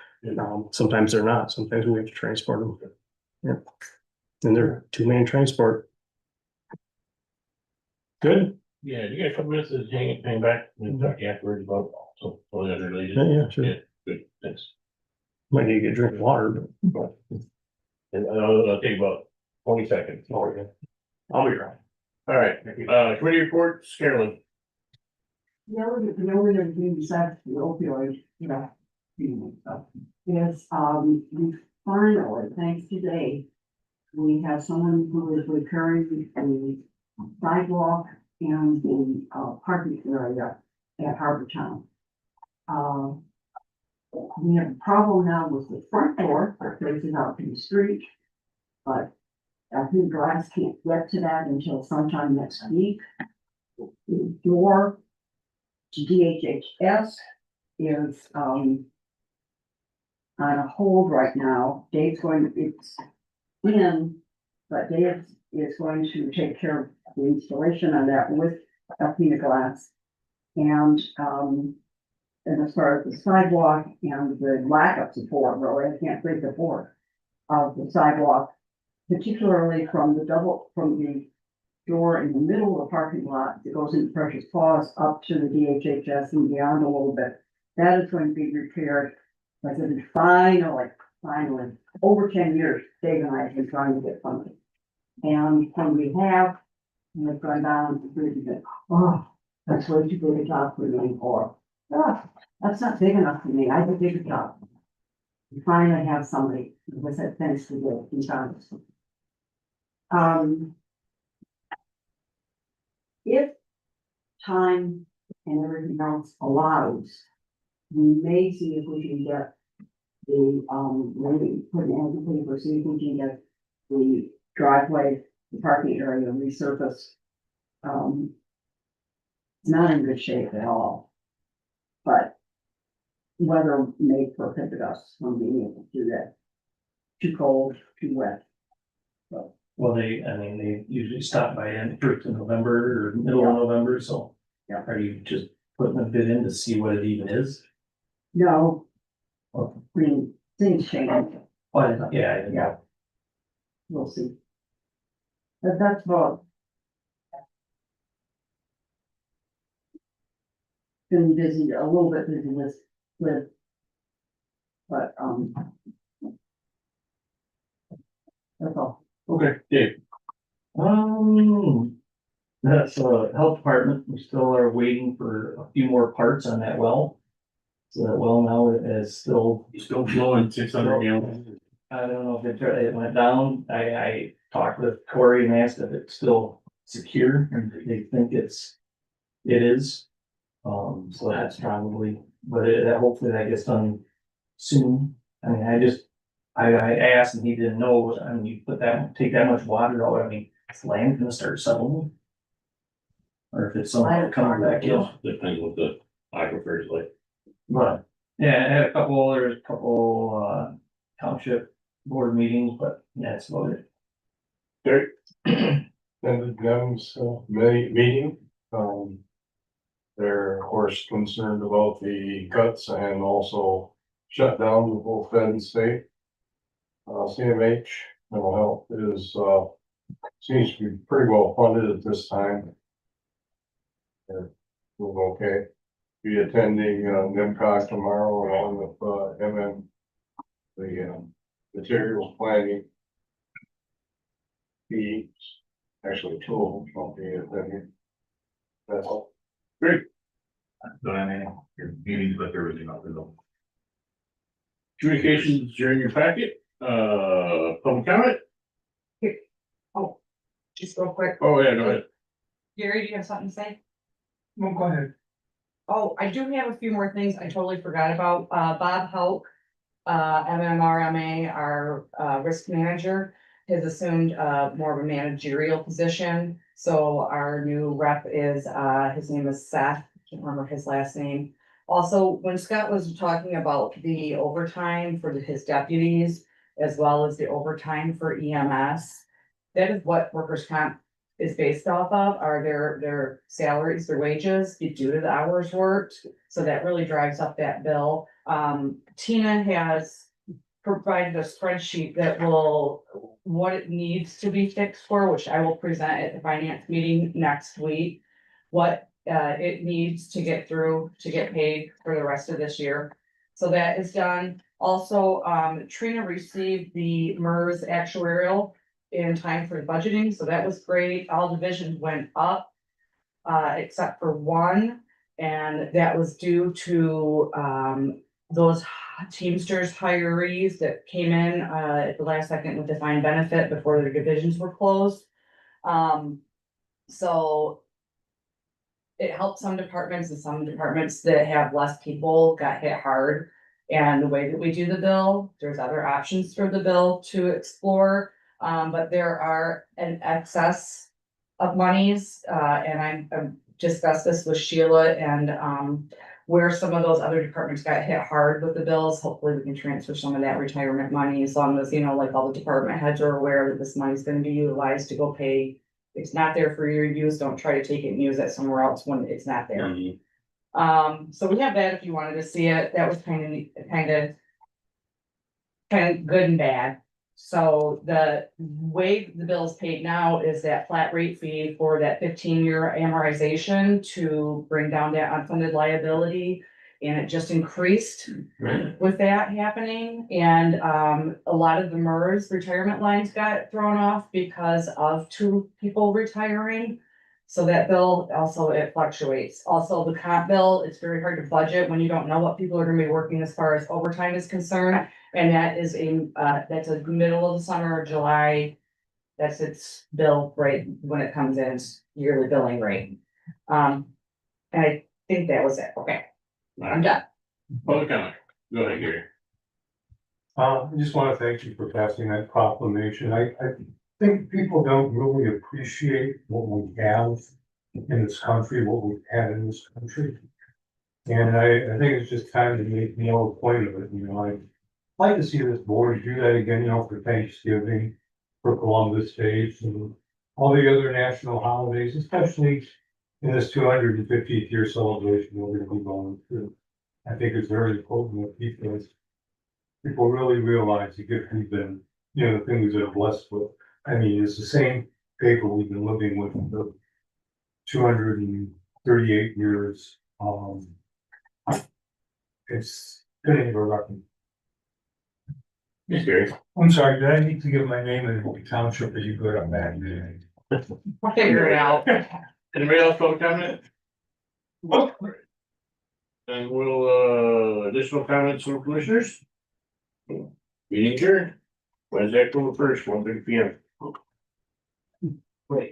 sometimes they're not. Sometimes we have to transport them. Yeah. And they're two-man transport. Good. Yeah, you got a couple minutes to hang back and talk afterwards about some other related. Yeah, sure. Yeah, good, thanks. Might need to get a drink of water, but. And I'll take about 20 seconds. Oh, yeah. I'll be around. All right, committee reports, Carolyn. The only other thing besides the opioid, stuff, is, we finally, thanks to Dave, we have someone who is repairing the sidewalk and the, parking area at Harbor Town. We have a problem now with the front door, that faces out to the street, but I think glass can't get to that until sometime next week. The door to DHHS is, on a hold right now. Dave's it's in, but Dave is going to take care of the installation on that with Alpena glass. And as far as the sidewalk and the lack of support, really, I can't say support of the sidewalk, particularly from the door in the middle of the parking lot that goes into Precious Paws up to the DHHS and beyond a little bit. That is going to be repaired. Like I said, finally, over 10 years, Dave and I have been trying to get funding. And when we have, we've gone down to pretty good. Oh, that's way too big a job for me, or, that's not big enough for me. I have a bigger job. We finally have somebody who has that fence to do in town. If time and everything else allows, we may see if we can get the, maybe put an ad in the paper, see if we can get the driveway, the parking area resurfaced. It's not in good shape at all, but weather may prohibit us from being able to do that. Too cold, too wet. So. Well, they usually stop by in first of November or middle of November, so. Yeah. Are you just putting a bid in to see what it even is? No, Oh, I mean, things change. yeah. We'll see. But that's about. Been busy, a little bit busy with. But, that's all. Okay, Dave. That's health department. We still are waiting for a few more parts on that well. So that well now is still flowing 600 gallons. I don't know if it went down. I talked with Corey and asked if it's still secure and they think it is. So that's probably, but hopefully that gets done soon. I mean, I asked and he didn't know. I mean, you take that much water out, I mean, is land gonna start settling? Or if it's something coming back in. Depends what the aquifer is like. But, yeah, I had a couple township board meetings, but that's about it. Derek, and the NEM's meeting, they're of course concerned about the cuts and also shut down the whole Fed and state. CMH mental health is, seems to be pretty well funded at this time. They're doing okay. Be attending NIMCOG tomorrow along with MM, the materials planning. The actually two of them won't be attending. That's all. Great. Don't have any meetings, but there was enough of them. Communications are in your packet. Public comment? Just real quick. Oh, yeah, go ahead. Gary, do you have something to say? No, go ahead. Oh, I do have a few more things I totally forgot about. Bob Hoke, MMRMA, our risk manager, has assumed more of a managerial position. So our new rep is, his name is Seth, I can't remember his last name. Also, when Scott was talking about the overtime for his deputies, as well as the overtime for EMS, that is what workers' comp is based off of, are their salaries, their wages, due to the hours worked. So that really drives up that bill. Tina has provided a spreadsheet that will, what it needs to be fixed for, which I will present at the finance meeting next week. What it needs to get through to get paid for the rest of this year. So that is done. Also, Trina received the MERS actuarial in time for budgeting, so that was great. All divisions went up, except for one, and that was due to, those Teamsters hirees that came in, at the last second with defined benefit before their divisions were closed. So it helped some departments, and some departments that have less people got hit hard. And the way that we do the bill, there's other options for the bill to explore. But there are an excess of monies, and I've discussed this with Sheila, and where some of those other departments got hit hard with the bills, hopefully we can transfer some of that retirement money, as long as, you know, like all the department heads are aware that this money is gonna be utilized to go pay. It's not there for your use, don't try to take it and use it somewhere else when it's not there. So we have that if you wanted to see it. That was kind of good and bad. So the way the bill is paid now is that flat rate fee for that 15-year amortization to bring down that unfunded liability. And it just increased with that happening. And a lot of the MERS retirement lines got thrown off because of 2 people retiring. So that bill also, it fluctuates. Also, the comp bill, it's very hard to budget when you don't know what people are gonna be working as far as overtime is concerned. And that is that's a middle of the summer, July. That's its bill rate when it comes in, yearly billing rate. And I think that was it. Okay, I'm done. Public comment, go ahead, Gary. I just want to thank you for passing that proclamation. I think people don't really appreciate what we have in this country, what we've had in this country. And I think it's just time to make more point of it, you know, I'd like to see this board do that again, you know, for Thanksgiving, for Columbus Day, and all the other national holidays, especially in this 250th year celebration we're gonna be going through. I think it's very important that people really realize the gift we've been, you know, the things that are blessed with. I mean, it's the same paper we've been living with for 238 years. It's gonna be a record. Yes, Gary. I'm sorry, did I need to give my name in the township, or you good on that? We'll figure it out. Anybody else public comment? And we'll, additional comments from commissioners? Meeting adjourned. Wednesday, October 1st, 1:30 PM. Wait,